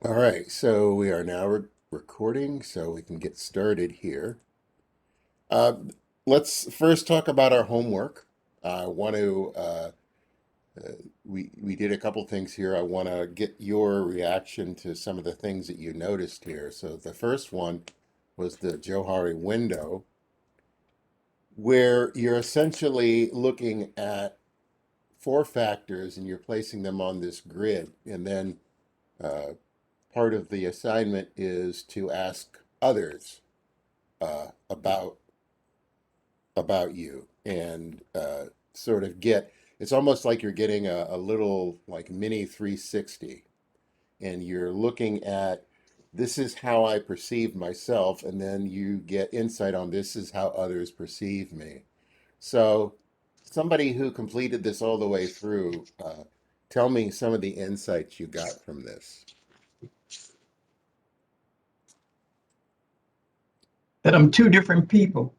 All right, so we are now recording, so we can get started here. Uh, let's first talk about our homework. I want to uh, we did a couple things here. I want to get your reaction to some of the things that you noticed here. So the first one was the Johari window, where you're essentially looking at four factors and you're placing them on this grid, and then uh, part of the assignment is to ask others about you and sort of get it's almost like you're getting a little like mini 360, and you're looking at this is how I perceive myself, and then you get insight on this is how others perceive me. So somebody who completed this all the way through, tell me some of the insights you got from this. That I'm two different people.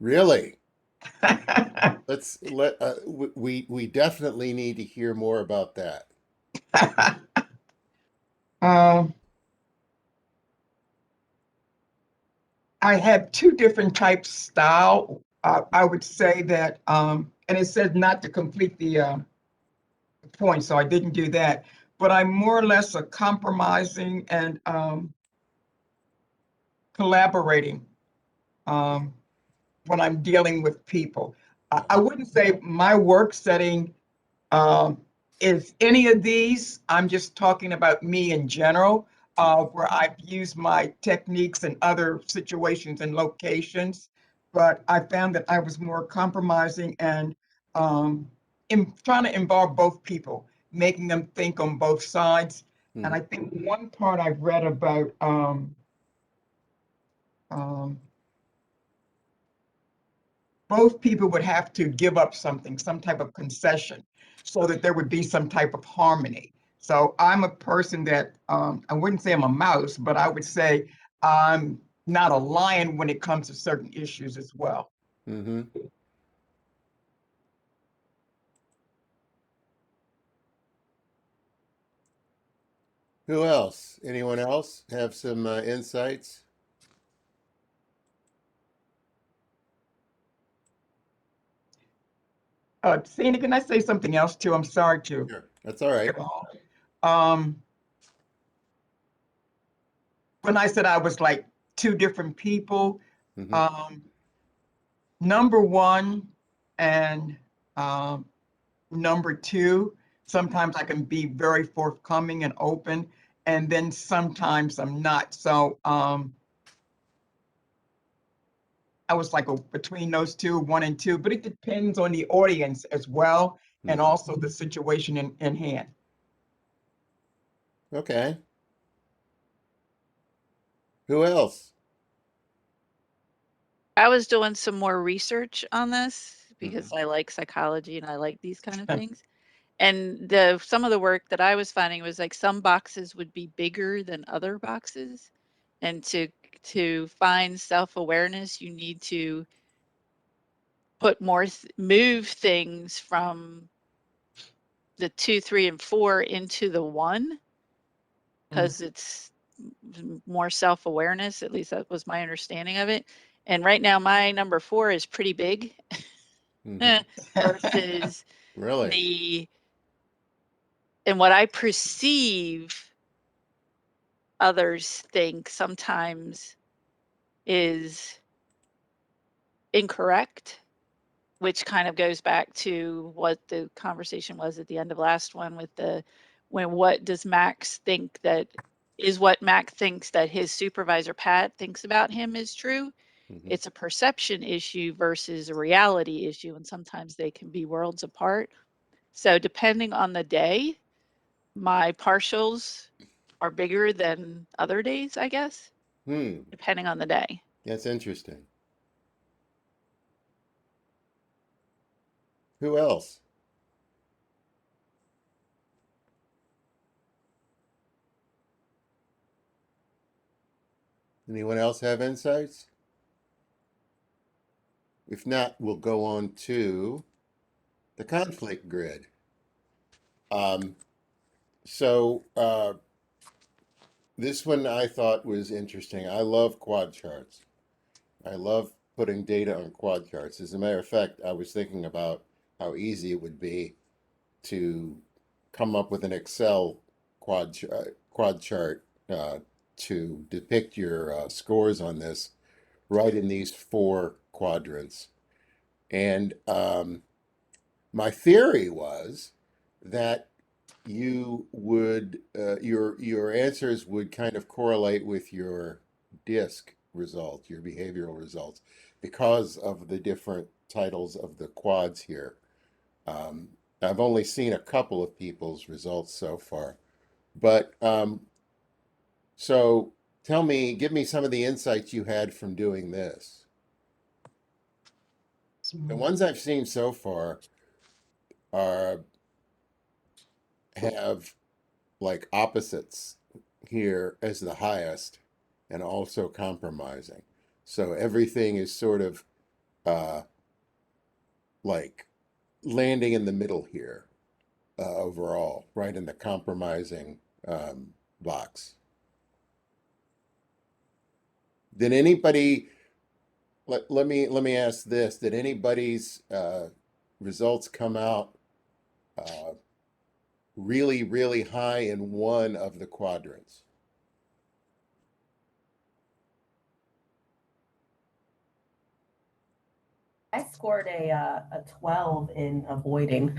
Really? We definitely need to hear more about that. um, I have two different types of style. I would say that, and it said not to complete the point, so I didn't do that. But I'm more or less a compromising and collaborating um, when I'm dealing with people. I wouldn't say my work setting um, is any of these. I'm just talking about me in general, where I've used my techniques in other situations and locations. But I found that I was more compromising and trying to involve both people, making them think on both sides. And Mhm. I think one part I've read about um, both people would have to give up something, some type of concession, so that there would be some type of harmony. So I'm a person that I wouldn't say I'm a mouse, but I would say I'm not a lion when it comes to certain issues as well. Mhm. Who else? Anyone else have some insights? Sandy, can I say something else too? I'm sorry to. Sure. That's all right. Um, when I said I was like two different people, Hmm. um, number one and um, number two, sometimes I can be very forthcoming and open, and then sometimes I'm not. So I was like between those two, one and two, but it depends on the audience as well, and Hmm. also the situation in hand. Okay. Who else? I was doing some more research on this Hmm. because I like psychology and I like these kind of things. And the some of the work that I was finding was like some boxes would be bigger than other boxes. And to find self-awareness, you need to put more move things from the 2, 3, and 4 into the 1 Mm. because it's more self-awareness. At least that was my understanding of it. And right now my number 4 is pretty big. Hmm. Versus Really? the and what I perceive others think sometimes is incorrect, which kind of goes back to what the conversation was at the end of last one with the when what does Max think that is what Max thinks that his supervisor Pat thinks about him is true. Hmm. It's a perception issue versus a reality issue, and sometimes they can be worlds apart. So depending on the day, my partials are bigger than other days, I guess, Hmm. depending on the day. That's interesting. Who else? Anyone else have insights? If not, we'll go on to the conflict grid. Um, so This one I thought was interesting. I love quad charts. I love putting data on quad charts. As a matter of fact, I was thinking about how easy it would be to come up with an Excel quad chart to depict your scores on this right in these four quadrants. And my theory was that you would your answers would kind of correlate with your disc results, your behavioral results, because of the different titles of the quads here. Um, I've only seen a couple of people's results so far, but so tell me, give me some of the insights you had from doing this. The ones I've seen so far are have like opposites here as the highest and also compromising. So everything is sort of uh, like landing in the middle here overall, right in the compromising box. Did anybody let me ask this? Did anybody's results come out uh, really, really high in one of the quadrants? I scored a 12 in avoiding.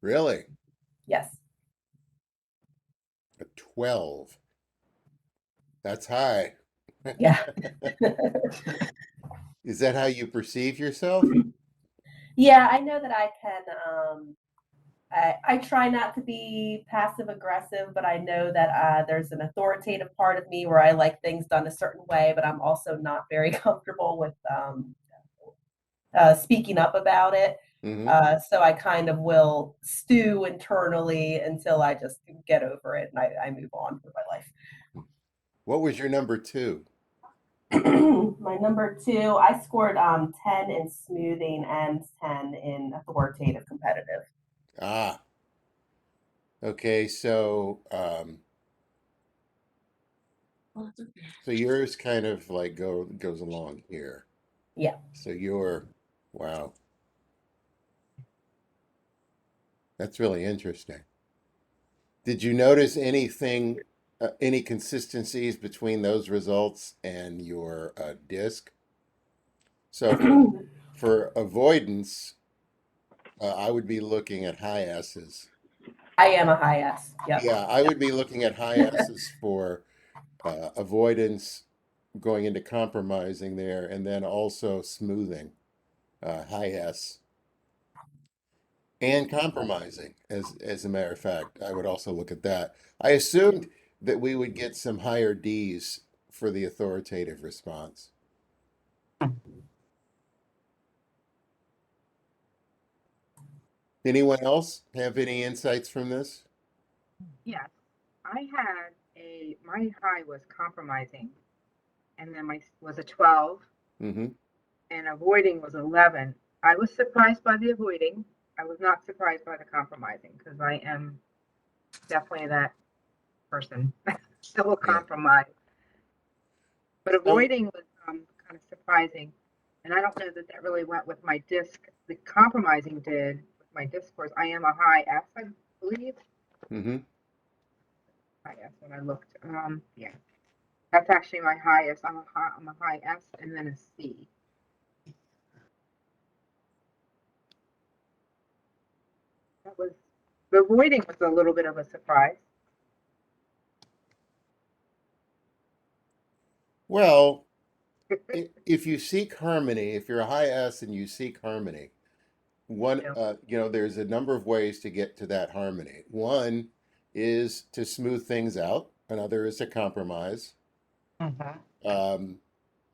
Really? Yes. A 12. That's high. Yeah. Is that how you perceive yourself? Yeah, I know that I can. I try not to be passive aggressive, but I know that there's an authoritative part of me where I like things done a certain way, but I'm also not very comfortable with speaking up about it. Hmm. So I kind of will stew internally until I just get over it and I move on with my life. What was your number two? My number two, I scored 10 in smoothing and 10 in authoritative competitive. Ah, okay. So yours kind of like goes along here. Yeah. So wow, that's really interesting. Did you notice anything, any consistencies between those results and your disc? So for avoidance, I would be looking at high S's. I am a high S. Yep. Yeah, I would be looking at high S's for avoidance, going into compromising there, and then also smoothing, high S, and compromising. As a matter of fact, I would also look at that. I assumed that we would get some higher D's for the authoritative response. Anyone else have any insights from this? Yes, I had my high was compromising, and then my was a 12, Mm-hmm. and avoiding was 11. I was surprised by the avoiding. I was not surprised by the compromising because I am definitely that person. Still a Yeah. compromise, but So, avoiding was kind of surprising, and I don't know that that really went with my disc. The compromising did with my disc scores. I am a high S, I believe. mm-hmm. High S when I looked. Yeah. That's actually my highest. I'm a high S and then a C. That was the avoiding was a little bit of a surprise. Well, if you seek harmony, if you're a high S and you seek harmony, Yeah. there's a number of ways to get to that harmony. One is to smooth things out. Another is to compromise. Mhm. Um,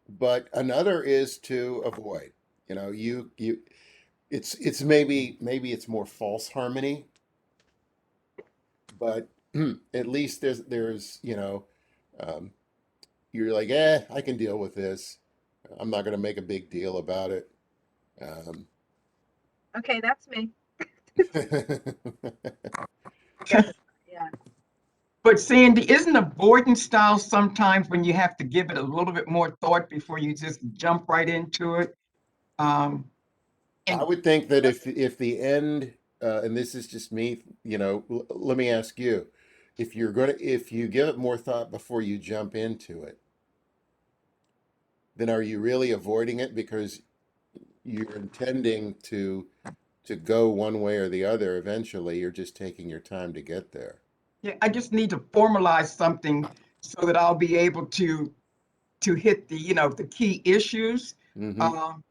but another is to avoid. It's maybe it's more false harmony, but at least there's um, you're like, I can deal with this. I'm not going to make a big deal about it. Um, Okay, that's me. Yeah, yeah. But Sandy, isn't avoidance style sometimes when you have to give it a little bit more thought before you just jump right into it? Um, I and would think that if the end, and this is just me, let me ask you, if you give it more thought before you jump into it, then are you really avoiding it because you're intending to go one way or the other eventually? You're just taking your time to get there. yeah, I just need to formalize something so that I'll be able to hit the key issues. Hmm. Um,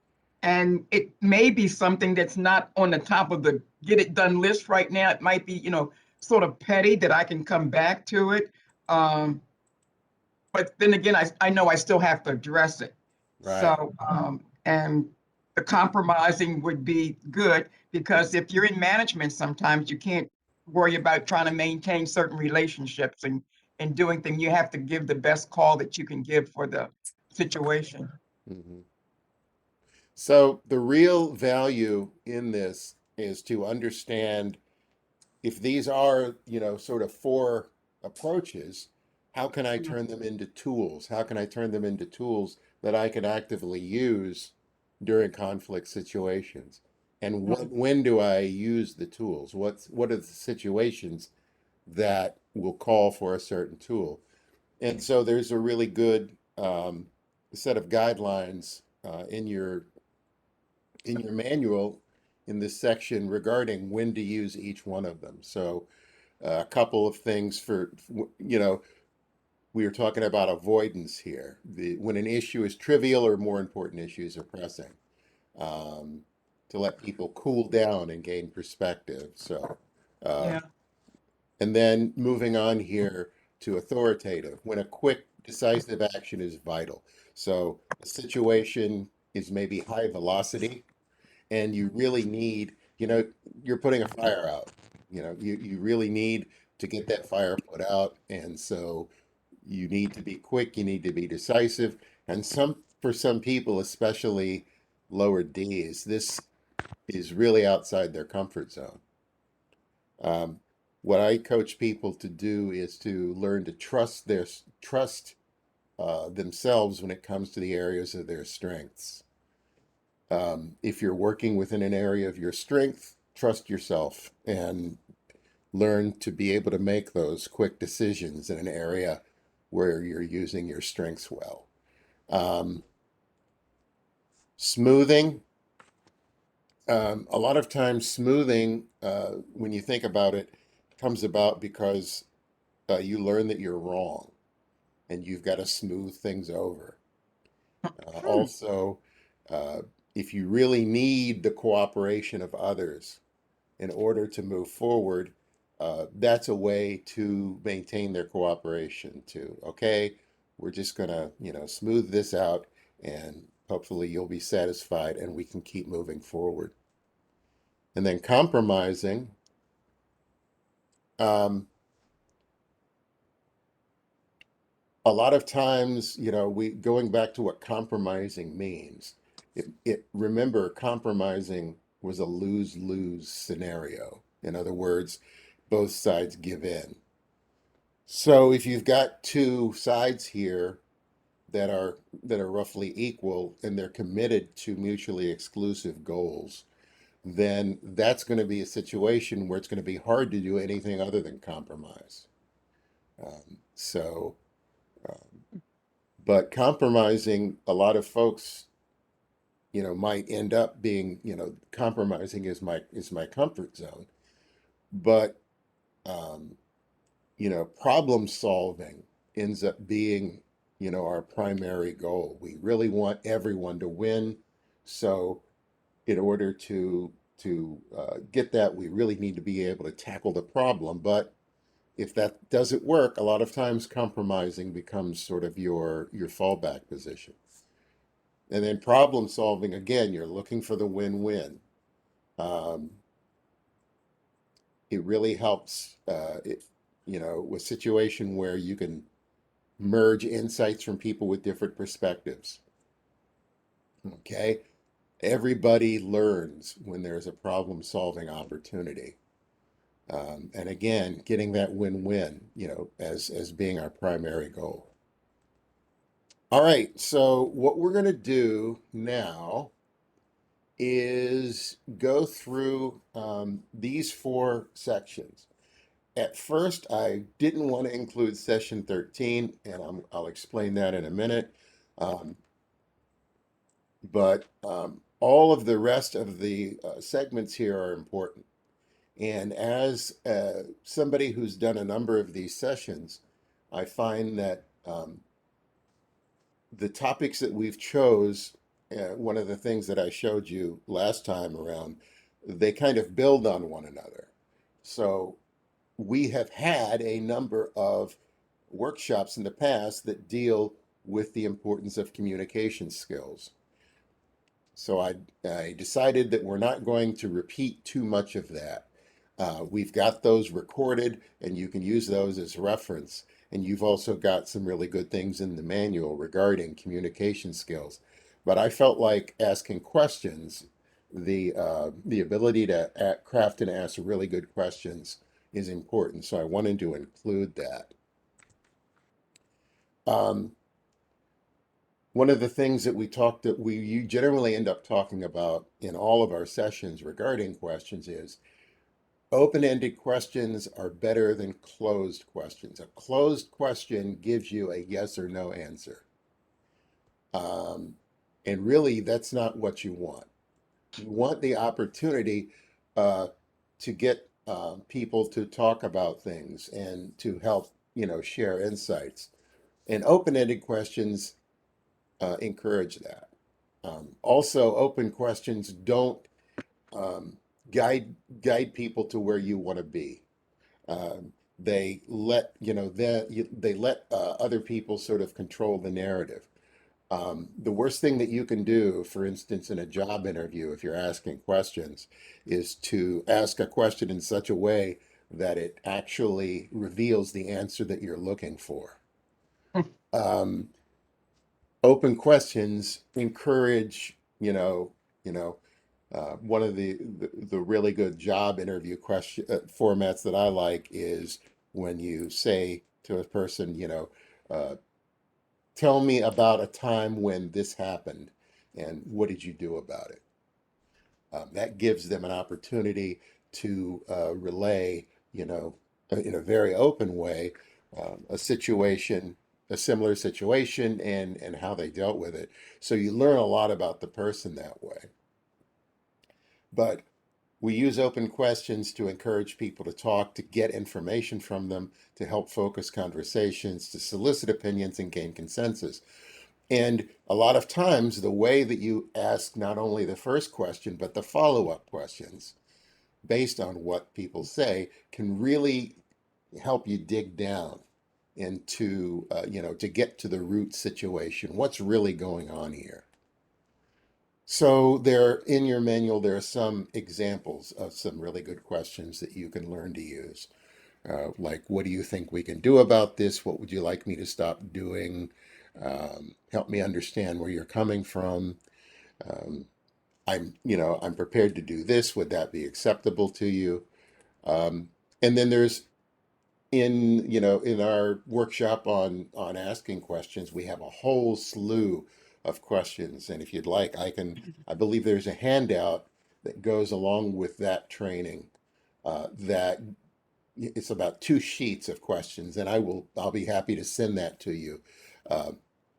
and it may be something that's not on the top of the get it done list right now. It might be, sort of petty that I can come back to it. Um, but then again, I know I still have to address it. Right. So, and the compromising would be good because if you're in management, sometimes you can't worry about trying to maintain certain relationships and doing things. You have to give the best call that you can give for the situation. Hmm. So the real value in this is to understand if these are, sort of four approaches, how can I Yeah. turn them into tools? How can I turn them into tools that I can actively use during conflict situations? And when do I use the tools? What are the situations that will call for a certain tool? And so there's a really good set of guidelines in your manual in this section regarding when to use each one of them. So a couple of things we were talking about avoidance here. When an issue is trivial or more important issues are pressing, um, to let people cool down and gain perspective. So, uh, Yeah. and then moving on here to authoritative, when a quick, decisive action is vital. So the situation is maybe high velocity and you really need, you're putting a fire out. You really need to get that fire put out. And so you need to be quick, you need to be decisive. And for some people, especially lower Ds, this is really outside their comfort zone. Um, what I coach people to do is to learn to trust themselves when it comes to the areas of their strengths. If you're working within an area of your strength, trust yourself and learn to be able to make those quick decisions in an area where you're using your strengths well. Um, Smoothing. A lot of times, smoothing, when you think about it, comes about because you learn that you're wrong and you've got to smooth things over. Hmm. Also, uh, if you really need the cooperation of others in order to move forward, that's a way to maintain their cooperation too. Okay, we're just gonna, smooth this out and hopefully you'll be satisfied and we can keep moving forward. And then compromising. Um, a lot of times, we going back to what compromising means. Remember, compromising was a lose-lose scenario. In other words, both sides give in. So if you've got two sides here that are roughly equal and they're committed to mutually exclusive goals, then that's going to be a situation where it's going to be hard to do anything other than compromise. So, but compromising, a lot of folks, might end up being, compromising is my comfort zone. But um, problem solving ends up being, our primary goal. We really want everyone to win. So, in order to get that, we really need to be able to tackle the problem. But if that doesn't work, a lot of times compromising becomes sort of your fallback position. And then problem solving, again, you're looking for the win-win. Um, it really helps, with situation where you can merge insights from people with different perspectives. Okay, everybody learns when there's a problem solving opportunity. And again, getting that win-win, as being our primary goal. All right, so what we're going to do now is go through these 4 sections. At first, I didn't want to include session 13, and I'll explain that in a minute. But all of the rest of the segments here are important. And as somebody who's done a number of these sessions, I find that the topics that we've chose, one of the things that I showed you last time around, they kind of build on one another. So we have had a number of workshops in the past that deal with the importance of communication skills. So I decided that we're not going to repeat too much of that. We've got those recorded, and you can use those as reference. And you've also got some really good things in the manual regarding communication skills. But I felt like asking questions, the ability to craft and ask really good questions is important. So I wanted to include that. One of the things that you generally end up talking about in all of our sessions regarding questions is open-ended questions are better than closed questions. A closed question gives you a yes or no answer. And really, that's not what you want. You want the opportunity to get people to talk about things and to help, share insights. And open-ended questions encourage that. Also, open questions don't guide people to where you want to be. They let they let other people sort of control the narrative. The worst thing that you can do, for instance, in a job interview, if you're asking questions, is to ask a question in such a way that it actually reveals the answer that you're looking for. Open questions encourage, one of the really good job interview question formats that I like is when you say to a person, tell me about a time when this happened and what did you do about it? That gives them an opportunity to relay, in a very open way, a situation, a similar situation, and how they dealt with it. So you learn a lot about the person that way. But we use open questions to encourage people to talk, to get information from them, to help focus conversations, to solicit opinions and gain consensus. And a lot of times, the way that you ask not only the first question, but the follow-up questions based on what people say can really help you dig down into, to get to the root situation. What's really going on here? So in your manual, there are some examples of some really good questions that you can learn to use. Like, what do you think we can do about this? What would you like me to stop doing? Help me understand where you're coming from. I'm prepared to do this. Would that be acceptable to you? And then there's in our workshop on asking questions, we have a whole slew of questions. And if you'd like, I believe there's a handout that goes along with that training that it's about 2 sheets of questions, and I'll be happy to send that to you uh,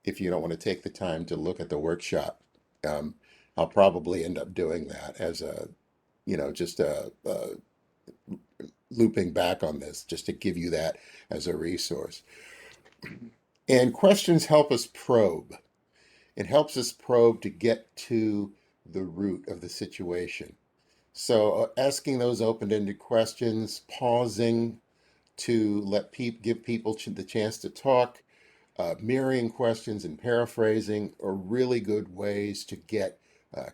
if you don't want to take the time to look at the workshop. I'll probably end up doing that as just looping back on this, just to give you that as a resource. And questions help us probe. It helps us probe to get to the root of the situation. So asking those open-ended questions, pausing to give people the chance to talk, mirroring questions and paraphrasing are really good ways to uh,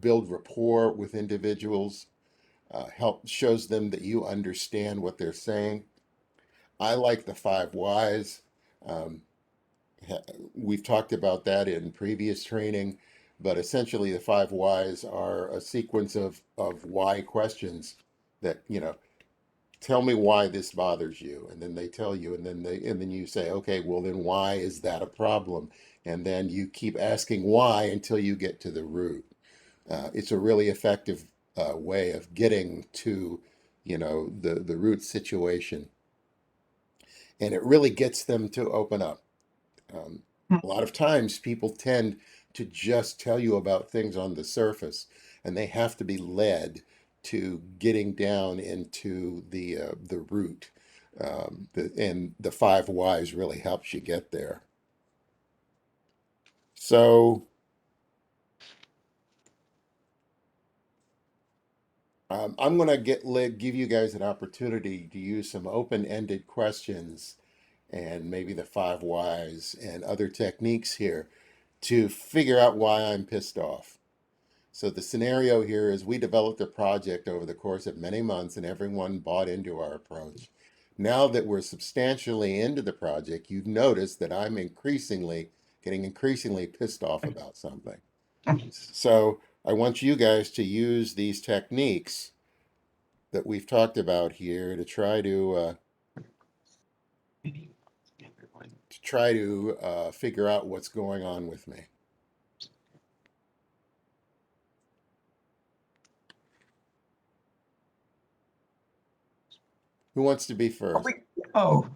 build rapport with individuals. Shows them that you understand what they're saying. I like the 5 whys. Um, we've talked about that in previous training, but essentially the 5 whys are a sequence of why questions that tell me why this bothers you, and then they tell you, and then you say, okay, well then why is that a problem? And then you keep asking why until you get to the root. It's a really effective way of getting to, the root situation, and it really gets them to open up. Um, a lot of times people tend to just tell you about things on the surface, and they have to be led to getting down into the root. And the five whys really helps you get there. So I'm going to give you guys an opportunity to use some open-ended questions and maybe the five whys and other techniques here to figure out why I'm pissed off. So the scenario here is we developed a project over the course of many months and everyone bought into our approach. Now that we're substantially into the project, you've noticed that I'm getting increasingly pissed off about something. So I want you guys to use these techniques that we've talked about here to try to figure out what's going on with me. Who wants to be first? Oh,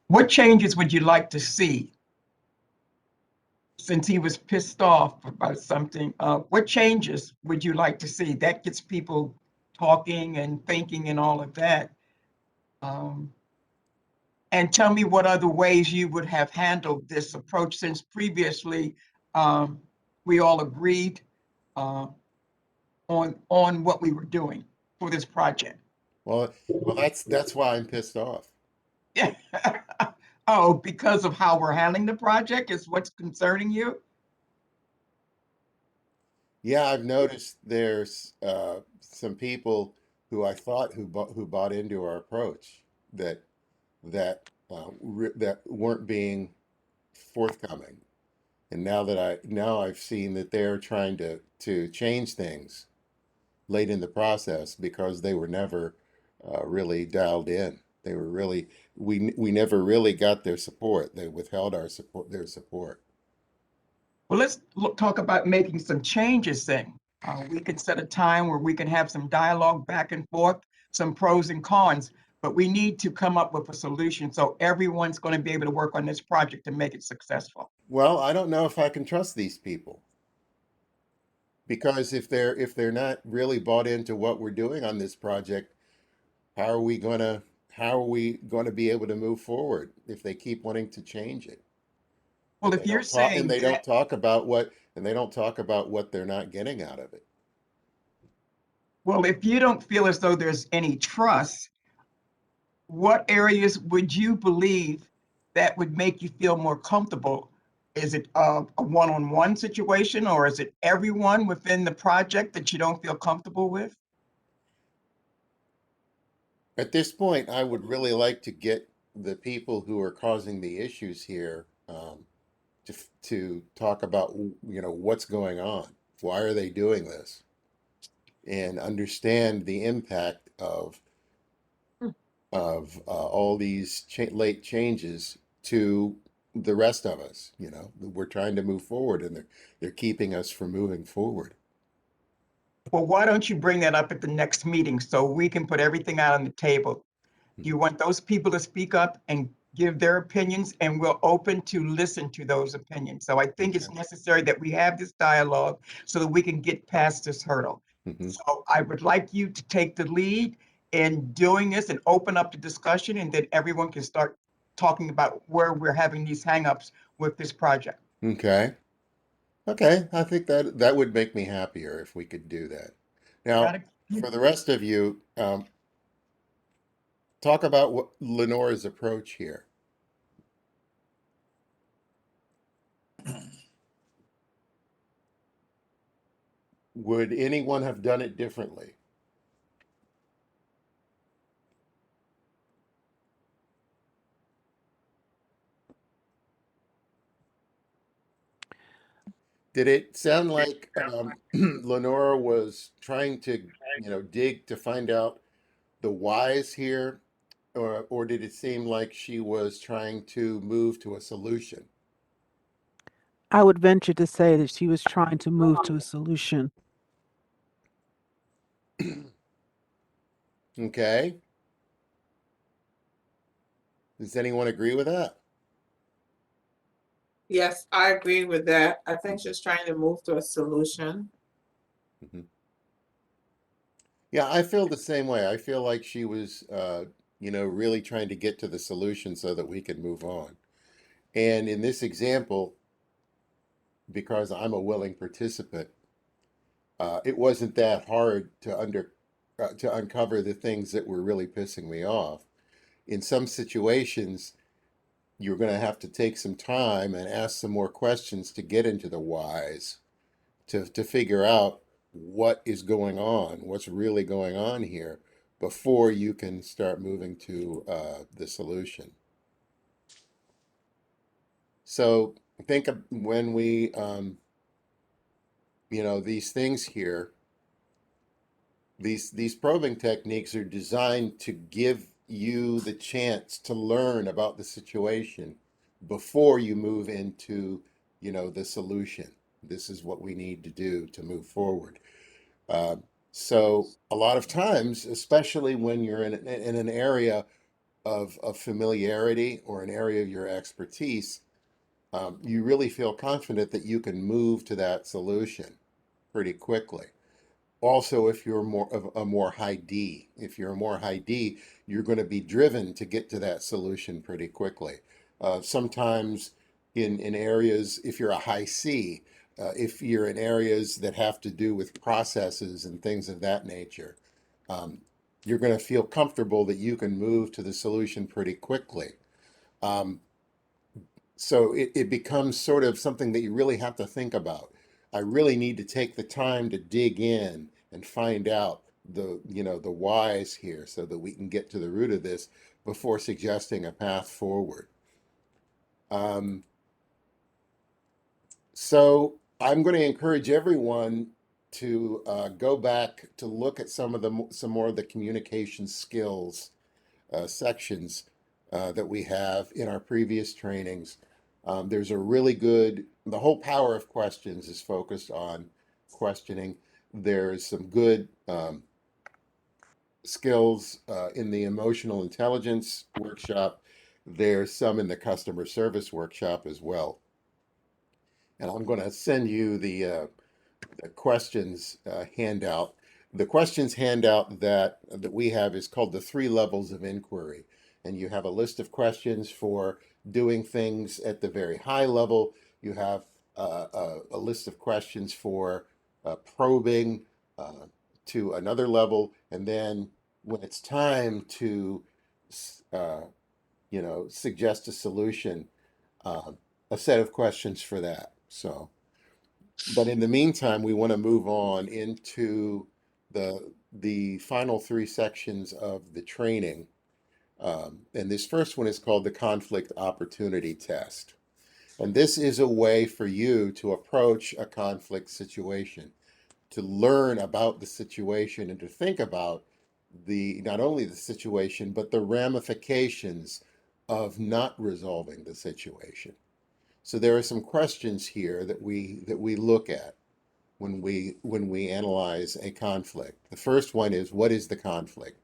what changes would you like to see? Since he was pissed off about something, what changes would you like to see? That gets people talking and thinking and all of that. And tell me what other ways you would have handled this approach, since previously we all agreed on what we were doing for this project. Well, that's why I'm pissed off. Yeah. Oh, because of how we're handling the project is what's concerning you? Yeah, I've noticed there's some people who I thought who bought into our approach that that weren't being forthcoming, and now I've seen that they're trying to change things late in the process because they were never really dialed in. They were really we never really got their support. They withheld their support. Well, let's talk about making some changes then. We can set a time where we can have some dialogue back and forth, some pros and cons, but we need to come up with a solution so everyone's going to be able to work on this project to make it successful. Well, I don't know if I can trust these people because if they're not really bought into what we're doing on this project, how are we gonna how are we going to be able to move forward if they keep wanting to change it? Well, And if you're saying they don't that, talk about what they're not getting out of it. well, if you don't feel as though there's any trust, what areas would you believe that would make you feel more comfortable? Is it a one-on-one situation, or is it everyone within the project that you don't feel comfortable with? At this point, I would really like to get the people who are causing the issues here to talk about what's going on. Why are they doing this? And understand the impact of all these late changes to the rest of us. We're trying to move forward, and they're keeping us from moving forward. Well, why don't you bring that up at the next meeting so we can put everything out on the table? You want those people to speak up and give their opinions, and we're open to listen to those opinions. So I think it's Okay. necessary that we have this dialogue so that we can get past this hurdle. Hmm. So I would like you to take the lead in doing this and open up the discussion, and then everyone can start talking about where we're having these hangups with this project. Okay. Okay. I think that would make me happier if we could do that. Now, Got it? for the rest of you, talk about what Lenora's approach here. Would anyone have done it differently? Did it sound like Lenora was trying to, dig to find out the whys here, or did it seem like she was trying to move to a solution? I would venture to say that she was trying to move to a solution. Okay. Does anyone agree with that? Yes, I agree with that. I think she's trying to move to a solution. Mhm. Yeah, I feel the same way. I feel like she was, really trying to get to the solution so that we could move on. And in this example, because I'm a willing participant, it wasn't that hard to uncover the things that were really pissing me off. In some situations, you're going to have to take some time and ask some more questions to get into the whys, to figure out what is going on, what's really going on here, before you can start moving to the solution. So think of when we, these things here, these probing techniques are designed to give you the chance to learn about the situation before you move into, the solution. This is what we need to do to move forward. Uh, so a lot of times, especially when you're in an area of familiarity or an area of your expertise, you really feel confident that you can move to that solution pretty quickly. Also, if you're more of a more high D, if you're a more high D, you're going to be driven to get to that solution pretty quickly. Sometimes in areas, if you're a high C, if you're in areas that have to do with processes and things of that nature, um, you're going to feel comfortable that you can move to the solution pretty quickly. Um, so it becomes sort of something that you really have to think about. I really need to take the time to dig in and find out the whys here so that we can get to the root of this before suggesting a path forward. Um, so I'm going to encourage everyone to go back to look at some more of the communication skills sections that we have in our previous trainings. There's a really good, the whole power of questions is focused on questioning. There's some good skills in the emotional intelligence workshop. There's some in the customer service workshop as well. And I'm going to send you the questions handout. The questions handout that we have is called the 3 levels of inquiry, and you have a list of questions for doing things at the very high level. You have a list of questions for probing uh, to another level, and then when it's time to uh, suggest a solution, uh, a set of questions for that. So. But in the meantime, we want to move on into the final 3 sections of the training. And this first one is called the conflict opportunity test. And this is a way for you to approach a conflict situation, to learn about the situation and to think about the not only the situation, but the ramifications of not resolving the situation. So there are some questions here that we look at when we analyze a conflict. The first one is, what is the conflict?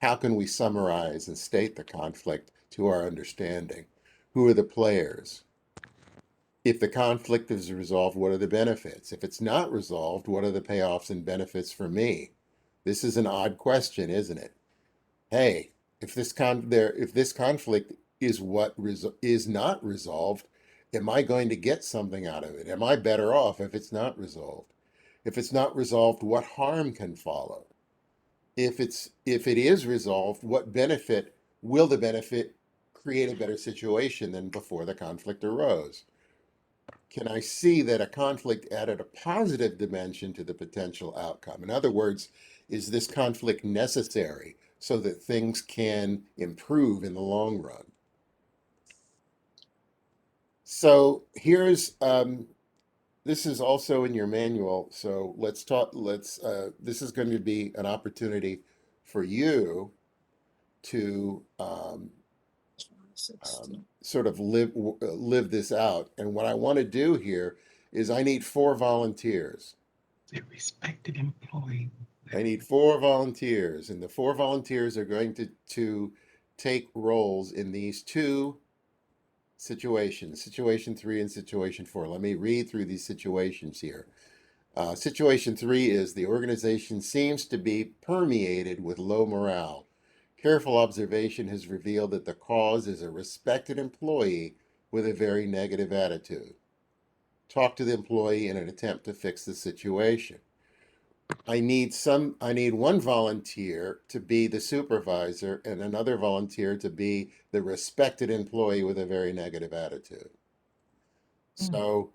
How can we summarize and state the conflict to our understanding? Who are the players? If the conflict is resolved, what are the benefits? If it's not resolved, what are the payoffs and benefits for me? This is an odd question, isn't it? Hey, if this conflict is not resolved, am I going to get something out of it? Am I better off if it's not resolved? If it's not resolved, what harm can follow? If it is resolved, what benefit will the benefit create a better situation than before the conflict arose? Can I see that a conflict added a positive dimension to the potential outcome? In other words, is this conflict necessary so that things can improve in the long run? So this is also in your manual. So let's talk. This is going to be an opportunity for you to sort of live this out. And what I want to do here is I need 4 volunteers. The respected employee. I need 4 volunteers, and the 4 volunteers are going to take roles in these 2 situations, situation 3 and situation 4. Let me read through these situations here. Situation 3 is the organization seems to be permeated with low morale. Careful observation has revealed that the cause is a respected employee with a very negative attitude. Talk to the employee in an attempt to fix the situation. I need 1 volunteer to be the supervisor and another volunteer to be the respected employee with a very negative attitude. So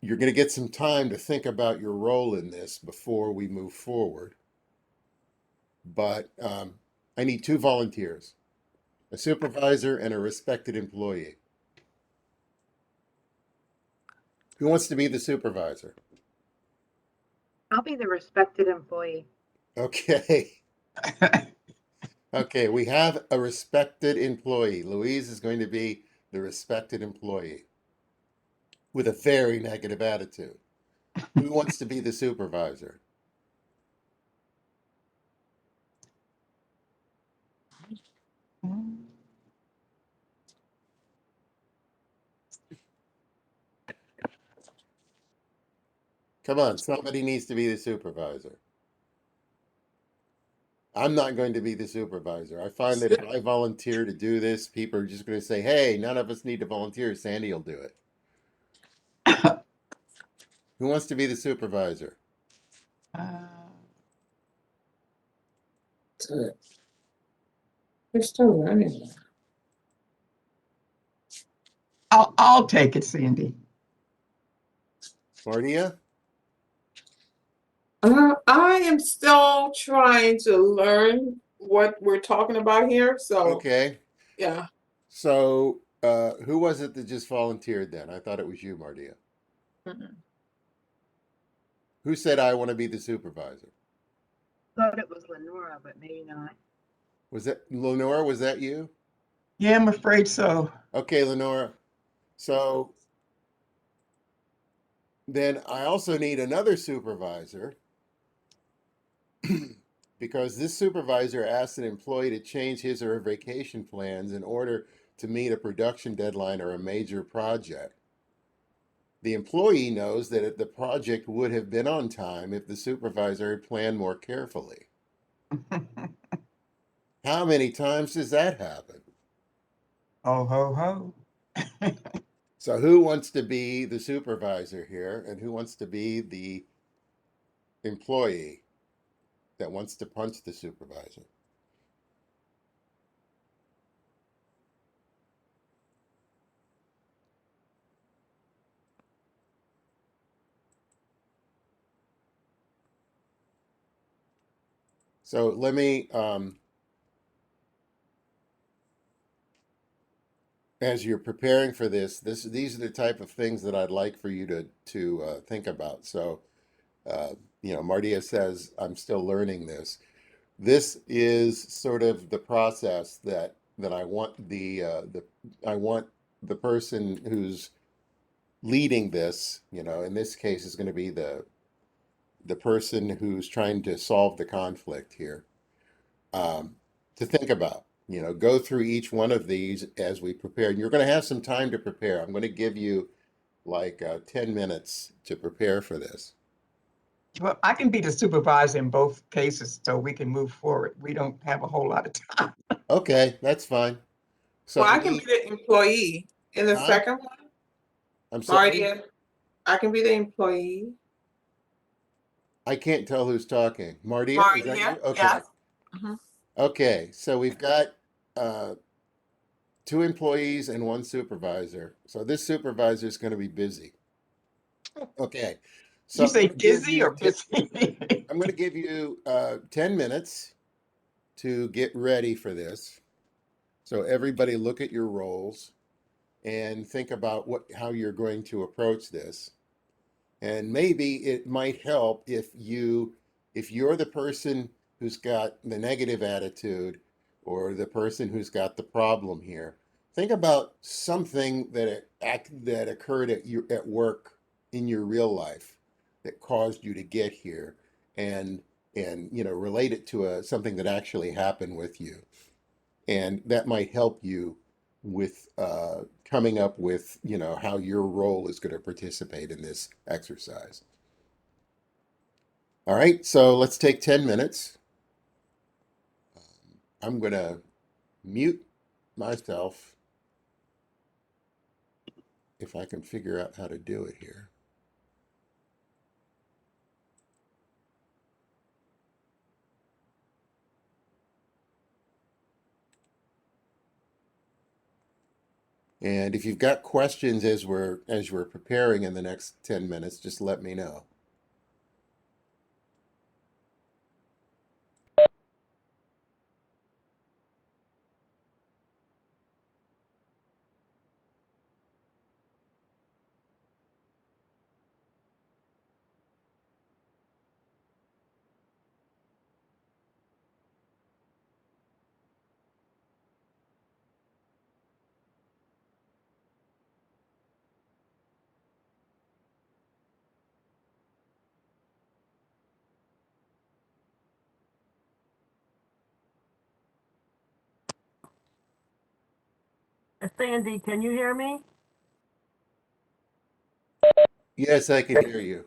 you're going to get some time to think about your role in this before we move forward. But I need 2 volunteers, a supervisor and a respected employee. Who wants to be the supervisor? I'll be the respected employee. Okay. Okay, we have a respected employee. Louise is going to be the respected employee with a very negative attitude. Who wants to be the supervisor? Come on, somebody needs to be the supervisor. I'm not going to be the supervisor. I find that if I volunteer to do this, people are just going to say, hey, none of us need to volunteer. Sandy will do it. Who wants to be the supervisor? We're still learning. I'll take it, Sandy. Martia? I am still trying to learn what we're talking about here. So, Okay. yeah. So who was it that just volunteered then? I thought it was you, Martia. Mhm. Who said I want to be the supervisor? Thought it was Lenora, but maybe not. Was that Lenora? Was that you? Yeah, I'm afraid so. Okay, Lenora. So then I also need another supervisor because this supervisor asked an employee to change his or her vacation plans in order to meet a production deadline or a major project. The employee knows that the project would have been on time if the supervisor had planned more carefully. How many times does that happen? Oh, ho, ho. So who wants to be the supervisor here and who wants to be the employee that wants to punch the supervisor? So let me, as you're preparing for these are the type of things that I'd like for you to think about. So, Martia says, I'm still learning this. This is sort of the process that I want I want the person who's leading this, in this case is going to be the person who's trying to solve the conflict here, to think about. Go through each one of these as we prepare. And you're going to have some time to prepare. I'm going to give you like 10 minutes to prepare for this. Well, I can be the supervisor in both cases so we can move forward. We don't have a whole lot of time. Okay, that's fine. So Well, I can be the employee in the Huh? second one. I'm sorry. Marty, I can be the employee. I can't tell who's talking. Marty, is that Marty, you? Okay. yes. Mhm. Okay, so we've got 2 employees and 1 supervisor. So this supervisor is going to be busy. Okay. So You I'm say going to give busy you or busy? I'm going to give you 10 minutes to get ready for this. So everybody look at your roles and think about how you're going to approach this. And maybe it might help if you're the person who's got the negative attitude or the person who's got the problem here. Think about something that occurred at work in your real life that caused you to get here, and relate it to something that actually happened with you, and that might help you with coming up with how your role is going to participate in this exercise. All right, so let's take 10 minutes. I'm going to mute myself if I can figure out how to do it here. And if you've got questions as we're preparing in the next 10 minutes, just let me know. Sandy, can you hear me? Yes, I can hear you.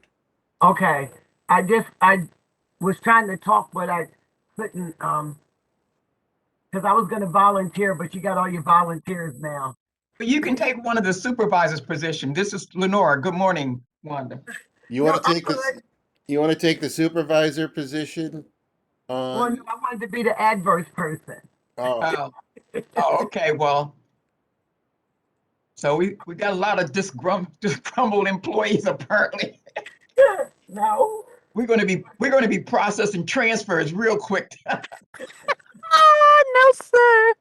Okay. I was trying to talk, but I couldn't, because I was going to volunteer, but you got all your volunteers now. But you can take one of the supervisor's position. This is Lenora. Good morning, Wanda. You No, want to I'm take this? good. You want to take the supervisor position Well, on? no, I wanted to be the adverse person. Oh, Oh, okay. Well, so we got a lot of disgruntled employees apparently. No. We're going to be processing transfers real quick. Ah, no, sir.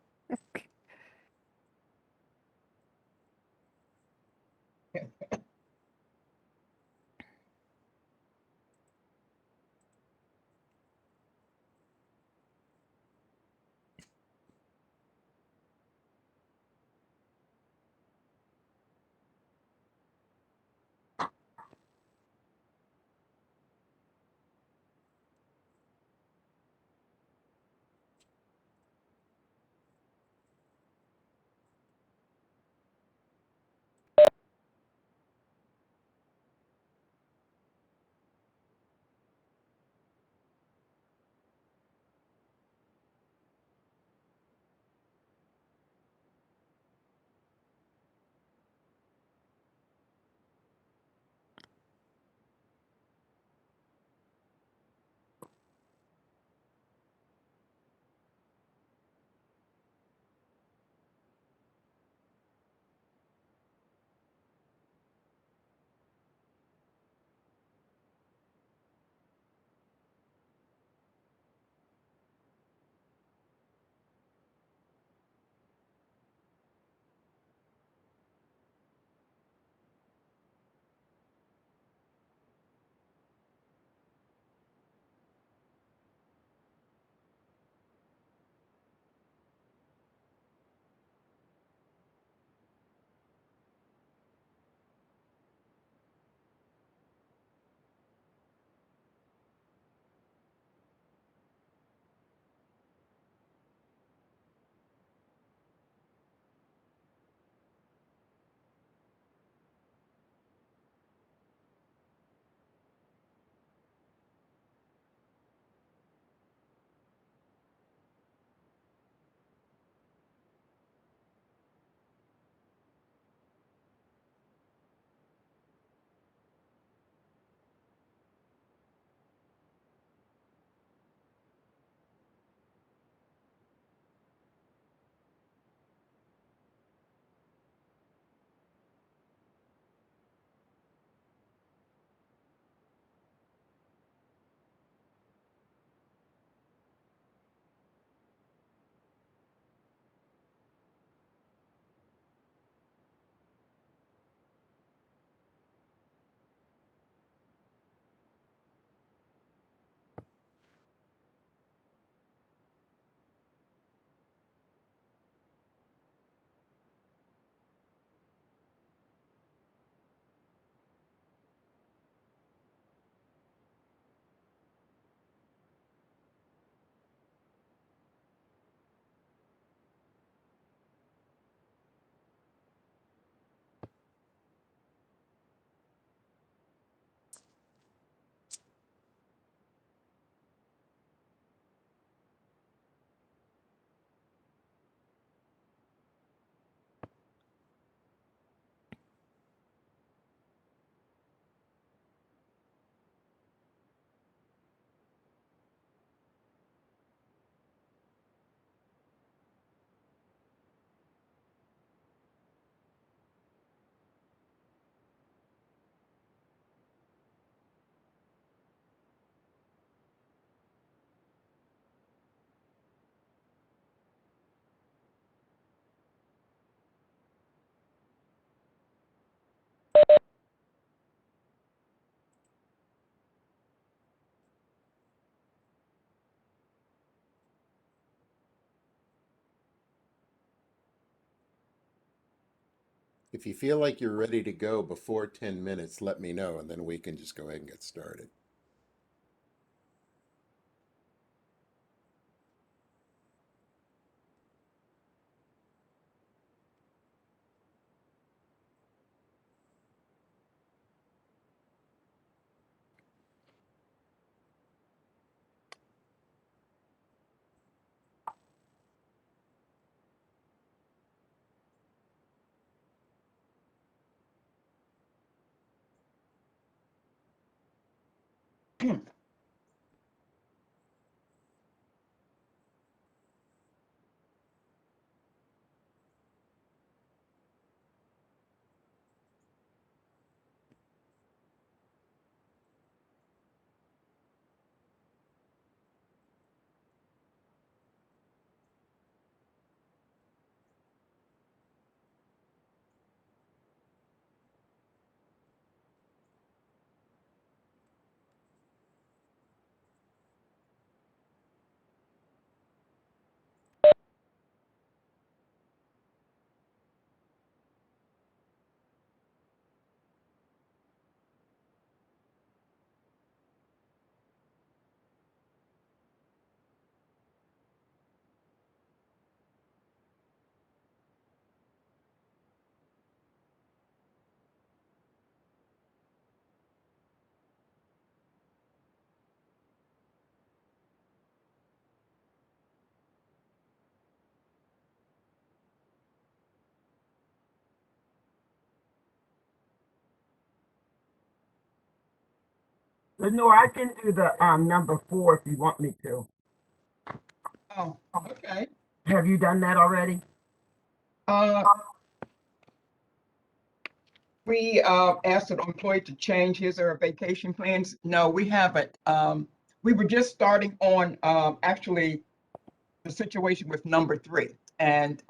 If you feel like you're ready to go before 10 minutes, let me know, and then we can just go ahead and get started. Lenore, I can do the number 4 if you want me to. Oh, okay. Have you done that already? Uh, we asked an employee to change his or her vacation plans. No, we haven't. We were just starting on actually the situation with number 3. And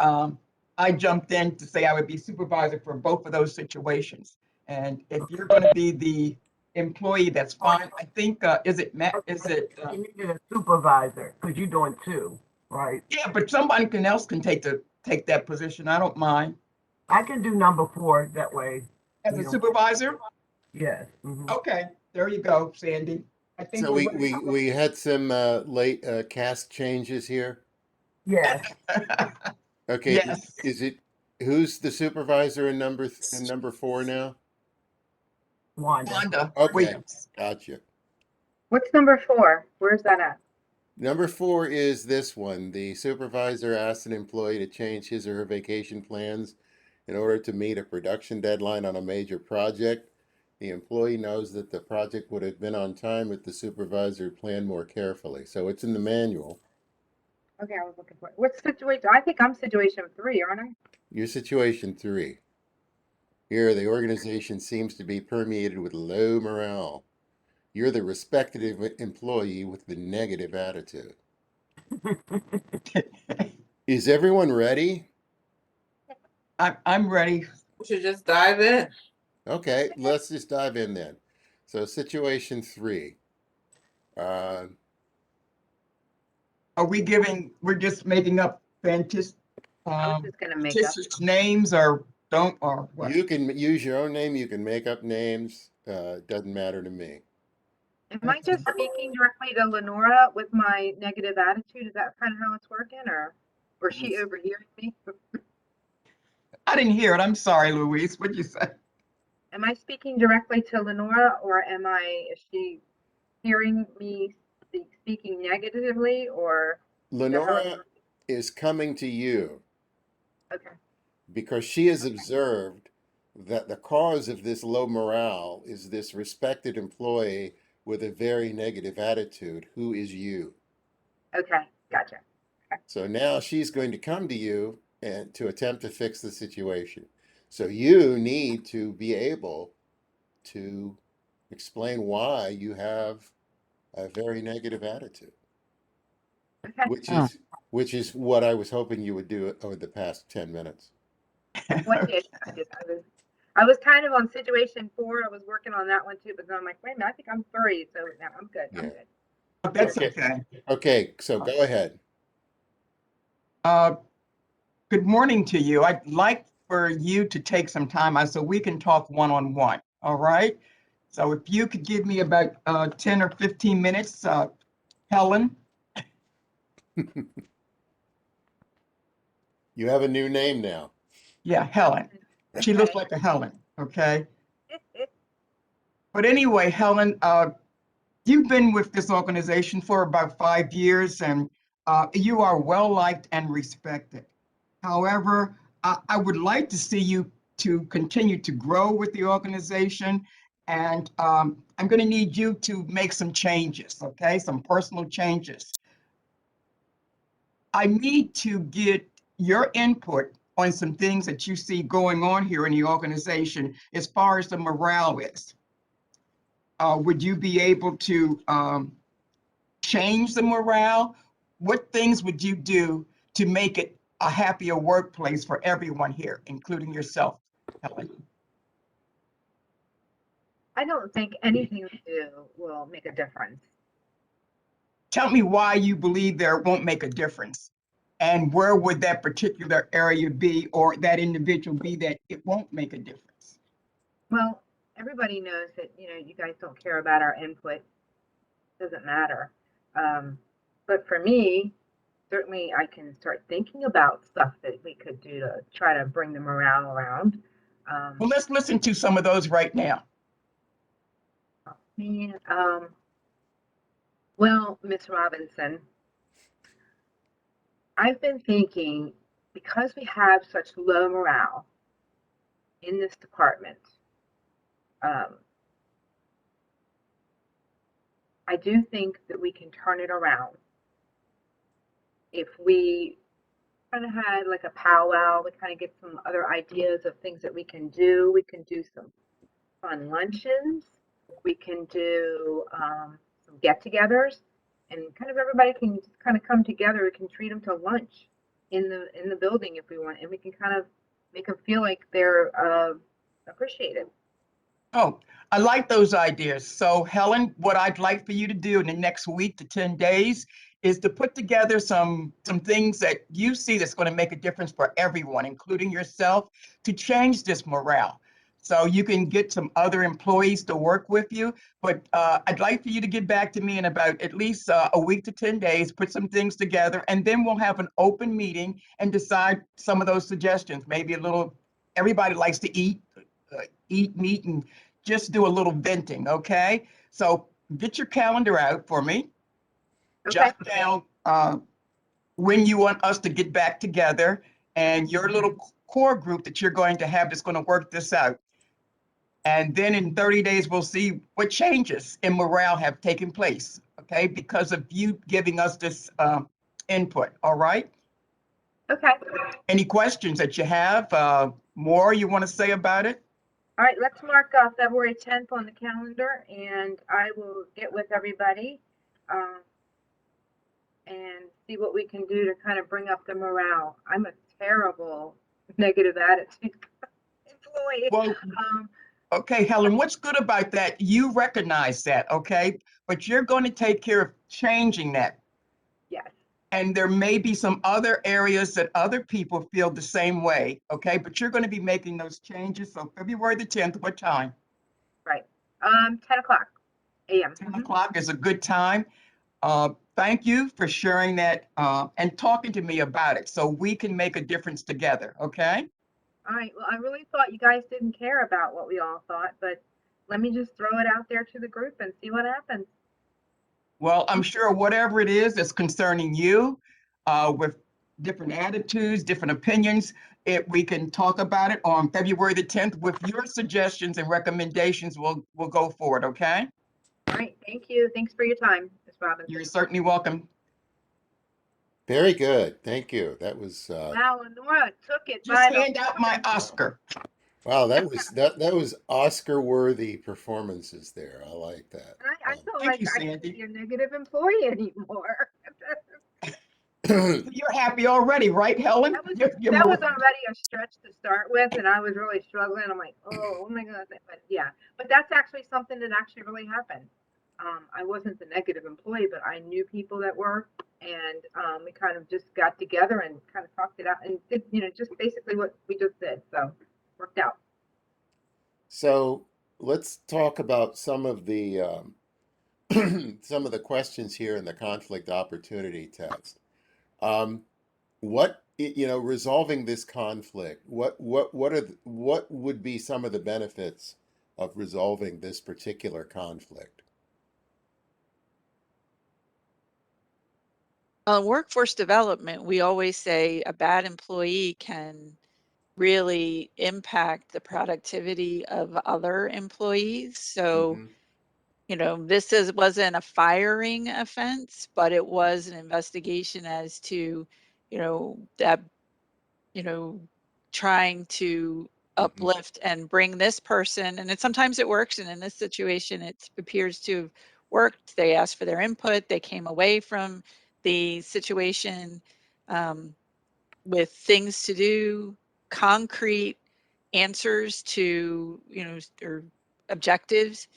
I jumped in to say I would be supervisor for both of those situations. And if you're going to be the employee, that's fine. I think, is it Matt? Is it? You needed a supervisor because you're doing 2, right? Yeah, but somebody else can take that position. I don't mind. I can do number 4 that way. As You a know, supervisor? yes. Mhm. Okay, there you go, Sandy. I think So we're we had some late cast changes here. Yes, Okay, Yes. is it who's the supervisor in number 4 now? Wanda. Wanda Okay, Williams. gotcha. What's number 4? Where's that at? Number 4 is this one. The supervisor asked an employee to change his or her vacation plans in order to meet a production deadline on a major project. The employee knows that the project would have been on time if the supervisor planned more carefully. So it's in the manual. Okay, I was looking for it. What situation? I think I'm situation 3, aren't I? Your situation 3. Here, the organization seems to be permeated with low morale. You're the respected employee with the negative attitude. Is everyone ready? I'm ready. We should just dive in. Okay, let's just dive in then. So, situation 3. Uh, Are we we're just making up I was just gonna make up. fictitious names or what? you can use your own name, you can make up names. Doesn't matter to me. Am I just speaking directly to Lenora with my negative attitude? Is that kind of how it's working, or is she overhearing me? I didn't hear it. I'm sorry, Louise. What'd you say? Am I speaking directly to Lenora, or is she hearing me speaking negatively, or is that how it's Lenora is coming to you okay? because she has observed that the cause of this low morale is this respected employee with a very negative attitude, who is you. Okay, gotcha. So now she's going to come to you and to attempt to fix the situation. So you need to be able to explain why you have a very negative attitude, Okay. which is which is what I was hoping you would do over the past 10 minutes. What did I did? I was kind of on situation 4. I was working on that one too, but then I'm like, wait a minute, I think I'm 3, so now I'm good. I'm Yeah. good. That's Okay. okay. Okay, so go ahead. Good morning to you. I'd like for you to take some time out so we can talk one-on-one, all right? So if you could give me about 10 or 15 minutes, Helen. You have a new name now. Yeah, Helen. She looks like a Helen, okay? But anyway, Helen, you've been with this organization for about 5 years, and you are well-liked and respected. However, I would like to see you to continue to grow with the organization, and I'm going to need you to make some changes, okay? Some personal changes. I need to get your input on some things that you see going on here in the organization as far as the morale is. Would you be able to change the morale? What things would you do to make it a happier workplace for everyone here, including yourself, Helen? I don't think anything we do will make a difference. Tell me why you believe there won't make a difference. And where would that particular area be or that individual be that it won't make a difference? Well, everybody knows that, you guys don't care about our input. Doesn't matter. But for me, certainly I can start thinking about stuff that we could do to try to bring the morale around. Well, let's listen to some of those right now. Well, Miss Robinson, I've been thinking, because we have such low morale in this department, I do think that we can turn it around if we kind of had like a powwow. We kind of get some other ideas of things that we can do. We can do some fun luncheons. We can do some get-togethers, and kind of everybody can just kind of come together. We can treat them to lunch in the building if we want, and we can kind of make them feel like they're appreciated. Oh, I like those ideas. So Helen, what I'd like for you to do in the next week to 10 days is to put together some things that you see that's going to make a difference for everyone, including yourself, to change this morale. So you can get some other employees to work with you, but I'd like for you to get back to me in about at least a week to 10 days, put some things together, and then we'll have an open meeting and decide some of those suggestions. Maybe a little, everybody likes to eat meat, and just do a little venting, okay? So get your calendar out for me. Okay. Jot down when you want us to get back together and your little core group that you're going to have that's going to work this out. And then in 30 days, we'll see what changes in morale have taken place, okay? Because of you giving us this input, all right? Okay. Any questions that you have, more you want to say about it? All right, let's mark February 10th on the calendar, and I will get with everybody and see what we can do to kind of bring up the morale. I'm a terrible negative attitude employee. Well, okay, Helen, what's good about that? You recognize that, okay? But you're going to take care of changing that. Yes. And there may be some other areas that other people feel the same way, okay? But you're going to be making those changes. So February the 10th, what time? Right. 10 o'clock a.m. 10 o'clock is a good time. Thank you for sharing that and talking to me about it so we can make a difference together, okay? All right. Well, I really thought you guys didn't care about what we all thought, but let me just throw it out there to the group and see what happens. Well, I'm sure whatever it is that's concerning you, with different attitudes, different opinions, we can talk about it on February the 10th with your suggestions and recommendations. We'll go forward, okay? All right. Thank you. Thanks for your time, Ms. Robinson. You're certainly welcome. Very good. Thank you. That was Wow, Nora took it Just by the hand out my Oscar. wow, that was Oscar-worthy performances there. I like that. I feel Thank like you, I shouldn't Sandy. be a negative employee anymore. You're happy already, right, Helen? You're That more- was already a stretch to start with, and I was really struggling. I'm like, oh my God. But yeah, but that's actually something that actually really happened. I wasn't the negative employee, but I knew people that were, and we kind of just got together and kind of talked it out and did, just basically what we just did. So worked out. So let's talk about some of the some of the questions here in the conflict opportunity test. Resolving this conflict, what would be some of the benefits of resolving this particular conflict? Workforce development, we always say a bad employee can really impact the productivity of other employees. So, Mm-hmm. wasn't a firing offense, but it was an investigation as to, that, trying to Mm-hmm. uplift and bring this person, and sometimes it works, and in this situation, it appears to have worked. They asked for their input. They came away from the situation with things to do, concrete answers to, or objectives.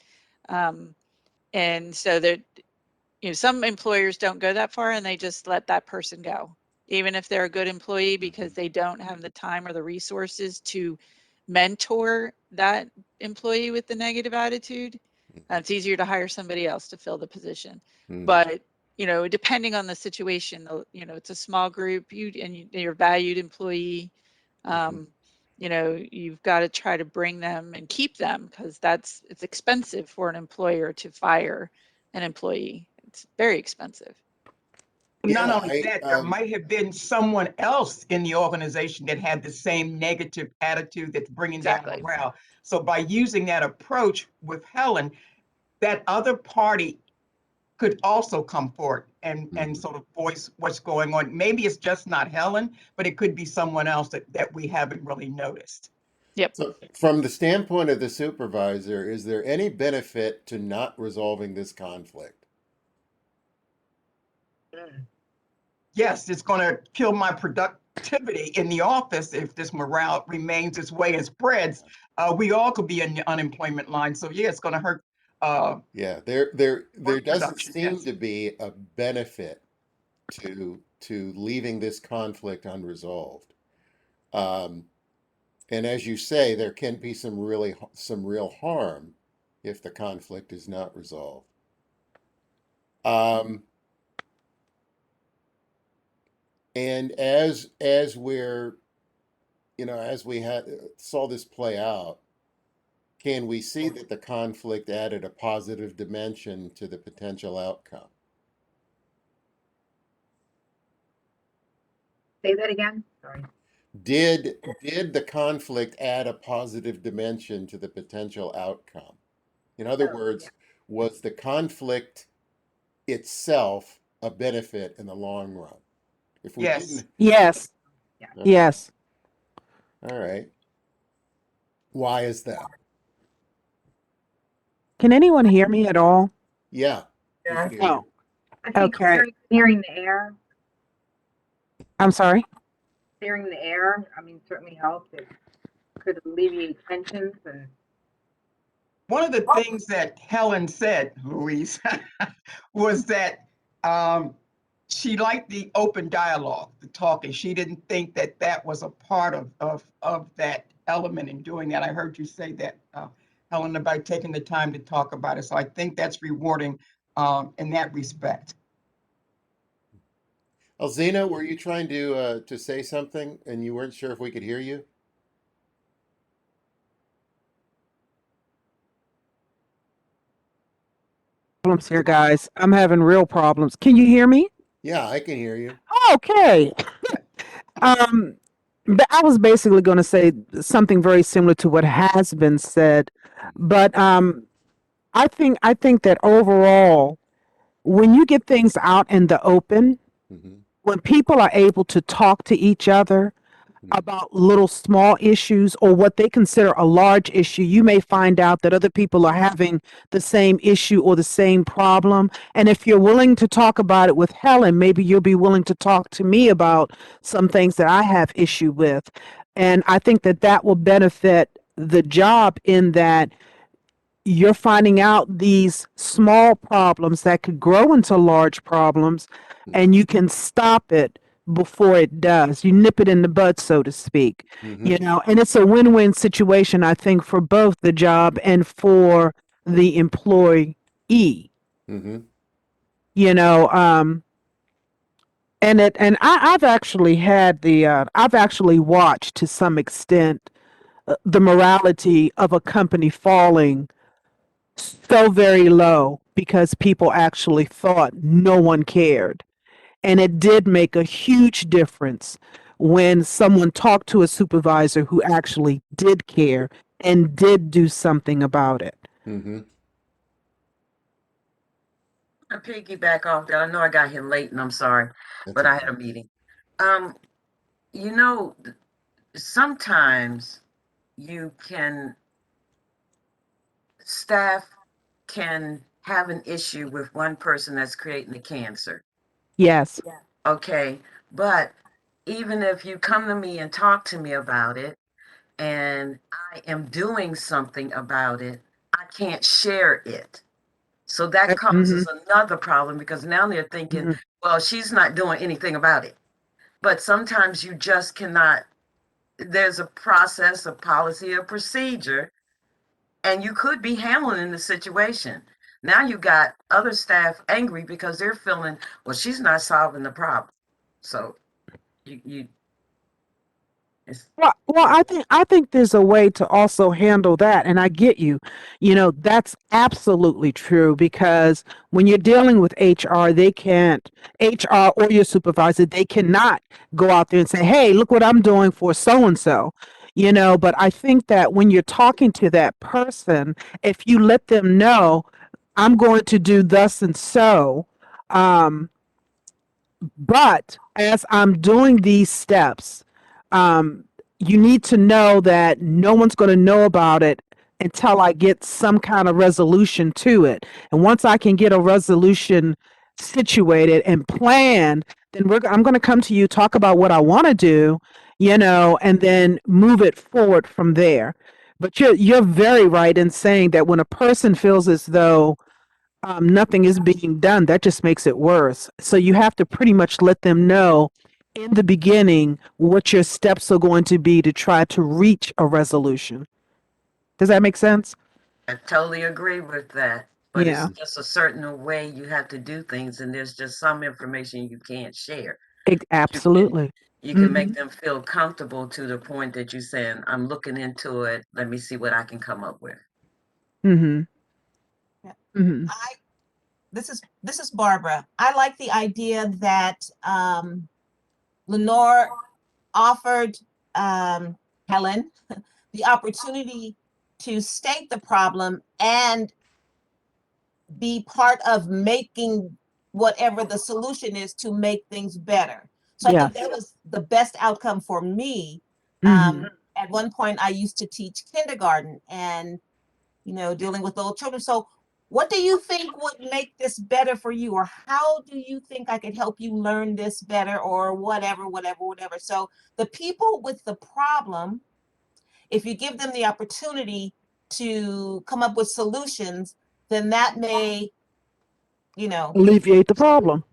And so that, some employers don't go that far and they just let that person go, even if they're a good employee, because they don't have the time or the resources to mentor that employee with the negative attitude. It's easier to hire somebody else to fill the position. Mm-hmm. But, depending on the situation, it's a small group, you're a valued employee. You've got to try to bring them and keep them, because it's expensive for an employer to fire an employee. It's very expensive. Not Yeah, only that, there might have been someone else in the organization that had the same negative attitude that's bringing down Exactly. morale. So by using that approach with Helen, that other party could also come forward and sort of voice what's going on. Maybe it's just not Helen, but it could be someone else that we haven't really noticed. Yep. So from the standpoint of the supervisor, is there any benefit to not resolving this conflict? Yes, it's going to kill my productivity in the office if this morale remains this way and spreads. We all could be in the unemployment line. So yeah, it's going to hurt. Yeah, there Work doesn't production, seem yes. to be a benefit to leaving this conflict unresolved. And as you say, there can be some real harm if the conflict is not resolved. And as we're, as we saw this play out, can we see that the conflict added a positive dimension to the potential outcome? Say that again. Sorry. Did the conflict add a positive dimension to the potential outcome? In other words, was the conflict itself a benefit in the long run? If we Yes. didn't, Yes. Yeah. okay. Yes. All right. Why is that? Can anyone hear me at all? Yeah. we Yeah. can hear you. I think Okay. clearing the air, I'm sorry. clearing the air. I mean, certainly helped. It could alleviate tensions and. One of the things that Helen said, Louise, was that she liked the open dialogue, the talking. She didn't think that that was a part of that element in doing that. I heard you say that, Helen, about taking the time to talk about it. So I think that's rewarding in that respect. Alzina, were you trying to say something and you weren't sure if we could hear you? Problems here, guys. I'm having real problems. Can you hear me? Yeah, I can hear you. Okay. Um, but I was basically going to say something very similar to what has been said, but I think that overall, when you get things out in the open, Mm-hmm. when people are able to talk to each other about little small issues or what they consider a large issue, you may find out that other people are having the same issue or the same problem. And if you're willing to talk about it with Helen, maybe you'll be willing to talk to me about some things that I have issue with. And I think that that will benefit the job in that you're finding out these small problems that could grow into large problems, and you can stop it before it does. You nip it in the bud, so to speak. Mm-hmm. And it's a win-win situation, I think, for both the job and for the employee. Mm-hmm. You know, I've actually had I've actually watched to some extent the morality of a company falling so very low because people actually thought no one cared. And it did make a huge difference when someone talked to a supervisor who actually did care and did do something about it. Mm-hmm. To piggyback off that, I know I got here late and I'm sorry, That's but I had okay. a meeting. Um, you know, sometimes you can, staff can have an issue with one person that's creating a cancer. Yes. Okay, but even if you come to me and talk to me about it and I am doing something about it, I can't share it. So that causes another problem because now they're thinking, Mhm. well, she's not doing anything about it. But sometimes you just cannot, there's a process, a policy, a procedure, and you could be handling the situation. Now you got other staff angry because they're feeling, well, she's not solving the problem. So you it's Well, I think there's a way to also handle that, and I get you. That's absolutely true because when you're dealing with HR, they can't HR or your supervisor, they cannot go out there and say, "Hey, look what I'm doing for so and so." But I think that when you're talking to that person, if you let them know, "I'm going to do thus and so," um, but as I'm doing these steps, um, you need to know that no one's going to know about it until I get some kind of resolution to it. And once I can get a resolution situated and planned, then I'm going to come to you, talk about what I want to do, and then move it forward from there. But you're very right in saying that when a person feels as though nothing is being done, that just makes it worse. So you have to pretty much let them know in the beginning what your steps are going to be to try to reach a resolution. Does that make sense? I totally agree with that. But it's Yeah, just a certain way you have to do things, and there's just some information you can't share. You can absolutely. you can make Hmm. them feel comfortable to the point that you're saying, I'm looking into it. Let me see what I can come up with. Hmm. Yeah. Hmm. This is Barbara. I like the idea that Lenore offered Helen the opportunity to state the problem and be part of making whatever the solution is to make things better. So I Yeah. think that was the best outcome for me. Hmm. At one point, I used to teach kindergarten and, dealing with little children. So what do you think would make this better for you? Or how do you think I could help you learn this better or whatever, whatever, whatever. So the people with the problem, if you give them the opportunity to come up with solutions, then that may, you know, Alleviate the problem.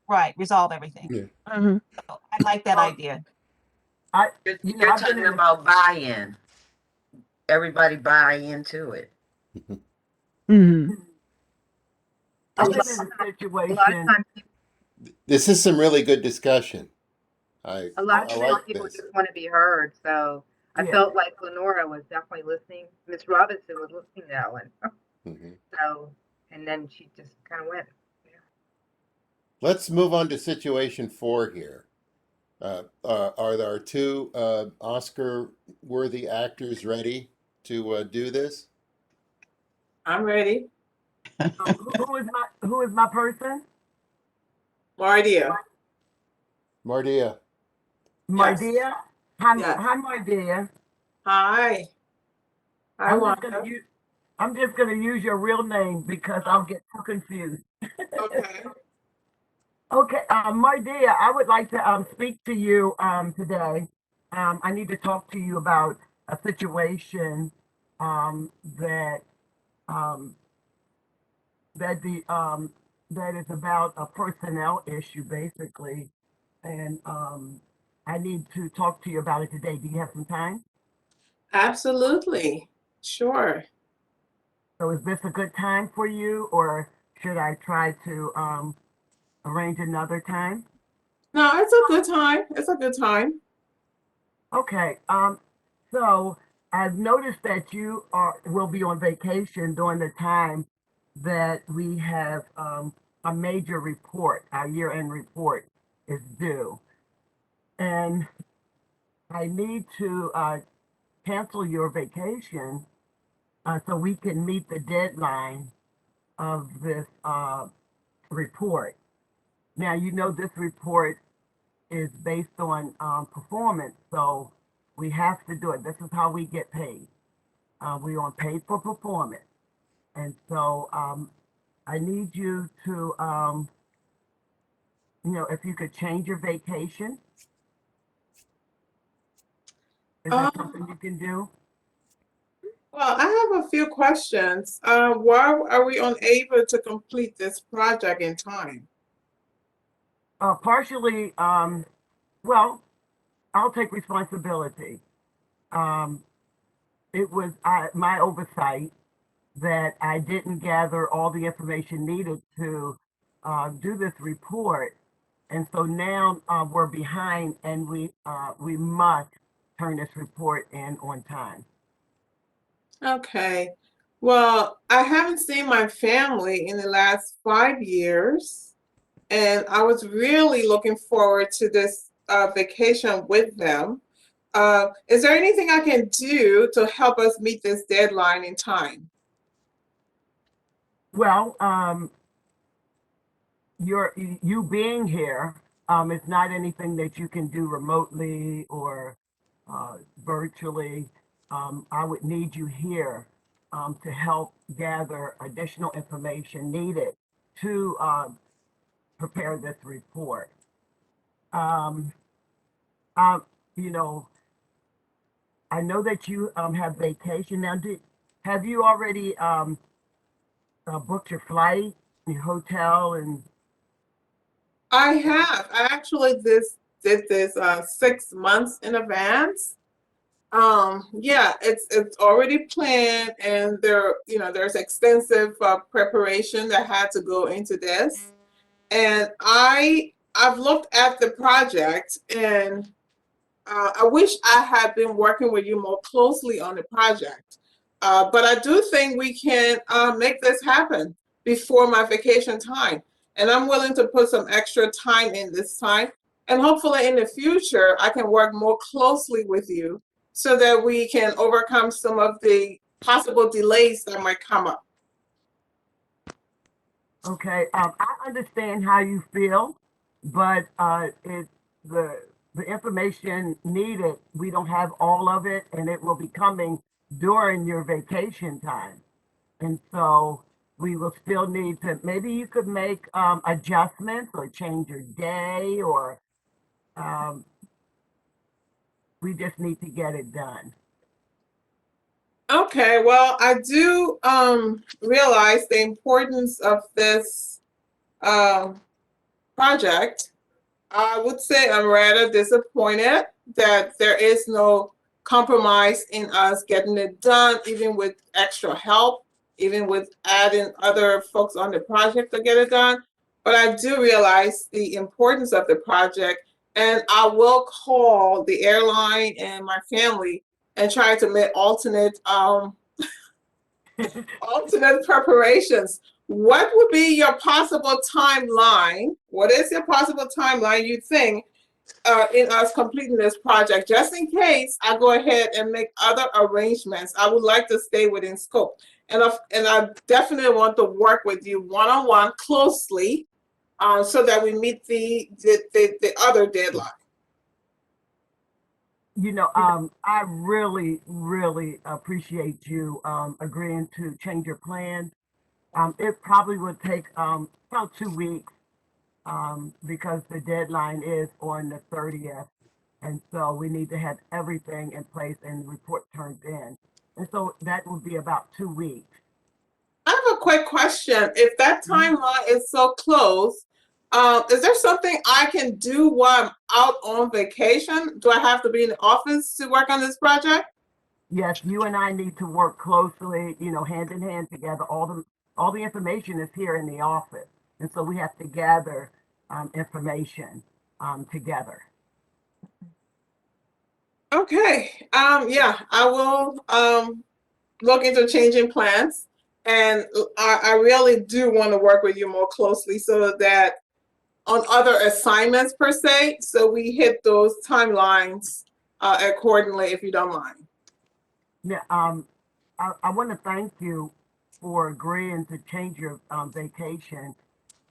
right, resolve everything. Yeah. Hmm. So I like that idea. I, You're I've been talking in a, about buy-in. Everybody buy into it. Hmm. I've A been lot, in a a lot of situation. times, This is some really good discussion. a lot of I times like people this. just want to be heard. So I Yeah. felt like Lenora was definitely listening. Miss Robinson was listening to Ellen. Hmm. So, and then she just kind of went. Let's move on to situation 4 here. Are our two Oscar-worthy actors ready to do this? I'm ready. Who is my person? Mardia. Mardia. My Yes. dear. Hi, Yes. hi, my dear. Hi. Hi, I'm just gonna Wanda. use. I'm just gonna use your real name because I'll get too confused. Okay. Okay, my dear, I would like to speak to you today. I need to talk to you about a situation that um, that that is about a personnel issue basically, and I need to talk to you about it today. Do you have some time? Absolutely. Sure. So is this a good time for you, or should I try to arrange another time? No, it's a good time. It's a good time. Okay. So I've noticed that you will be on vacation during the time that we have a major report. Our year-end report is due, and I need to cancel your vacation so we can meet the deadline of this report. Now, you know this report is based on performance, so we have to do it. This is how we get paid. We are paid for performance, and so I need you to, if you could change your vacation. Is that Um, something you can do? well, I have a few questions. Why are we unable to complete this project in time? Partially, well, I'll take responsibility. Um, it was my oversight that I didn't gather all the information needed to do this report, and so now we're behind, and we must turn this report in on time. Okay. Well, I haven't seen my family in the last 5 years, and I was really looking forward to this vacation with them. Is there anything I can do to help us meet this deadline in time? Well, you being here is not anything that you can do remotely or virtually. I would need you here to help gather additional information needed to prepare this report. Um, um, you know, I know that you have vacation now. Have you already booked your flight, your hotel, and I have. I actually did this 6 months in advance. Yeah, it's already planned, and there's extensive preparation that had to go into this. And I've looked at the project, and I wish I had been working with you more closely on the project. But I do think we can make this happen before my vacation time. And I'm willing to put some extra time in this time. And hopefully in the future, I can work more closely with you so that we can overcome some of the possible delays that might come up. okay, I understand how you feel, but the the information needed, we don't have all of it, and it will be coming during your vacation time. And so we will still need to, maybe you could make adjustments or change your day, or um, we just need to get it done. Okay, well, I do realize the importance of this um, project. I would say I'm rather disappointed that there is no compromise in us getting it done, even with extra help, even with adding other folks on the project to get it done. But I do realize the importance of the project, and I will call the airline and my family and try to make alternate preparations. What would be your possible timeline? What is your possible timeline you think in us completing this project? Just in case I go ahead and make other arrangements, I would like to stay within scope. And I definitely want to work with you one-on-one closely so that we meet the other deadline. I really, really appreciate you agreeing to change your plans. It probably would take about 2 weeks because the deadline is on the 30th. And so we need to have everything in place and the report turned in. And so that would be about 2 weeks. quick question. If that timeline is so close, is there something I can do while I'm out on vacation? Do I have to be in the office to work on this project? Yes, you and I need to work closely, hand in hand together. All the information is here in the office, and so we have to gather information together. Okay. Yeah, I will look into changing plans, and I really do want to work with you more closely so that on other assignments per se, so we hit those timelines accordingly, if you don't mind. Yeah, I want to thank you for agreeing to change your vacation,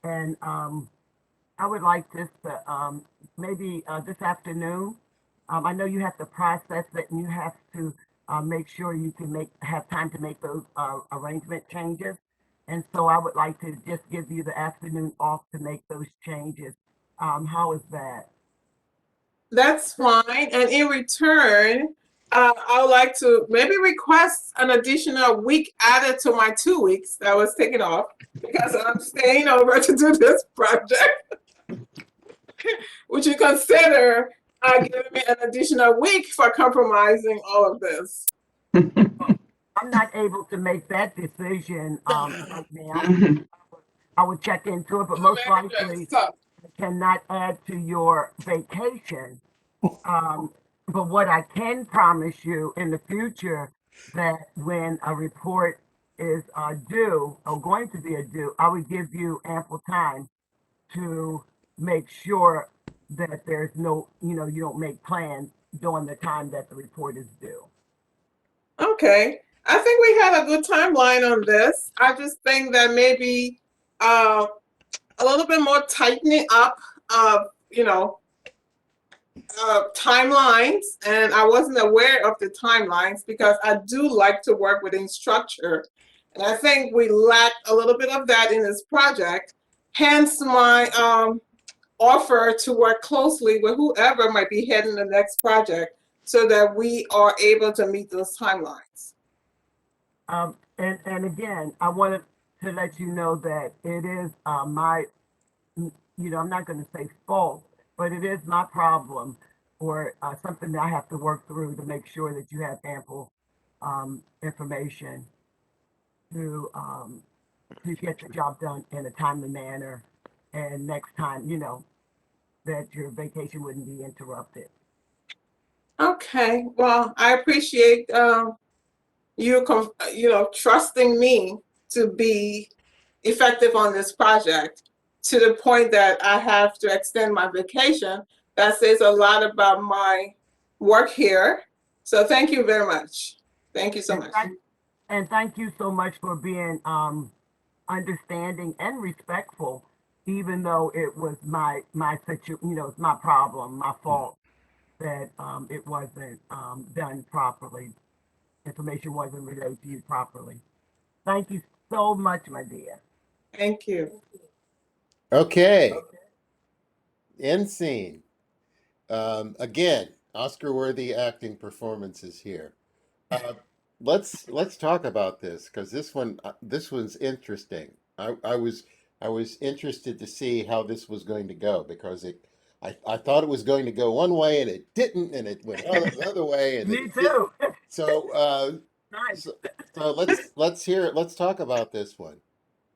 and I would like this to maybe this afternoon. I know you have to process it, and you have to make sure you can have time to make those arrangement changes. And so I would like to just give you the afternoon off to make those changes. How is that? That's fine. And in return, I would like to maybe request an additional week added to my 2 weeks that was taken off because I'm staying over to do this project. Would you consider giving me an additional week for compromising all of this? I'm not able to make that decision right now. I would check into it, but most likely I cannot add to your vacation. But what I can promise you in the future, that when a report is due or going to be due, I would give you ample time to make sure that there's no, you don't make plans during the time that the report is due. Okay. I think we had a good timeline on this. I just think that maybe a little bit more tightening up of, timelines. And I wasn't aware of the timelines because I do like to work within structure. And I think we lack a little bit of that in this project. Hence my offer to work closely with whoever might be heading the next project so that we are able to meet those timelines. And again, I wanted to let you know that it is my, I'm not going to say fault, but it is my problem or something that I have to work through to make sure that you have ample information to get the job done in a timely manner. And next time, that your vacation wouldn't be interrupted. Okay, well, I appreciate you, trusting me to be effective on this project to the point that I have to extend my vacation. That says a lot about my work here. So thank you very much. Thank you so much. And thank you so much for being understanding and respectful, even though it was my it's my problem, my fault that it wasn't done properly. Information wasn't relayed to you properly. Thank you so much, my dear. Thank you. Okay. End scene. Again, Oscar-worthy acting performances here. Uh, let's talk about this because this one's interesting. I was interested to see how this was going to go because I thought it was going to go one way and it didn't, and it went the other way, and Me it did. too. So, Nice. so let's hear it. Let's talk about this one.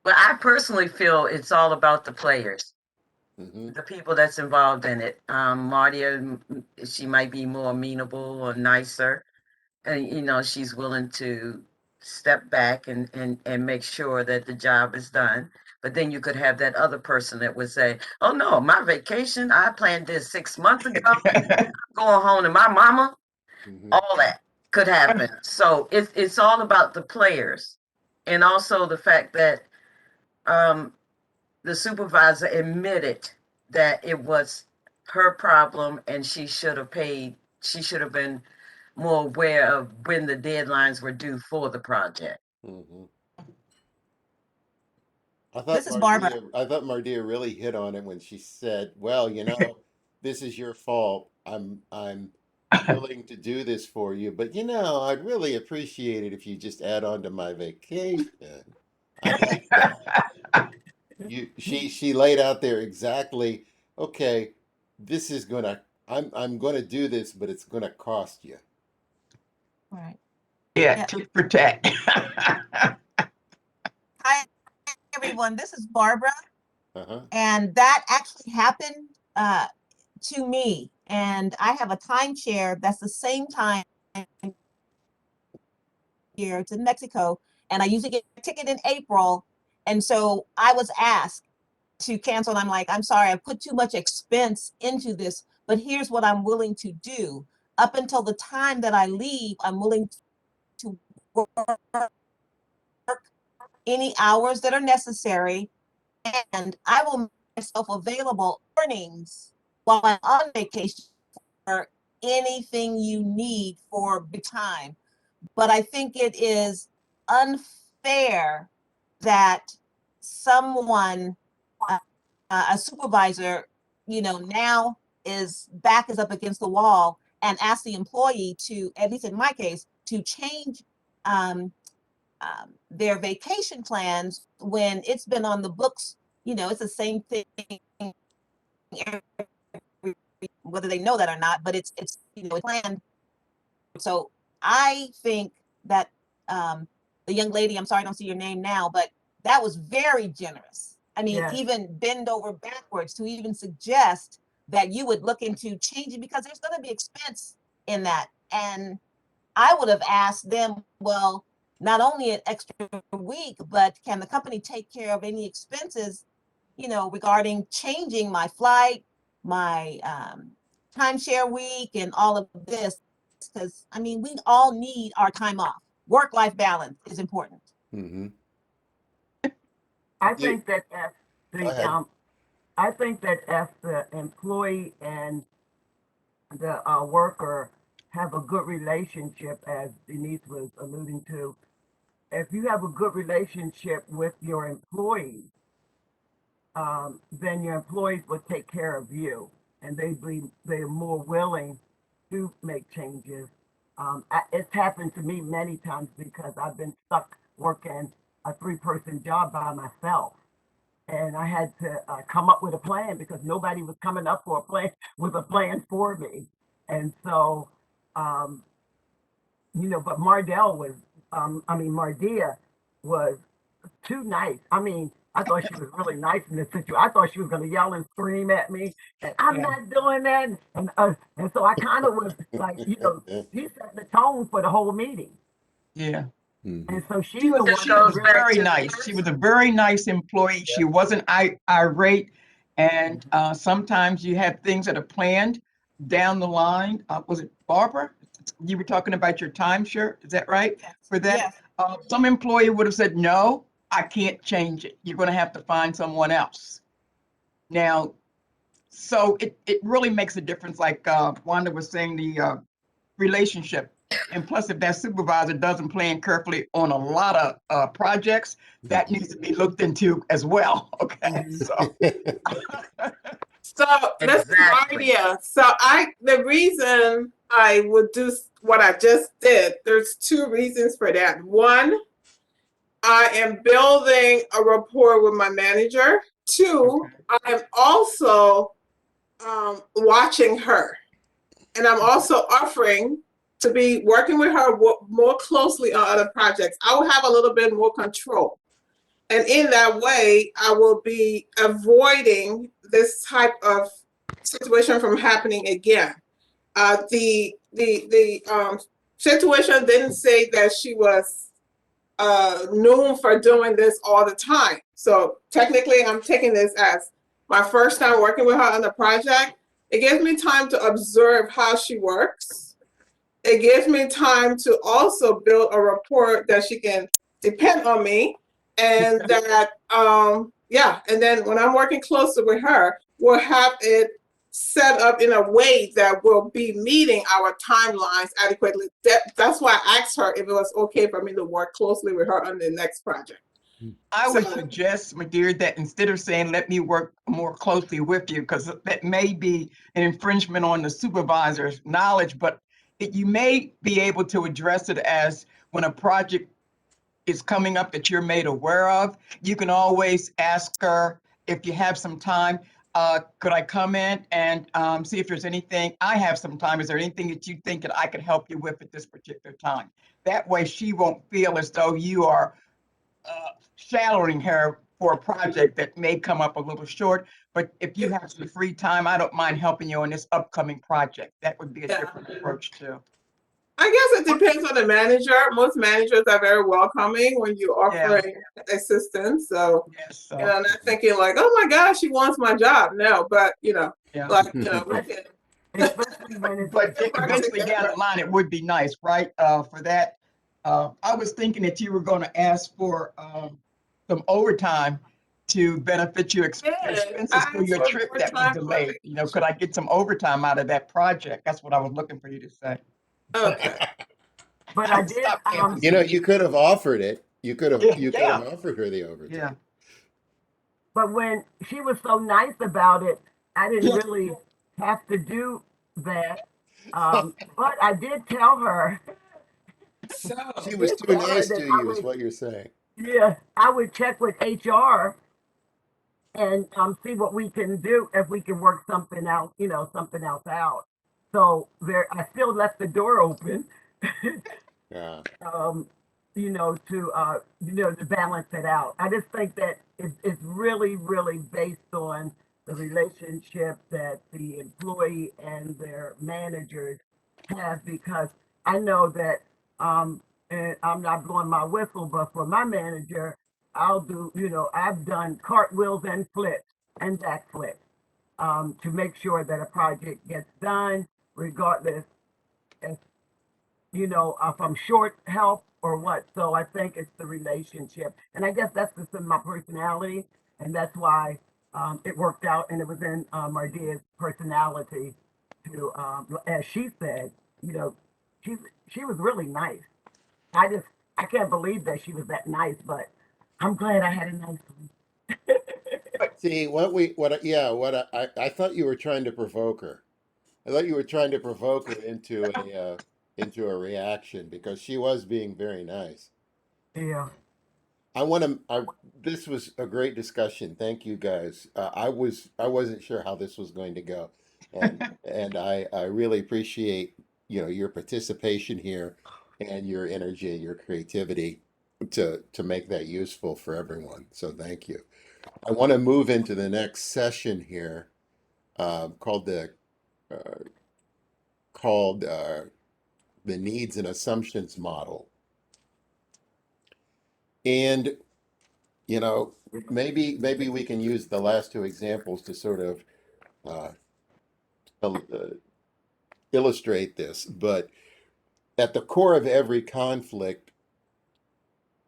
Well, I personally feel it's all about the players, Mm-hmm. the people that's involved in it. Martia, she might be more amenable or nicer, and she's willing to step back and make sure that the job is done. But then you could have that other person that would say, "Oh no, my vacation, I planned this 6 months ago. I'm going home to my mama." Mm-hmm. All that could happen. So it's all about the players, and also the fact that the supervisor admitted that it was her problem and she should have paid. She should have been more aware of when the deadlines were due for the project. Mm-hmm. This is Barbara. I thought Mardia really hit on it when she said, "Well, this is your fault. I'm willing to do this for you, but I'd really appreciate it if you just add on to my vacation." I like that. She laid out there exactly, okay, this is gonna I'm gonna do this, but it's gonna cost you. Right. Yeah, Yeah. tit for tat. Hi, everyone. This is Barbara, Uh-huh. and that actually happened to me. And I have a timeshare that's the same time here. It's in Mexico, and I usually get a ticket in April. And so I was asked to cancel, and I'm like, I'm sorry, I put too much expense into this, but here's what I'm willing to do. Up until the time that I leave, I'm willing to work any hours that are necessary, and I will make myself available earnings while I'm on vacation for anything you need for the time. But I think it is unfair that someone, uh, a supervisor, now is up against the wall and ask the employee to, at least in my case, to change um, their vacation plans when it's been on the books. It's the same thing, whether they know that or not, but it's planned. So I think that the young lady, I'm sorry I don't see your name now, but that was very generous. I mean, Yes. even bend over backwards to even suggest that you would look into changing, because there's going to be expense in that. And I would have asked them, well, not only an extra week, but can the company take care of any expenses, regarding changing my flight, my timeshare week, and all of this? Because I mean, we all need our time off. Work-life balance is important. Mm-hmm. I You think that if go the ahead. I think that if the employee and the worker have a good relationship, as Denise was alluding to, if you have a good relationship with your employees, then your employees will take care of you, and they're more willing to make changes. It's happened to me many times because I've been stuck working a three-person job by myself, and I had to come up with a plan because nobody was coming up for a plan with a plan for me. And so, um, but Mardia was too nice. I mean, I thought she was really nice in this situation. I thought she was going to yell and scream at me, and I'm Yeah. not doing that. And so I kind of was like, she set the tone for the whole meeting. Yeah. Mm-hmm. And so she's the This one She was that goes back very to the nice. She was a person. very nice employee. She wasn't irate. And sometimes you have things that are planned down the line. Was it Barbara? You were talking about your timeshare. Is that right? Yes. For that, Yes. some employee would have said, no, I can't change it. You're going to have to find someone else. Now, so it really makes a difference. Like Wanda was saying, the relationship. And plus, if that supervisor doesn't plan carefully on a lot of projects, that needs to be looked into as well. Okay, so So this is Exactly. Mardia. So the reason I would do what I just did, there's two reasons for that. One, I am building a rapport with my manager. Two, I am also watching her, and I'm also offering to be working with her more closely on other projects. I will have a little bit more control. And in that way, I will be avoiding this type of situation from happening again. The situation didn't say that she was known for doing this all the time. So technically, I'm taking this as my first time working with her on the project. It gives me time to observe how she works. It gives me time to also build a rapport that she can depend on me, and that and then when I'm working closer with her, we'll have it set up in a way that will be meeting our timelines adequately. That's why I asked her if it was okay for me to work closely with her on the next project. I would So suggest, my dear, that instead of saying, let me work more closely with you, because that may be an infringement on the supervisor's knowledge, but you may be able to address it as when a project is coming up that you're made aware of, you can always ask her if you have some time. Could I come in and see if there's anything? I have some time. Is there anything that you think that I could help you with at this particular time? That way she won't feel as though you are shadowing her for a project that may come up a little short. But if you have some free time, I don't mind helping you on this upcoming project. That would be a Yeah. different approach too. I guess it depends on the manager. Most managers are very welcoming when you're offering assistance. So, Yes. you know, not thinking like, oh my gosh, she wants my job. No, but you know, Yeah. like, you know, we can Especially when it's But work eventually down together. the line, it would be nice, right? For that, I was thinking that you were going to ask for some overtime to benefit your Yeah, expenses I for asked your for trip more that was time for delayed. You know, could I get some overtime out of that project? That's what I was looking for you to say. okay. but I I did stop being You know, facetious. you could have offered it. You could have Yeah. offered her the overtime. Yeah. but when she was so nice about it, I didn't Yeah. really have to do that. But I did tell her, So She was did too tell her nice that to I you, is would, what you're saying. yeah, I would check with HR and see what we can do if we can work something out, something else out. So I still left the door open, Yeah. um, to balance it out. I just think that it's really, really based on the relationship that the employee and their managers have, because I know that, and I'm not blowing my whistle, but for my manager, I've done cartwheels and flips and backflips to make sure that a project gets done, regardless if if I'm short help or what. So I think it's the relationship, and I guess that's just in my personality, and that's why it worked out, and it was in Mardia's personality to, as she said, you know, she she was really nice. I can't believe that she was that nice, but I'm glad I had a nice one. See, I thought you were trying to provoke her. I thought you were trying to provoke her into a reaction because she was being very nice. Yeah. I want to. This was a great discussion. Thank you guys. I wasn't sure how this was going to go, and I really appreciate your participation here, and your energy and your creativity to make that useful for everyone. So thank you. I want to move into the next session here, called uh, the needs and assumptions model, and maybe we can use the last two examples to sort of uh, illustrate this. But at the core of every conflict,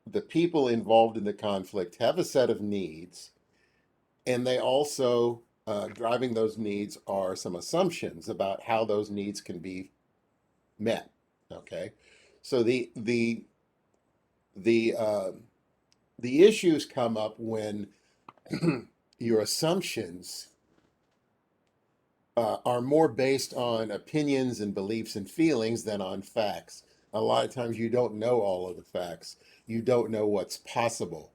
the people involved in the conflict have a set of needs, and they also, driving those needs, are some assumptions about how those needs can be met. Okay, so the uh, the issues come up when your assumptions are more based on opinions and beliefs and feelings than on facts. A lot of times you don't know all of the facts. You don't know what's possible.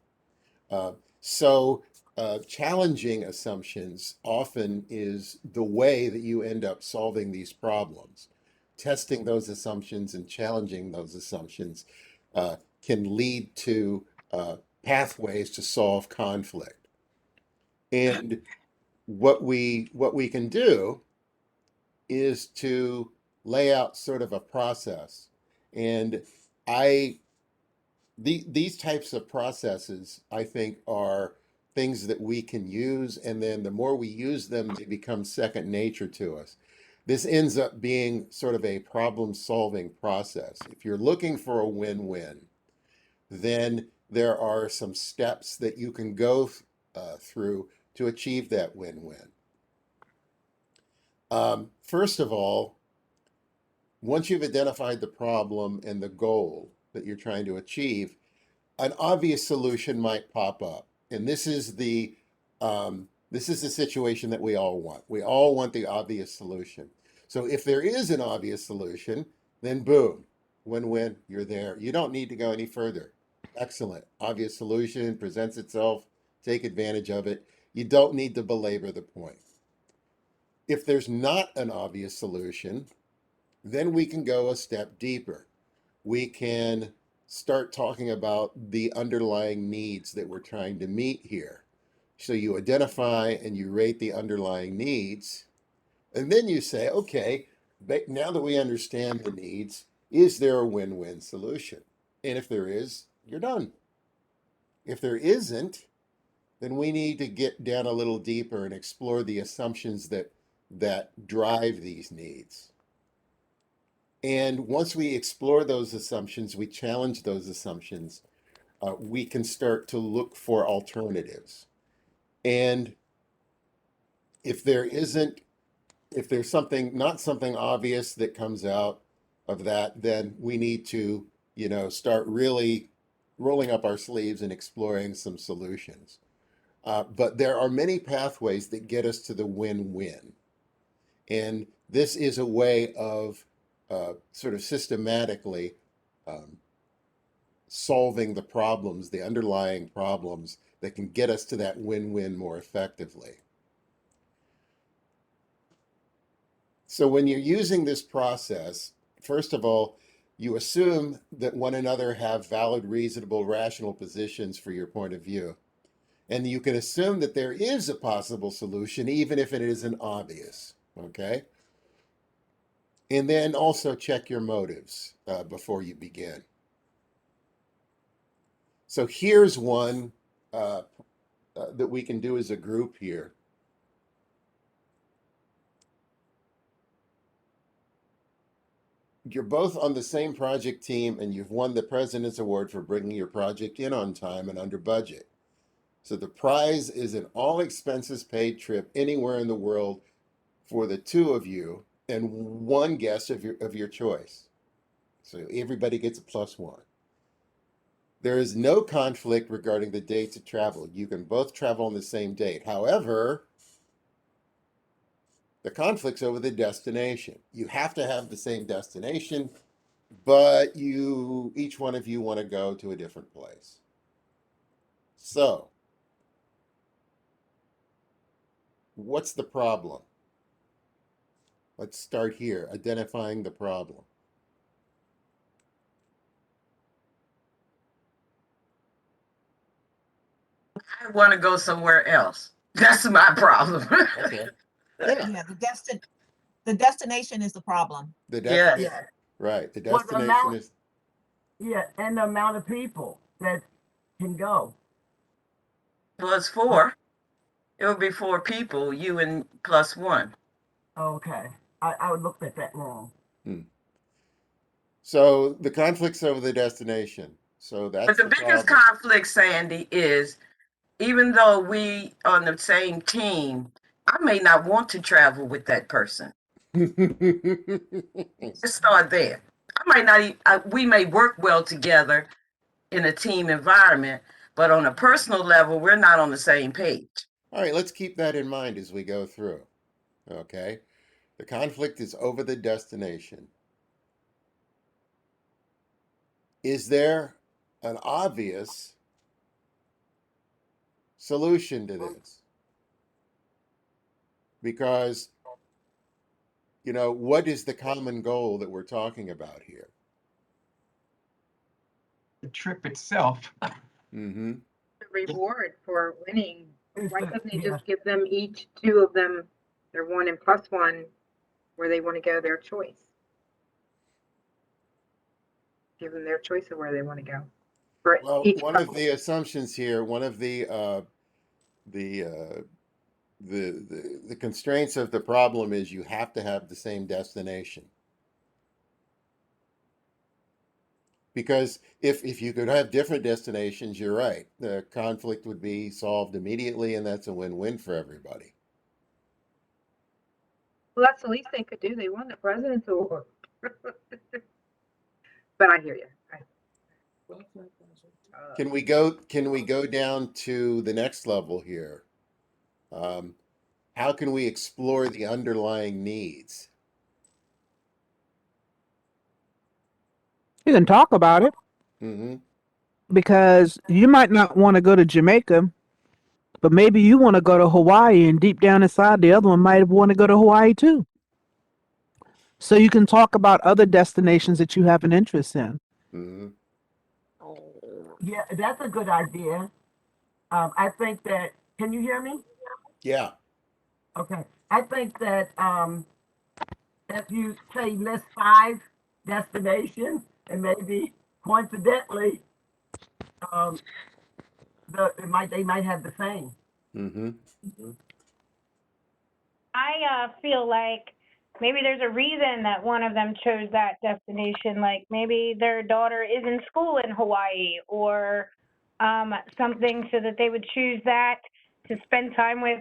Uh, so challenging assumptions often is the way that you end up solving these problems. Testing those assumptions and challenging those assumptions can lead to pathways to solve conflict. And what we can do is to lay out sort of a process. And I these types of processes, I think, are things that we can use, and then the more we use them, they become second nature to us. This ends up being sort of a problem solving process. If you're looking for a win-win, then there are some steps that you can go through to achieve that win-win. First of all, once you've identified the problem and the goal that you're trying to achieve, an obvious solution might pop up. And this is the situation that we all want. We all want the obvious solution. So if there is an obvious solution, then boom, win-win, you're there. You don't need to go any further. Excellent. Obvious solution presents itself, take advantage of it. You don't need to belabor the point. If there's not an obvious solution, then we can go a step deeper. We can start talking about the underlying needs that we're trying to meet here. So you identify and you rate the underlying needs, and then you say, okay, now that we understand the needs, is there a win-win solution? And if there is, you're done. If there isn't, then we need to get down a little deeper and explore the assumptions that drive these needs. And once we explore those assumptions, we challenge those assumptions, we can start to look for alternatives. And if there's not something obvious that comes out of that, then we need to, start really rolling up our sleeves and exploring some solutions. But there are many pathways that get us to the win-win. And this is a way of sort of systematically solving the problems, the underlying problems that can get us to that win-win more effectively. So when you're using this process, first of all, you assume that one another have valid, reasonable, rational positions for your point of view. And you can assume that there is a possible solution, even if it isn't obvious, okay? And then also check your motives before you begin. So here's one that we can do as a group here. You're both on the same project team and you've won the President's Award for bringing your project in on time and under budget. So the prize is an all expenses paid trip anywhere in the world for the two of you and one guest of your choice. So everybody gets a +1. There is no conflict regarding the dates of travel. You can both travel on the same date. However, the conflict's over the destination. You have to have the same destination, but each one of you want to go to a different place. So, what's the problem? Let's start here, identifying the problem. I want to go somewhere else. That's my problem. Okay. Yeah. Yeah, the destination is the problem. The Yes. Yeah. Right. The Well, the destination amount, is yeah, and the amount of people that can go. Plus 4. It would be 4 people, you and +1. Okay. I looked at that wrong. so the conflict's over the destination. So But that's the the biggest problem. conflict, Sandy, is even though we on the same team, I may not want to travel with that person. Let's start there. I might not. We may work well together in a team environment, but on a personal level, we're not on the same page. All right, let's keep that in mind as we go through. Okay. The conflict is over the destination. Is there an obvious solution to this? Because, what is the common goal that we're talking about here? The trip itself. Mm-hmm. The reward for winning. It's Why the- doesn't he yeah. just give them each 2 of them, their 1 and +1, where they want to go, their choice? Give them their choice of where they want to go. For Well, each one of couple. the assumptions here, one of the constraints of the problem is you have to have the same destination. Because if you could have different destinations, you're right. The conflict would be solved immediately, and that's a win-win for everybody. Well, that's the least they could do. They won the President's Award. But I hear you. Can we go down to the next level here? How can we explore the underlying needs? You can talk about it. Mm-hmm. because you might not want to go to Jamaica, but maybe you want to go to Hawaii, and deep down inside, the other one might want to go to Hawaii too. So you can talk about other destinations that you have an interest in. Hmm. Yeah, that's a good idea. I think that, can you hear me? Yeah. Okay. I think that if you say list 5 destinations, and maybe coincidentally, um, they might have the same. Hmm. I feel like maybe there's a reason that one of them chose that destination. Like maybe their daughter is in school in Hawaii or something, so that they would choose that to spend time with,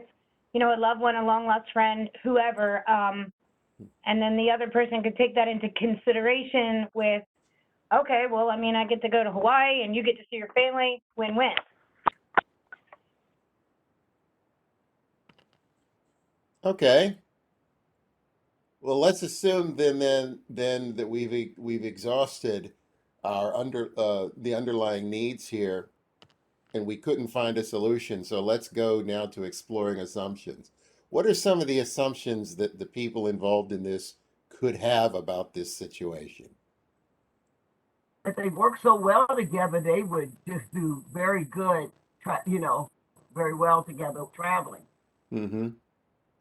a loved one, a long lost friend, whoever. And then the other person could take that into consideration with, okay, well, I mean, I get to go to Hawaii and you get to see your family, win-win. Okay. Well, let's assume then that we've exhausted our the underlying needs here, and we couldn't find a solution. So let's go now to exploring assumptions. What are some of the assumptions that the people involved in this could have about this situation? If they work so well together, they would just do very good, very well together traveling. Mm-hmm.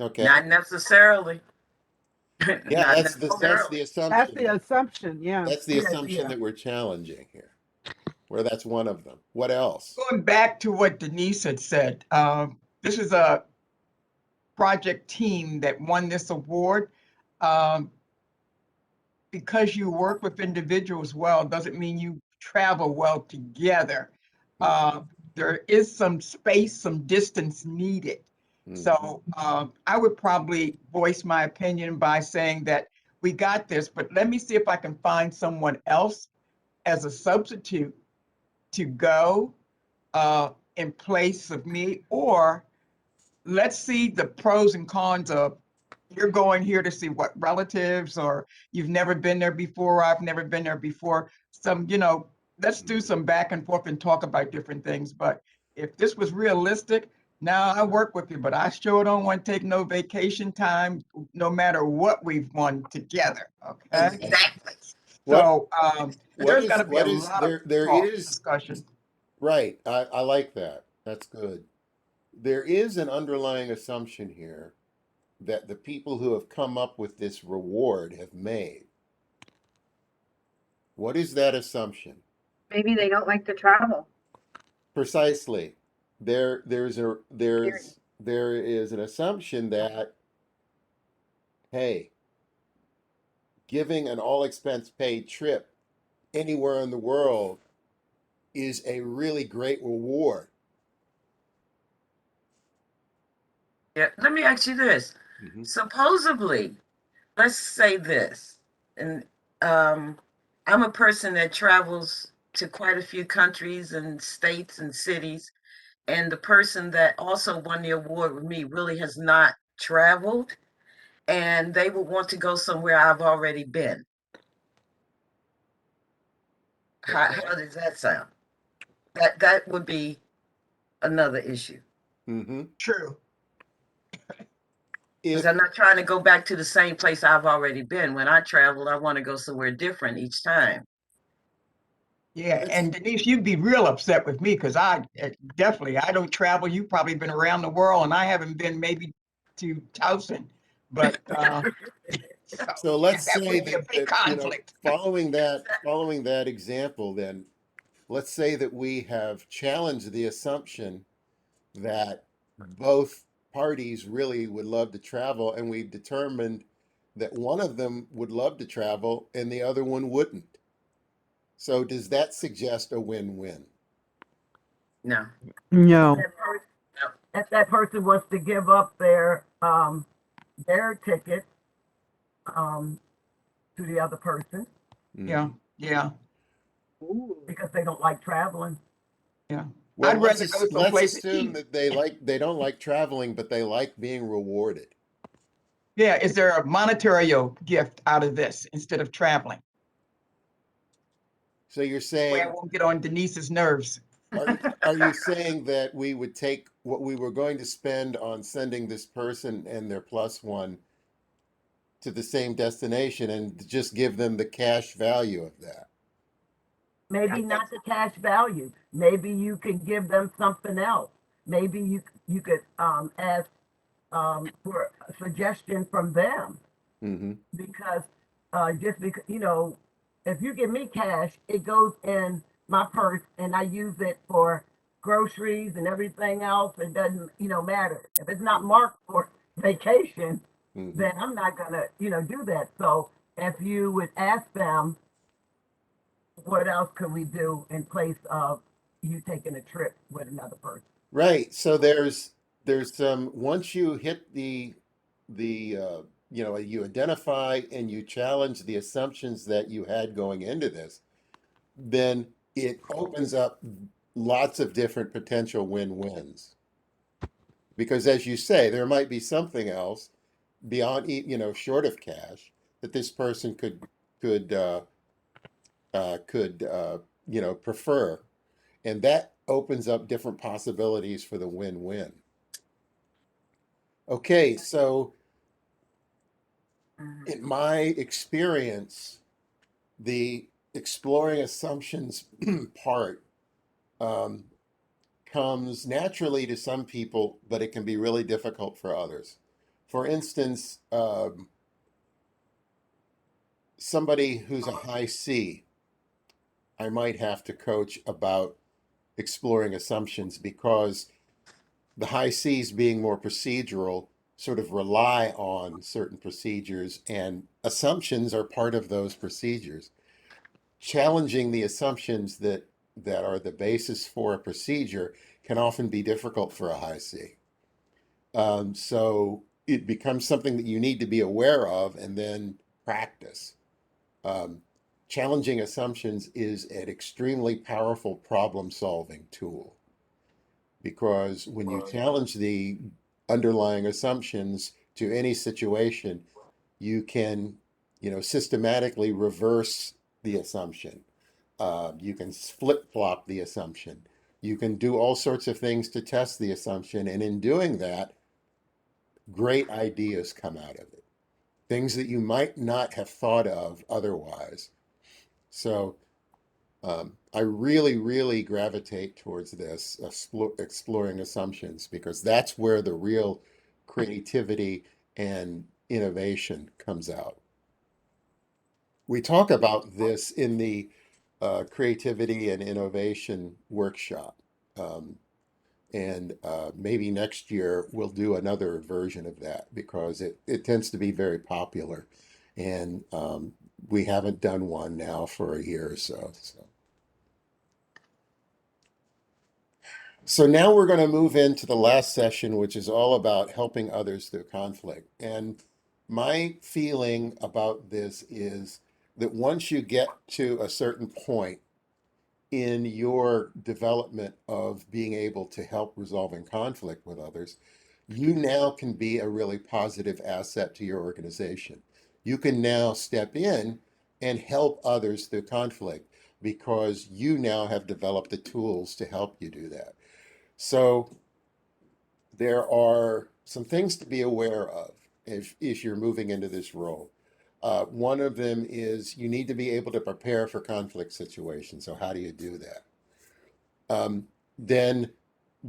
Okay. Not necessarily. Yeah, Not that's the necessarily. That's the assumption. assumption, yeah. That's the Yes, assumption yeah. that we're challenging here, where that's one of them. What else? Going back to what Denise had said, this is a project team that won this award. Um, because you work with individuals well doesn't mean you travel well together. Uh, there is some space, some distance needed. Mm-hmm. So I would probably voice my opinion by saying that we got this, but let me see if I can find someone else as a substitute to go in place of me, or let's see the pros and cons of you're going here to see what relatives, or you've never been there before, I've never been there before. Let's do some back and forth and talk about different things. But if this was realistic, now I work with you, but I sure don't want to take no vacation time, no matter what we've won together. Okay. Exactly. What So there's got to be a what is lot of there talk, is discussion. right. I like that. That's good. There is an underlying assumption here that the people who have come up with this reward have made. What is that assumption? Maybe they don't like to travel. Precisely. There's Period. there is an assumption that, hey, giving an all expense paid trip anywhere in the world is a really great reward. Yeah. Let me ask you this. Mm-hmm. Supposedly, let's say this, and I'm a person that travels to quite a few countries and states and cities, and the person that also won the award with me really has not traveled, and they would want to go somewhere I've already been. How does that sound? That would be another issue. Mm-hmm. True. Because If I'm not trying to go back to the same place I've already been. When I travel, I want to go somewhere different each time. Yeah, and Denise, you'd be real upset with me because I definitely I don't travel. You've probably been around the world, and I haven't been maybe to Towson, but so, let's that say would be a big that conflict. following that example, then let's say that we have challenged the assumption that both parties really would love to travel, and we've determined that one of them would love to travel and the other one wouldn't. So does that suggest a win-win? No. No. If that person wants to give up their ticket to the other person Yeah, yeah, because they don't like traveling. yeah. Well, I'd rather go let's someplace and assume eat. that they don't like traveling, but they like being rewarded. Yeah, is there a monetary gift out of this instead of traveling? So you're Way I saying, won't get on Denise's nerves. are you saying that we would take what we were going to spend on sending this person and their plus one to the same destination and just give them the cash value of that? Maybe not the cash value. Maybe you can give them something else. Maybe you could ask for a suggestion from them, Mm-hmm. because just because if you give me cash, it goes in my purse and I use it for groceries and everything else. It doesn't matter if it's not marked for vacation. Mm-hmm. Then I'm not gonna do that. So if you would ask them, what else could we do in place of you taking a trip with another person? Right. So there's some once you hit the you identify and you challenge the assumptions that you had going into this, then it opens up lots of different potential win-wins. Because as you say, there might be something else beyond short of cash that this person could could prefer, and that opens up different possibilities for the win-win. Okay, so in my experience, the exploring assumptions part um, comes naturally to some people, but it can be really difficult for others. For instance, somebody who's a high C, I might have to coach about exploring assumptions because the high C's being more procedural sort of rely on certain procedures, and assumptions are part of those procedures. Challenging the assumptions that are the basis for a procedure can often be difficult for a high C. So it becomes something that you need to be aware of and then practice. Um, Challenging assumptions is an extremely powerful problem-solving tool, because when you challenge the underlying assumptions to any situation, you can, systematically reverse the assumption. You can flip-flop the assumption. You can do all sorts of things to test the assumption, and in doing that, great ideas come out of it. Things that you might not have thought of otherwise. So I really, really gravitate towards this, exploring assumptions, because that's where the real creativity and innovation comes out. We talk about this in the creativity and innovation workshop. Um, and maybe next year we'll do another version of that because it tends to be very popular. And we haven't done one now for a year or so. So now we're going to move into the last session, which is all about helping others through conflict. And my feeling about this is that once you get to a certain point in your development of being able to help resolving conflict with others, you now can be a really positive asset to your organization. You can now step in and help others through conflict because you now have developed the tools to help you do that. So there are some things to be aware of if you're moving into this role. One of them is you need to be able to prepare for conflict situations. So how do you do that? Then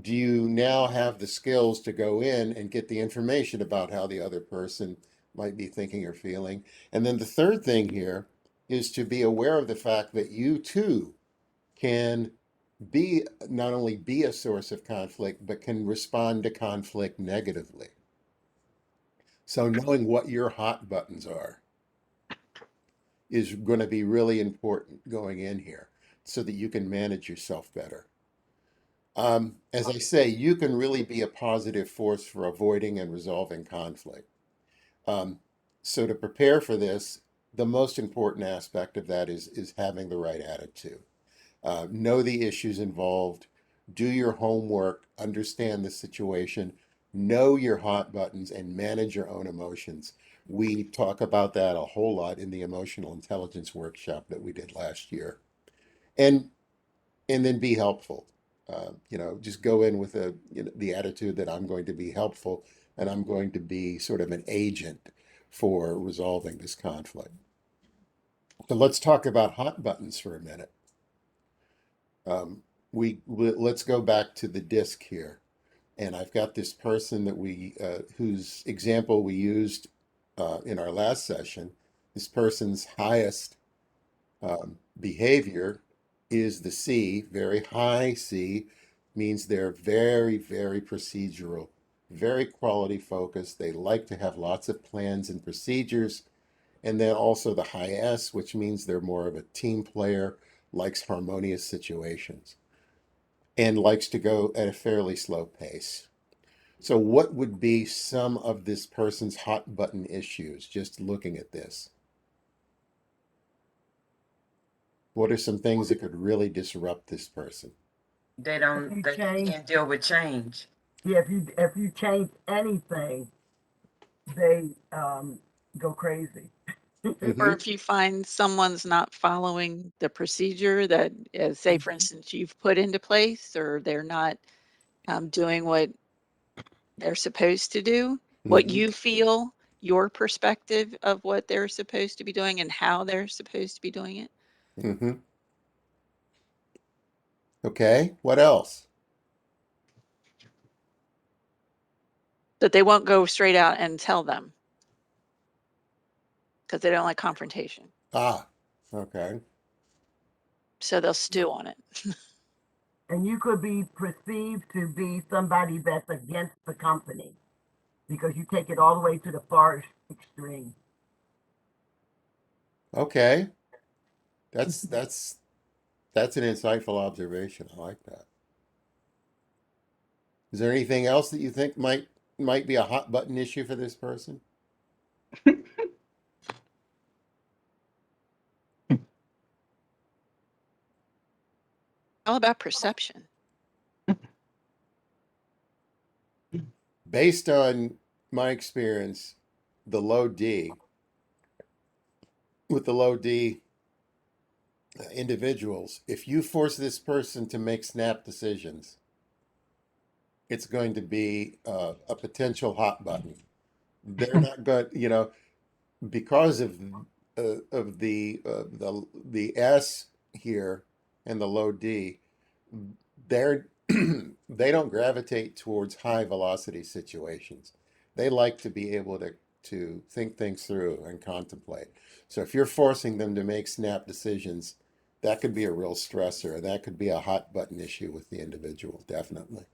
do you now have the skills to go in and get the information about how the other person might be thinking or feeling? And then the third thing here is to be aware of the fact that you too can not only be a source of conflict, but can respond to conflict negatively. So knowing what your hot buttons are is going to be really important going in here so that you can manage yourself better. As I say, you can really be a positive force for avoiding and resolving conflict. So to prepare for this, the most important aspect of that is having the right attitude. Know the issues involved, do your homework, understand the situation, know your hot buttons, and manage your own emotions. We talk about that a whole lot in the emotional intelligence workshop that we did last year. and then be helpful. Just go in with the attitude that I'm going to be helpful and I'm going to be sort of an agent for resolving this conflict. So let's talk about hot buttons for a minute. Let's go back to the disc here, and I've got this person that whose example we used in our last session. This person's highest behavior is the C. Very high C means they're very, very procedural, very quality focused. They like to have lots of plans and procedures. And then also the high S, which means they're more of a team player, likes harmonious situations, and likes to go at a fairly slow pace. So, what would be some of this person's hot button issues just looking at this? What are some things that could really disrupt this person? They can't deal with change. Yeah, if you change anything, they go crazy. Or if you find someone's not following the procedure that, say, for instance, you've put into place, or they're not doing what they're supposed to do, what you feel, your perspective of what they're supposed to be doing and how they're supposed to be doing it. Mm-hmm. Okay, what else? That they won't go straight out and tell them because they don't like confrontation. Ah, okay. So they'll stew on it. And you could be perceived to be somebody that's against the company because you take it all the way to the far extreme. Okay. That's an insightful observation. I like that. Is there anything else that you think might be a hot button issue for this person? All about perception. Based on my experience, the low D with the low D individuals, if you force this person to make snap decisions, it's going to be a potential hot button. They're not going, because of the S here and the low D, they're they don't gravitate towards high velocity situations. They like to be able to think things through and contemplate. So if you're forcing them to make snap decisions, that could be a real stressor. That could be a hot button issue with the individual, definitely.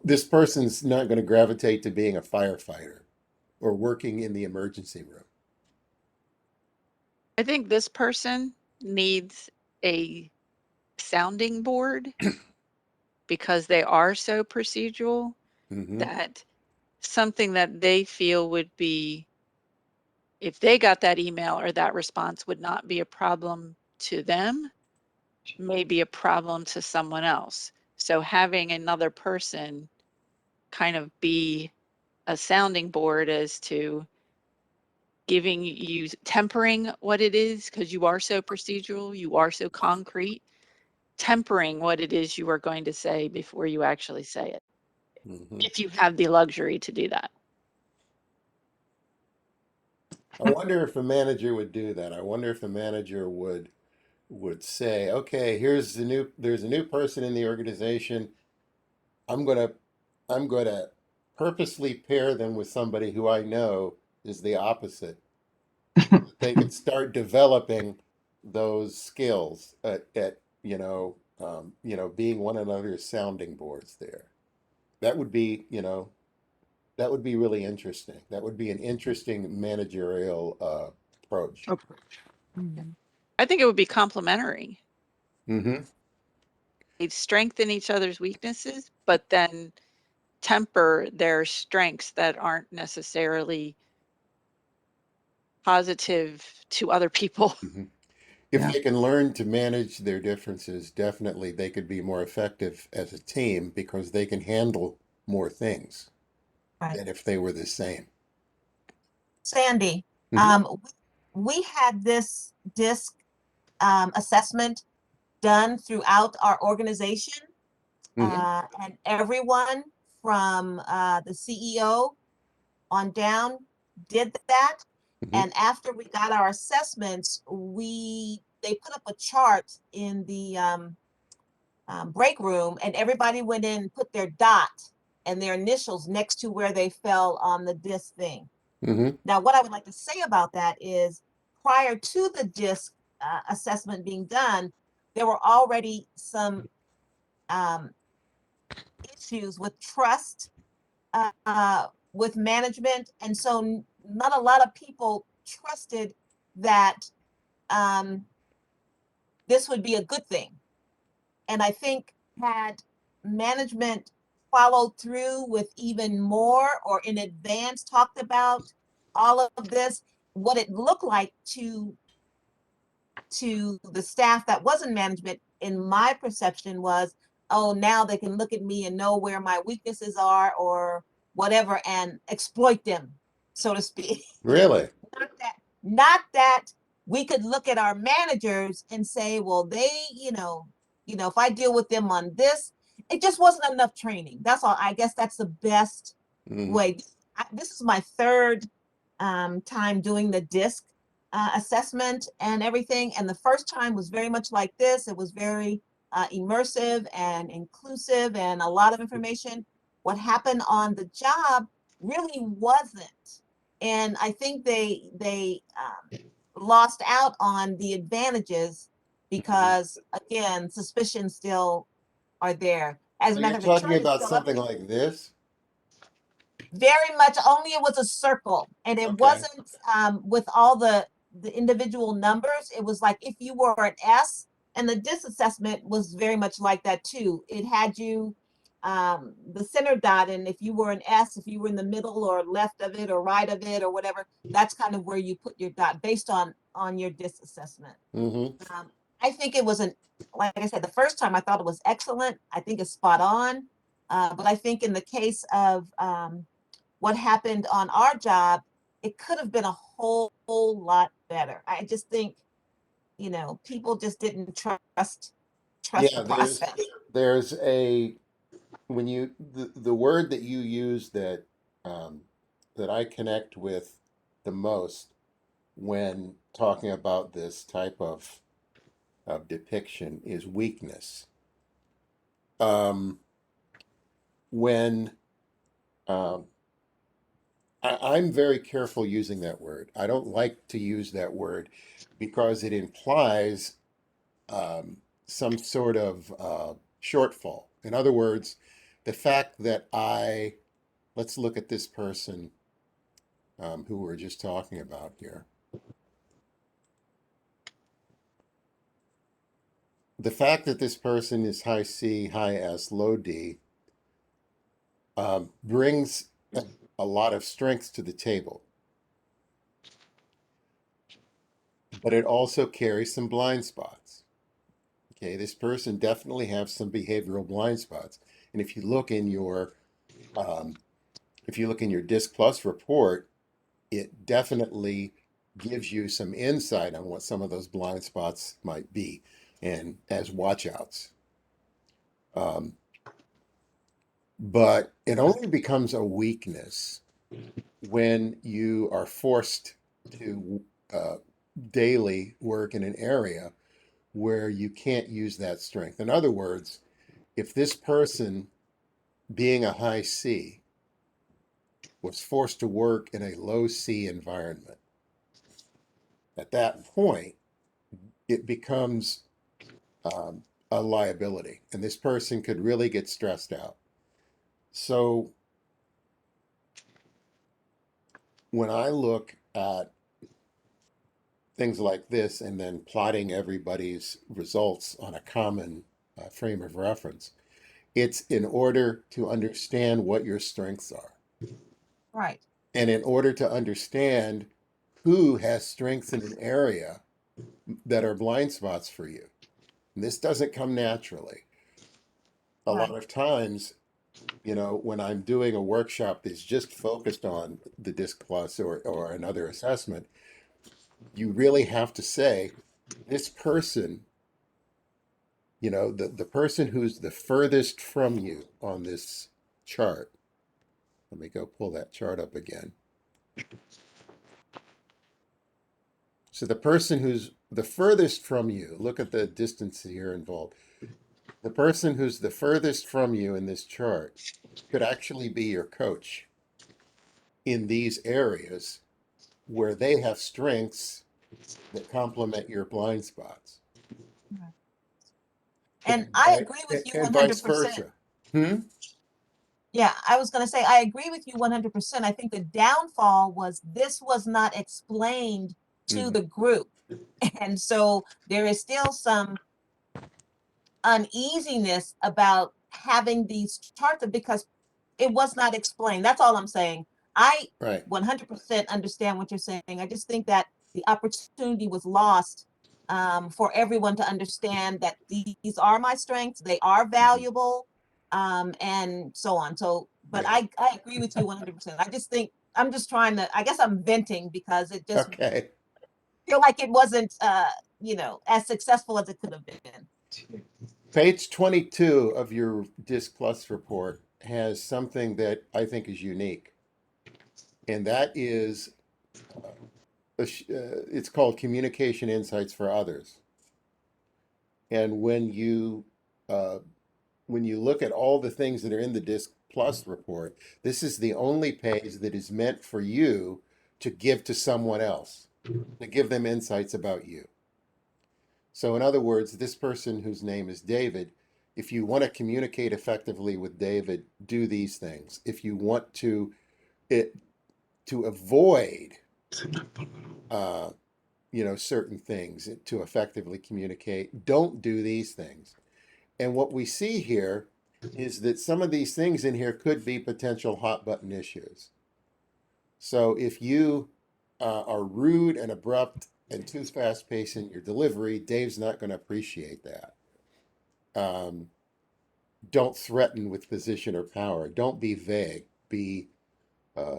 This person's not going to gravitate to being a firefighter or working in the emergency room. I think this person needs a sounding board because they are so procedural that something that they feel would be, if they got that email or that response, would not be a problem to them, may be a problem to someone else. So having another person kind of be a sounding board as to giving you, tempering what it is, because you are so procedural, you are so concrete, tempering what it is you are going to say before you actually say it, if you have the luxury to do that. I wonder if a manager would do that. I wonder if a manager would say, okay, there's a new person in the organization. I'm gonna purposely pair them with somebody who I know is the opposite. They could start developing those skills at being one another's sounding boards there. That would be, that would be really interesting. That would be an interesting managerial approach. I think it would be complementary. Mm-hmm. They'd strengthen each other's weaknesses, but then temper their strengths that aren't necessarily positive to other people. If they can learn to manage their differences, definitely they could be more effective as a team because they can handle more things than if they were the same. Sandy, Mhm. we had this DISC assessment done throughout our organization. And everyone from the CEO on down did that. And after we got our assessments, they put up a chart in the break room, and everybody went in and put their dot and their initials next to where they fell on the DISC thing. Now, what I would like to say about that is prior to the DISC assessment being done, there were already some issues with trust with management. And so not a lot of people trusted that this would be a good thing. And I think had management followed through with even more or in advance talked about all of this, what it looked like to the staff that wasn't management, in my perception was, oh, now they can look at me and know where my weaknesses are or whatever and exploit them, so to speak. Really? Not that we could look at our managers and say, well, they, if I deal with them on this, it just wasn't enough training. That's all. I guess that's the best way. This is my third time doing the DISC assessment and everything. And the first time was very much like this. It was very immersive and inclusive and a lot of information. What happened on the job really wasn't. And I think they lost out on the advantages because, again, suspicions still are there. As So a you're matter of fact, talking about something like this? very much, only it was a circle, and it wasn't with all the individual numbers. It was like if you were an S, and the DISC assessment was very much like that too. It had you the center dot, and if you were an S, if you were in the middle or left of it or right of it or whatever, that's kind of where you put your dot based on your DISC assessment. I think it was like I said, the first time I thought it was excellent. I think it's spot on. But I think in the case of what happened on our job, it could have been a whole lot better. I just think, people just didn't trust Yeah, the process. there's when the word that you use that that I connect with the most when talking about this type of depiction is weakness. When I'm very careful using that word. I don't like to use that word because it implies some sort of shortfall. In other words, the fact that let's look at this person who we're just talking about here. The fact that this person is high C, high S, low D brings a lot of strengths to the table. But it also carries some blind spots. Okay, this person definitely has some behavioral blind spots. And if you look in your DISC Plus report, it definitely gives you some insight on what some of those blind spots might be and as watchouts. But it only becomes a weakness when you are forced to daily work in an area where you can't use that strength. In other words, if this person, being a high C, was forced to work in a low C environment, at that point, it becomes a liability, and this person could really get stressed out. So when I look at things like this and then plotting everybody's results on a common frame of reference, it's in order to understand what your strengths are. Right. And in order to understand who has strengths in an area that are blind spots for you. And this doesn't come naturally. A lot of times, when I'm doing a workshop that's just focused on the DISC Plus or another assessment, you really have to say, this person, the person who's the furthest from you on this chart. Let me go pull that chart up again. So the person who's the furthest from you, look at the distance here involved. The person who's the furthest from you in this chart could actually be your coach in these areas where they have strengths that complement your blind spots. And I agree with you And vice 100%. versa. Hmm? Yeah, I was going to say, I agree with you 100%. I think the downfall was this was not explained to the group. And so there is still some uneasiness about having these charts because it was not explained. That's all I'm saying. I Right. 100% understand what you're saying. I just think that the opportunity was lost for everyone to understand that these are my strengths, they are valuable, and so on. So, but Yeah. I agree with you 100%. I just think I'm just trying to, I guess I'm venting because it just Okay. feel like it wasn't, as successful as it could have been. Page 22 of your Disc Plus report has something that I think is unique, and that is it's called Communication Insights for Others. And uh, when you look at all the things that are in the Disc Plus report, this is the only page that is meant for you to give to someone else, to give them insights about you. So, in other words, this person whose name is David, if you want to communicate effectively with David, do these things. If you want to avoid, uh, certain things to effectively communicate, don't do these things. And what we see here is that some of these things in here could be potential hot button issues. So if you are rude and abrupt and too fast paced in your delivery, Dave's not going to appreciate that. Um, don't threaten with position or power. Don't be vague. Uh,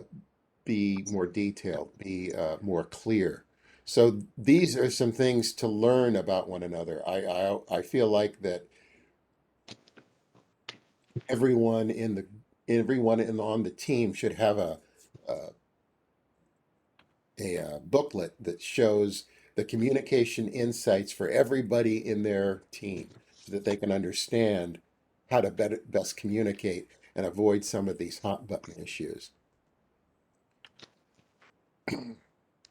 be more detailed. Be more clear. So these are some things to learn about one another. I feel like that on the team should have a, a booklet that shows the communication insights for everybody in their team so that they can understand how to best communicate and avoid some of these hot button issues.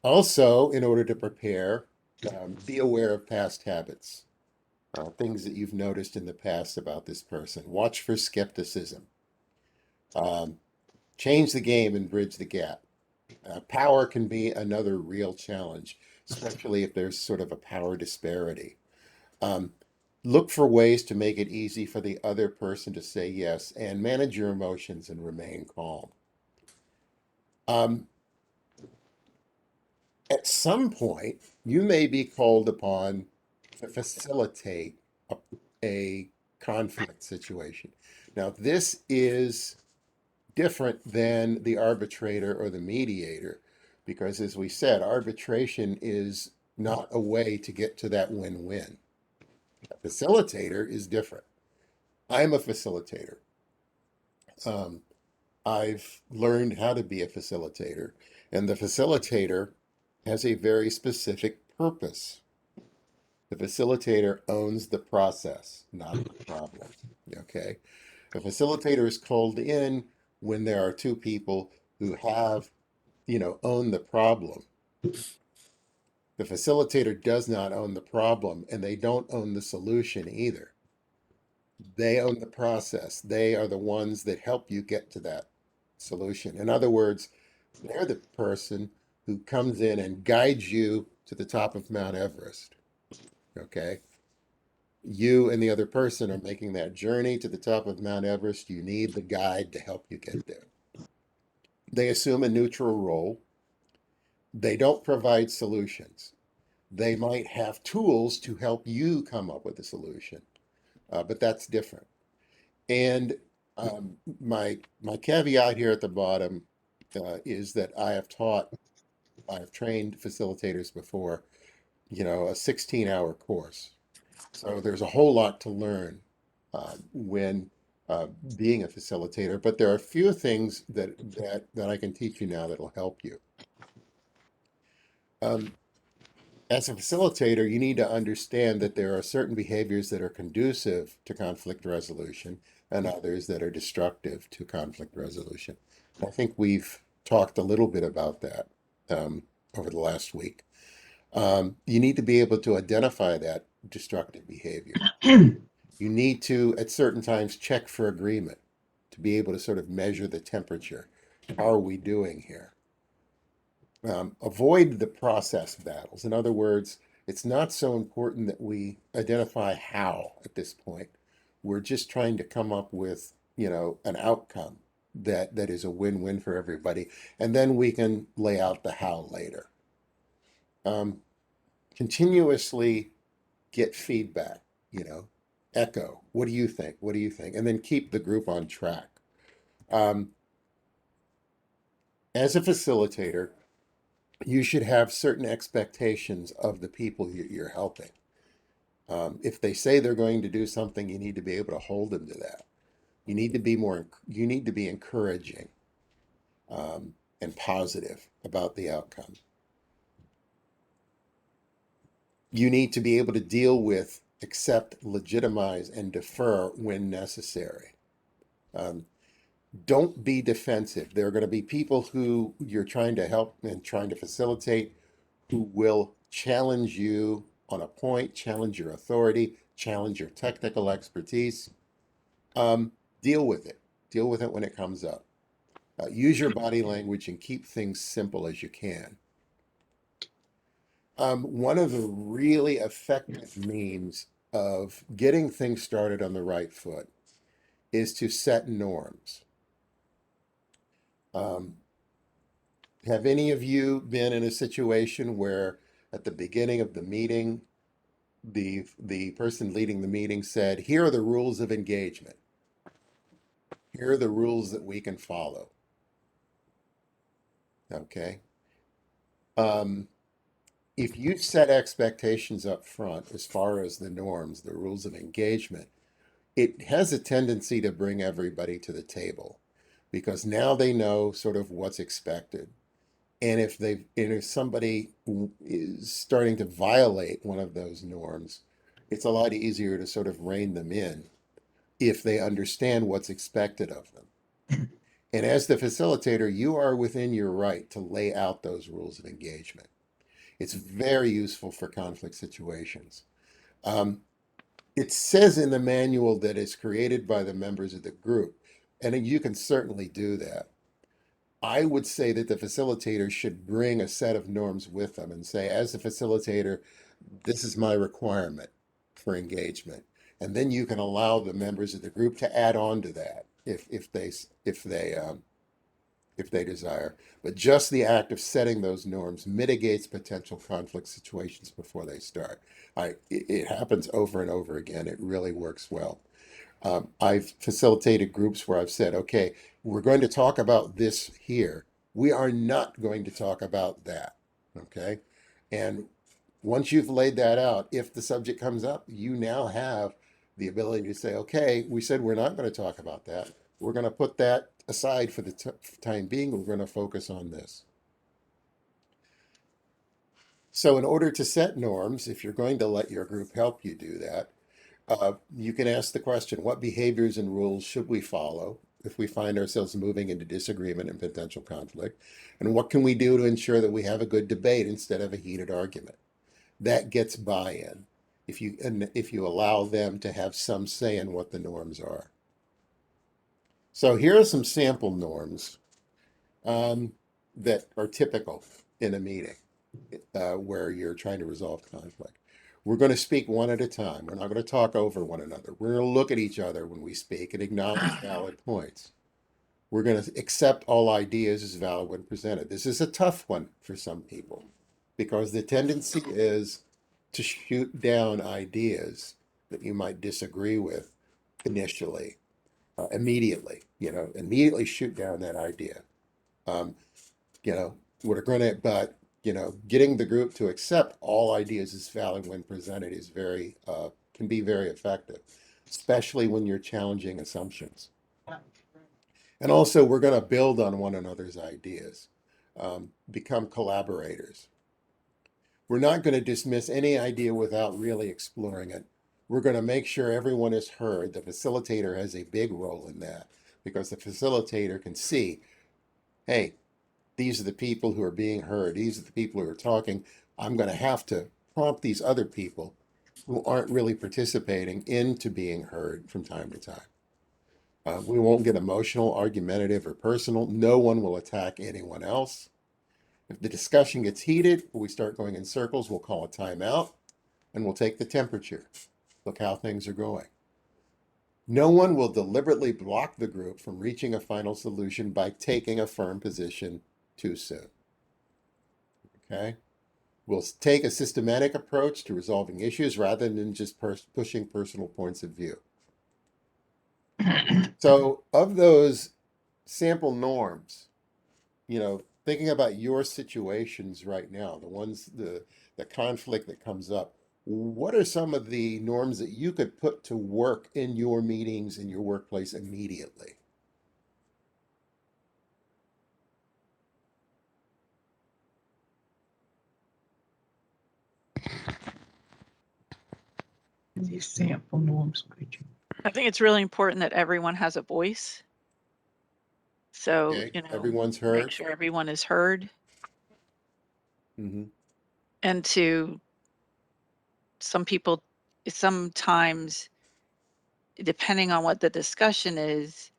Also, in order to prepare, be aware of past habits, things that you've noticed in the past about this person. Watch for skepticism. Um, change the game and bridge the gap. Power can be another real challenge, especially if there's sort of a power disparity. Um, look for ways to make it easy for the other person to say yes and manage your emotions and remain calm. Um, at some point, you may be called upon to facilitate a conflict situation. Now, this is different than the arbitrator or the mediator, because as we said, arbitration is not a way to get to that win-win. A facilitator is different. I'm a facilitator. Um, I've learned how to be a facilitator, and the facilitator has a very specific purpose. The facilitator owns the process, not the problem. Okay. A facilitator is called in when there are two people who have, own the problem. The facilitator does not own the problem, and they don't own the solution either. They own the process. They are the ones that help you get to that solution. In other words, they're the person who comes in and guides you to the top of Mount Everest. Okay. You and the other person are making that journey to the top of Mount Everest. You need the guide to help you get there. They assume a neutral role. They don't provide solutions. They might have tools to help you come up with a solution, but that's different. And my caveat here at the bottom is that I have trained facilitators before, a 16-hour course. So there's a whole lot to learn when being a facilitator, but there are a few things that I can teach you now that'll help you. As a facilitator, you need to understand that there are certain behaviors that are conducive to conflict resolution and others that are destructive to conflict resolution. I think we've talked a little bit about that over the last week. You need to be able to identify that destructive behavior. You need to, at certain times, check for agreement to be able to sort of measure the temperature. How are we doing here? Avoid the process battles. In other words, it's not so important that we identify how at this point. We're just trying to come up with, an outcome that is a win-win for everybody. And then we can lay out the how later. Continuously get feedback, echo. What do you think? What do you think? And then keep the group on track. As a facilitator, you should have certain expectations of the people you're helping. If they say they're going to do something, you need to be able to hold them to that. You need to be encouraging and positive about the outcome. You need to be able to deal with, accept, legitimize, and defer when necessary. Don't be defensive. There are going to be people who you're trying to help and trying to facilitate who will challenge you on a point, challenge your authority, challenge your technical expertise. Deal with it. Deal with it when it comes up. Use your body language and keep things simple as you can. One of the really effective means of getting things started on the right foot is to set norms. Have any of you been in a situation where at the beginning of the meeting, the person leading the meeting said, here are the rules of engagement. Here are the rules that we can follow. Okay. If you set expectations up front as far as the norms, the rules of engagement, it has a tendency to bring everybody to the table because now they know sort of what's expected. And if somebody is starting to violate one of those norms, it's a lot easier to sort of rein them in if they understand what's expected of them. And as the facilitator, you are within your right to lay out those rules of engagement. It's very useful for conflict situations. It says in the manual that it's created by the members of the group, and you can certainly do that. I would say that the facilitator should bring a set of norms with them and say, as a facilitator, this is my requirement for engagement. And then you can allow the members of the group to add on to that if they desire. But just the act of setting those norms mitigates potential conflict situations before they start. It happens over and over again. It really works well. I've facilitated groups where I've said, okay, we're going to talk about this here. We are not going to talk about that. Okay. And once you've laid that out, if the subject comes up, you now have the ability to say, okay, we said we're not going to talk about that. We're going to put that aside for the time being. We're going to focus on this. So in order to set norms, if you're going to let your group help you do that, you can ask the question, what behaviors and rules should we follow if we find ourselves moving into disagreement and potential conflict? And what can we do to ensure that we have a good debate instead of a heated argument? That gets buy-in if you allow them to have some say in what the norms are. So here are some sample norms that are typical in a meeting where you're trying to resolve conflict. We're going to speak one at a time. We're not going to talk over one another. We're going to look at each other when we speak and acknowledge valid points. We're going to accept all ideas as valid when presented. This is a tough one for some people because the tendency is to shoot down ideas that you might disagree with initially, immediately, immediately shoot down that idea. We're going to, but getting the group to accept all ideas as valid when presented is can be very effective, especially when you're challenging assumptions. And also, we're going to build on one another's ideas, become collaborators. We're not going to dismiss any idea without really exploring it. We're going to make sure everyone is heard. The facilitator has a big role in that because the facilitator can see, hey, these are the people who are being heard. These are the people who are talking. I'm going to have to prompt these other people who aren't really participating into being heard from time to time. We won't get emotional, argumentative, or personal. No one will attack anyone else. If the discussion gets heated, or we start going in circles, we'll call a timeout and we'll take the temperature. Look how things are going. No one will deliberately block the group from reaching a final solution by taking a firm position too soon. Okay? We'll take a systematic approach to resolving issues rather than just pushing personal points of view. So, of those sample norms, thinking about your situations right now, the conflict that comes up, what are some of the norms that you could put to work in your meetings, in your workplace immediately? These sample norms, could you? I think it's really important that everyone has a voice. So, Okay, everyone's heard. make sure everyone is heard. Mm-hmm. And to some people, sometimes, depending on what the discussion is,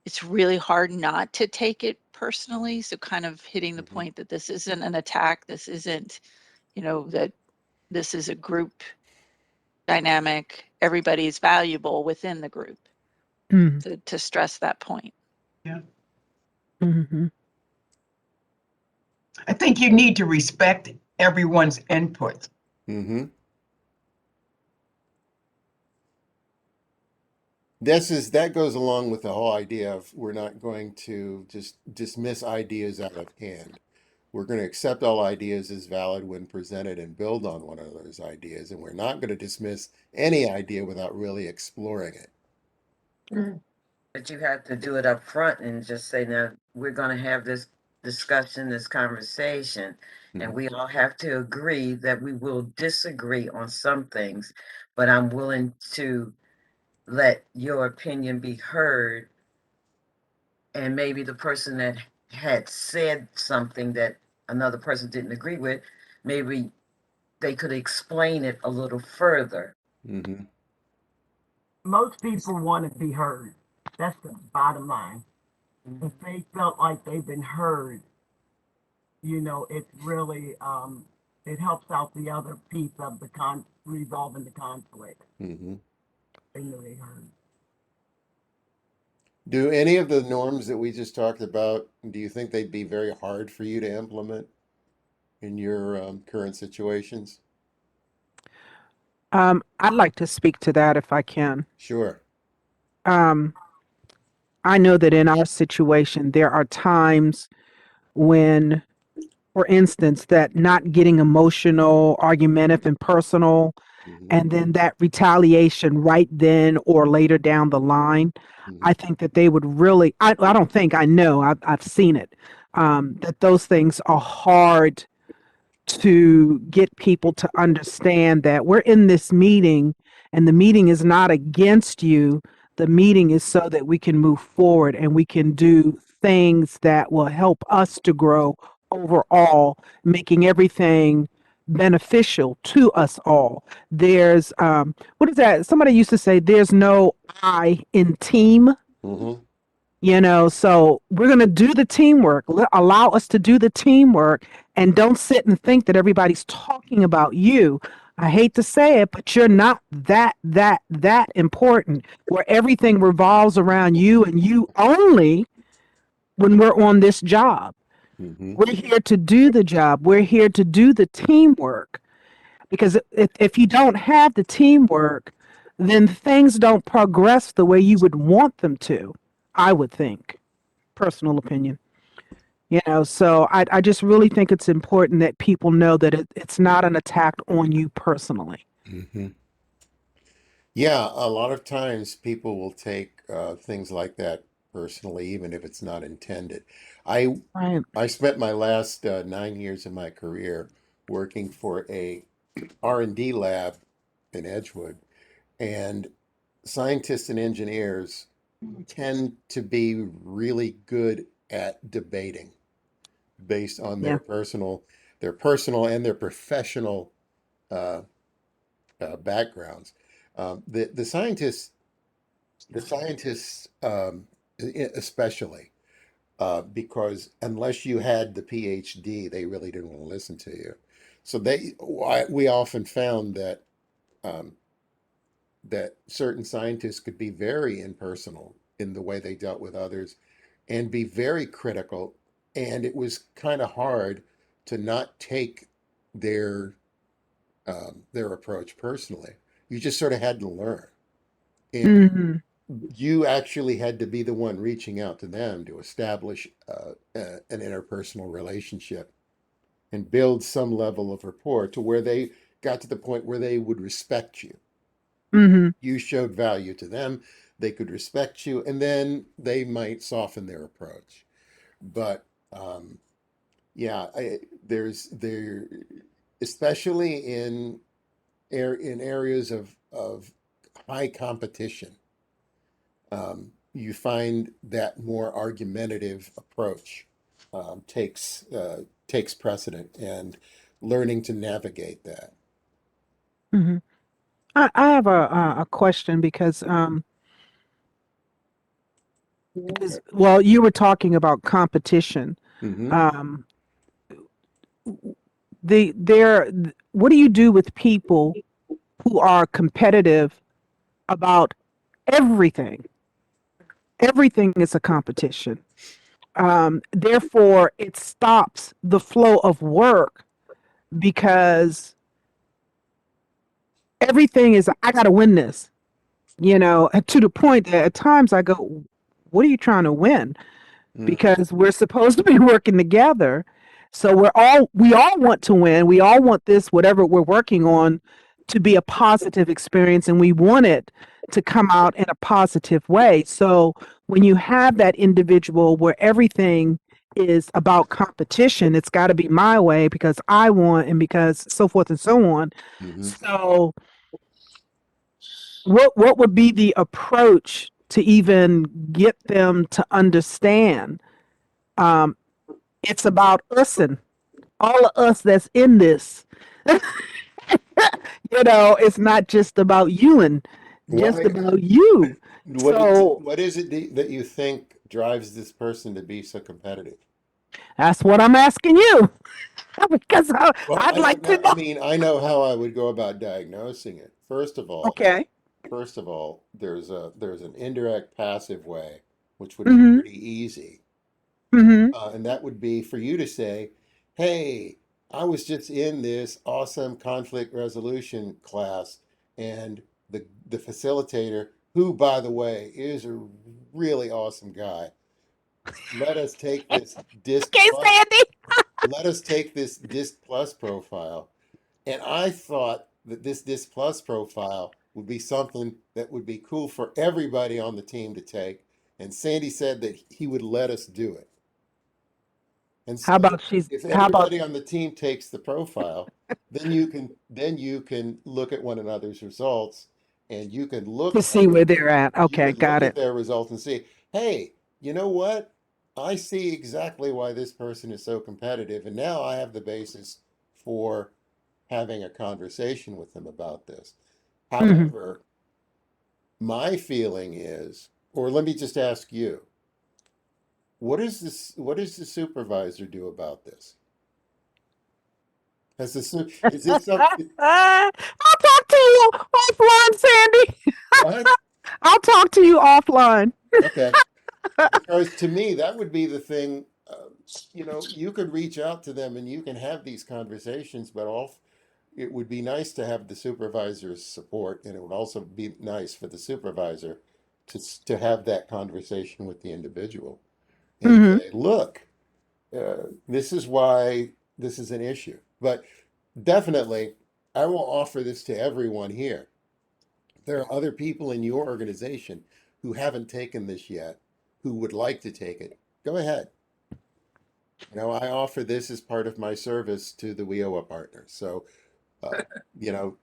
it's really hard not to take it personally. So kind of hitting the Mhm. point that this isn't an attack. This isn't, that this is a group dynamic. Everybody is valuable within the group. To stress that point. Yeah. Mm-hmm. I think you need to respect everyone's input. Mm-hmm. That goes along with the whole idea of we're not going to just dismiss ideas out of hand. We're going to accept all ideas as valid when presented and build on one of those ideas, and we're not going to dismiss any idea without really exploring it. But you have to do it up front and just say, now, we're going to have this discussion, this conversation, and we all have to agree that we will disagree on some things, but I'm willing to let your opinion be heard. And maybe the person that had said something that another person didn't agree with, maybe they could explain it a little further. Mm-hmm. Most people want to be heard. That's the bottom line. If they felt like they've been heard, it's really, it helps out the other piece of the resolving the conflict. Mm-hmm. They know they heard. Do any of the norms that we just talked about, do you think they'd be very hard for you to implement in your current situations? I'd like to speak to that if I can. Sure. I know that in our situation, there are times when, for instance, that not getting emotional, argumentative, and personal, Mm-hmm. and then that retaliation right then or later down the line, Mm-hmm. I think that they would really, I don't think, I know, I've seen it, that those things are hard to get people to understand that we're in this meeting and the meeting is not against you. The meeting is so that we can move forward and we can do things that will help us to grow overall, making everything beneficial to us all. There's, what is that? Somebody used to say, there's no I in team. Mm-hmm. So we're going to do the teamwork. Allow us to do the teamwork and don't sit and think that everybody's talking about you. I hate to say it, but you're not that important where everything revolves around you and you only when we're on this job. Mm-hmm. We're here to do the job. We're here to do the teamwork. Because if you don't have the teamwork, then things don't progress the way you would want them to, I would think. Personal opinion. So I just really think it's important that people know that it's not an attack on you personally. Hmm. Yeah, a lot of times people will take things like that personally, even if it's not intended. I Right. I spent my last 9 years of my career working for a R&D lab in Edgewood, and scientists and engineers tend to be really good at debating based on Yeah. their personal and their professional uh, backgrounds. The scientists, especially, because unless you had the PhD, they really didn't want to listen to you. So we often found um, that certain scientists could be very impersonal in the way they dealt with others and be very critical. And it was kind of hard to not take their their approach personally. You just sort of had to learn. And Hmm. you actually had to be the one reaching out to them to establish an interpersonal relationship and build some level of rapport to where they got to the point where they would respect you. Hmm. You showed value to them, they could respect you, and then they might soften their approach. But yeah, there, especially in areas of high competition, you find that more argumentative approach takes precedent, and learning to navigate that. Hmm. I have a question because well, you were talking about competition. Hmm. Um, what do you do with people who are competitive about everything? Everything is a competition. Therefore, it stops the flow of work because everything is, I got to win this, and to the point that at times I go, what are you trying to win? Because we're supposed to be working together. So we all want to win. We all want this, whatever we're working on, to be a positive experience, and we want it to come out in a positive way. So when you have that individual where everything is about competition, it's got to be my way because I want, and because so forth and so on. Hmm. So what would be the approach to even get them to understand um, it's about us and all of us that's in this. It's not just about you and just Why? about you. So What is it that you think drives this person to be so competitive? that's what I'm asking you because Well, I'd I don't like to know. I know. mean, I know how I would go about diagnosing it. Okay. First of all, there's an indirect passive way, which would be Mm-hmm. pretty easy. Mm-hmm. And that would be for you to say, "Hey, I was just in this awesome conflict resolution class, and the facilitator, who by the way is a really awesome guy, let us take this disc Okay, plus Sandy. let us take this disc plus profile. And I thought that this disc plus profile would be something that would be cool for everybody on the team to take. And Sandy said that he would let us do it. And How so about she's if how about everybody on the team takes the profile, then you can look at one another's results, and to see where they're at? you Okay, can look got at it. their results and see, hey, you know what? I see exactly why this person is so competitive, and now I have the basis for having a conversation with them about this. Mm-hmm. However, my feeling is, or let me just ask you, what does the supervisor do about this? Is this something? I'll talk to you offline, Sandy. What? I'll talk to you offline. Okay. Because to me, that would be the thing. You could reach out to them and you can have these conversations, but it would be nice to have the supervisor's support, and it would also be nice for the supervisor to have that conversation with the individual and Mm-hmm. say, look, this is why this is an issue. But definitely, I will offer this to everyone here. There are other people in your organization who haven't taken this yet, who would like to take it. Go ahead. I offer this as part of my service to the WIOA partners. So, uh,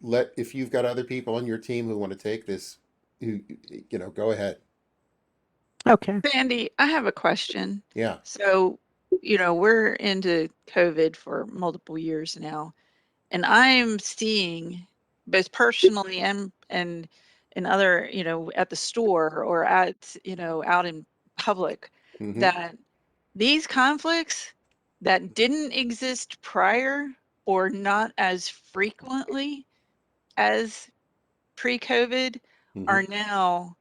let if you've got other people on your team who want to take this, who, go ahead. Okay. Sandy, I have a question. Yeah. So, we're into COVID for multiple years now, and I'm seeing both personally and in other, at the store or out in public, Mm-hmm. that these conflicts that didn't exist prior or not as frequently as pre-COVID Mm-hmm. are now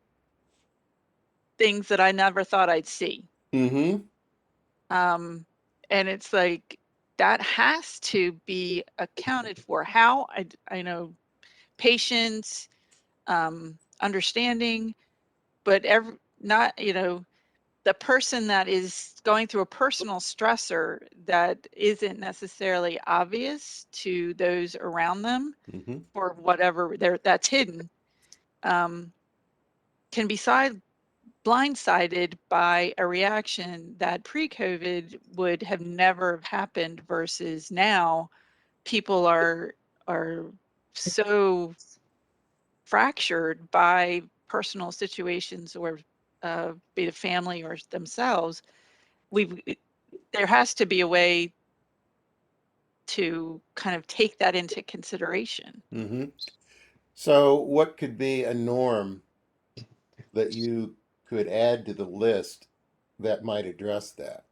things that I never thought I'd see. Mm-hmm. Um, and it's like that has to be accounted for. How I know patience, understanding, but not, the person that is going through a personal stressor that isn't necessarily obvious to those around them Mm-hmm. for whatever that's hidden, um, can be blindsided by a reaction that pre-COVID would have never happened versus now people are so fractured by personal situations or be it family or themselves. There has to be a way to kind of take that into consideration. Mm-hmm. So, what could be a norm that you could add to the list that might address that?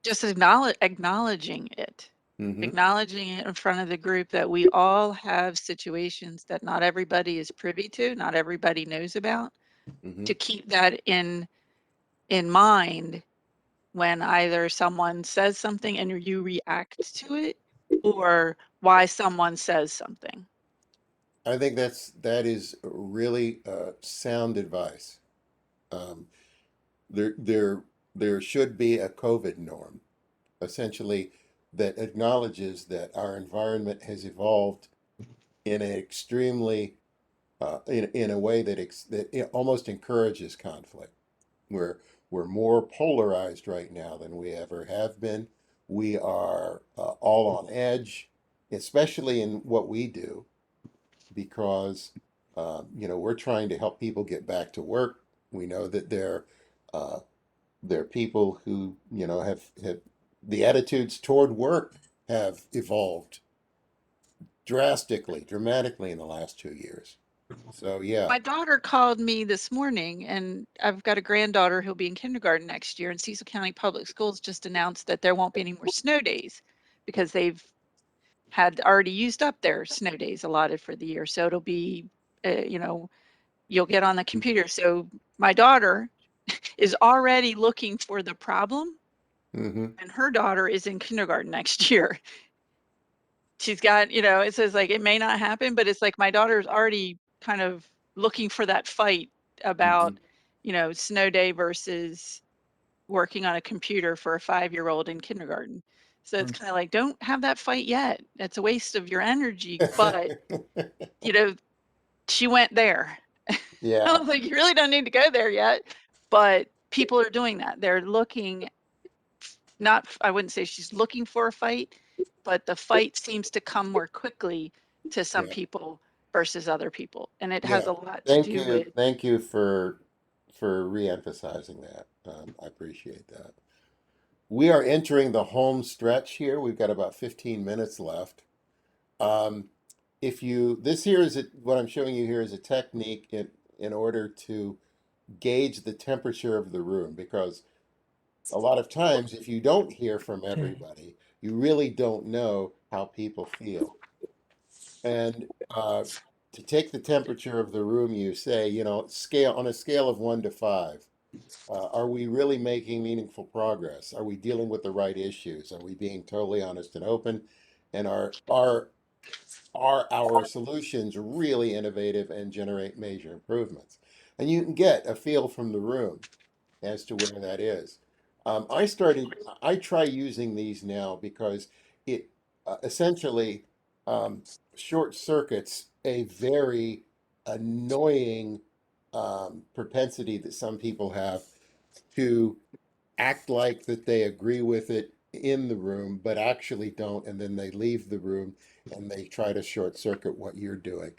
Just acknowledging it. Mm-hmm. Acknowledging it in front of the group that we all have situations that not everybody is privy to, not everybody knows about, Mm-hmm. to keep that in mind when either someone says something and you react to it, or why someone says something. I think that is really sound advice. Um, there there there should be a COVID norm, essentially, that acknowledges that our environment has evolved in an extremely in a way that it almost encourages conflict. We're more polarized right now than we ever have been. We are all on edge, especially in what we do, because we're trying to help people get back to work. We know that uh, there are people who have the attitudes toward work have evolved dramatically in the last 2 years. So yeah. My daughter called me this morning, and I've got a granddaughter who'll be in kindergarten next year, and Cecil County Public Schools just announced that there won't be any more snow days because they've had already used up their snow days allotted for the year. So it'll be, you'll get on the computer. So my daughter is already looking for the problem, Mm-hmm. and her daughter is in kindergarten next year. She's got, it says like it may not happen, but it's like my daughter's already kind of looking for that fight Mm-hmm. about, snow day versus working on a computer for a 5-year-old in kindergarten. So it's kind of like, don't have that fight yet. That's a waste of your energy. But, you know, she went there. I Yeah. was like, you really don't need to go there yet. But people are doing that. They're looking, not, I wouldn't say she's looking for a fight, but the fight seems to come more quickly to some Yeah. people versus other people. And it has Yeah. a lot to Thank do you. with, Thank you for re-emphasizing that. I appreciate that. We are entering the home stretch here. We've got about 15 minutes left. Um, if you this here is what I'm showing you here is a technique in order to gauge the temperature of the room, because a lot of times if you don't hear from everybody, you really don't know how people feel. And to take the temperature of the room, you say, scale on a scale of 1 to 5. Are we really making meaningful progress? Are we dealing with the right issues? Are we being totally honest and open? And are our solutions really innovative and generate major improvements? And you can get a feel from the room. as to where that is. I try using these now because it essentially um, short circuits a very annoying propensity that some people have to act like that they agree with it in the room, but actually don't, and then they leave the room and they try to short circuit what you're doing.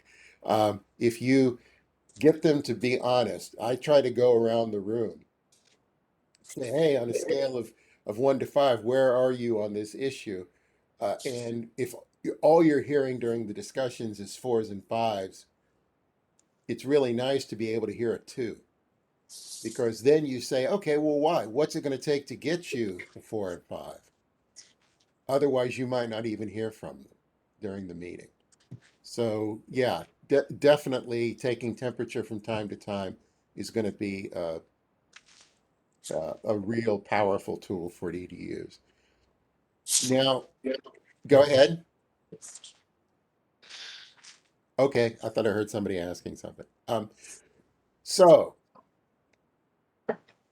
If you get them to be honest, I try to go around the room, say, hey, on a scale of 1 to 5, where are you on this issue? And if all you're hearing during the discussions is 4s and 5s, it's really nice to be able to hear a 2. Because then you say, okay, well, why? What's it going to take to get you to 4 and 5? Otherwise, you might not even hear from them during the meeting. So, yeah, definitely taking temperature from time to time is going to be a real powerful tool for you to use. Now, go ahead. Okay, I thought I heard somebody asking something. So,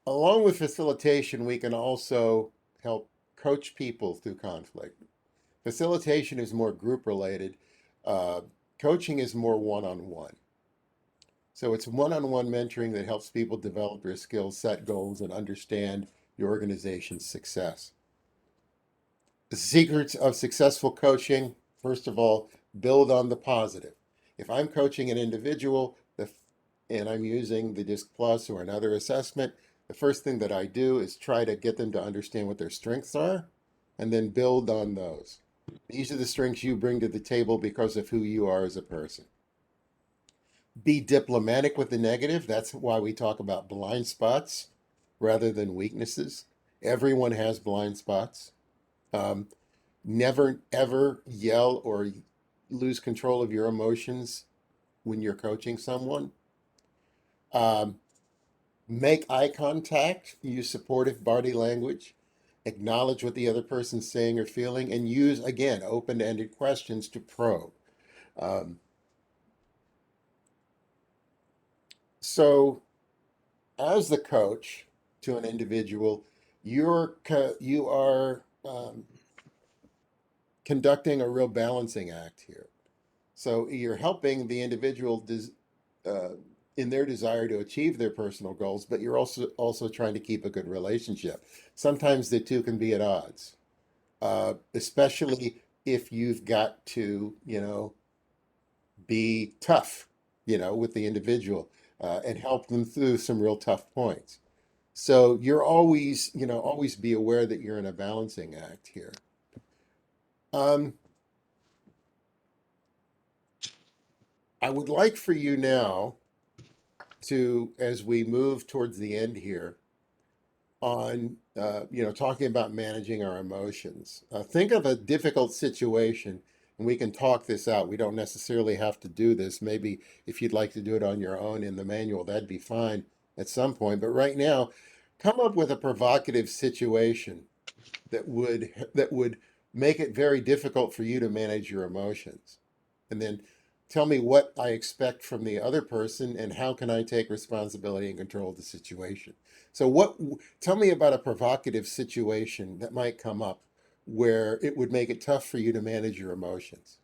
along with facilitation, we can also help coach people through conflict. Facilitation is more group related. Uh, Coaching is more one-on-one. So it's one-on-one mentoring that helps people develop their skills, set goals, and understand your organization's success. The secrets of successful coaching, first of all, build on the positive. If I'm coaching an individual and I'm using the DISC Plus or another assessment, the first thing that I do is try to get them to understand what their strengths are and then build on those. These are the strengths you bring to the table because of who you are as a person. Be diplomatic with the negative. That's why we talk about blind spots rather than weaknesses. Everyone has blind spots. Um, Never ever yell or lose control of your emotions when you're coaching someone. Um, Make eye contact, use supportive body language, acknowledge what the other person's saying or feeling, and use, again, open ended questions to probe. Um, so, as the coach to an individual, you are conducting a real balancing act here. So you're helping the individual uh, in their desire to achieve their personal goals, but you're also trying to keep a good relationship. Sometimes the two can be at odds, especially if you've got to, be tough, with the individual and help them through some real tough points. So you're always, always be aware that you're in a balancing act here. Um, I would like for you now to, as we move towards the end here, on talking about managing our emotions. Think of a difficult situation, and we can talk this out. We don't necessarily have to do this. Maybe if you'd like to do it on your own in the manual, that'd be fine at some point. But right now, come up with a provocative situation that would make it very difficult for you to manage your emotions. And then tell me what I expect from the other person and how can I take responsibility and control of the situation. So tell me about a provocative situation that might come up where it would make it tough for you to manage your emotions.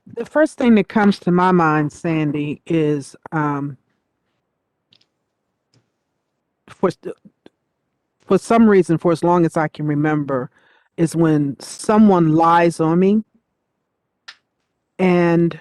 The first thing that comes to my mind, Sandy, is for for some reason, for as long as I can remember, is when someone lies on me. And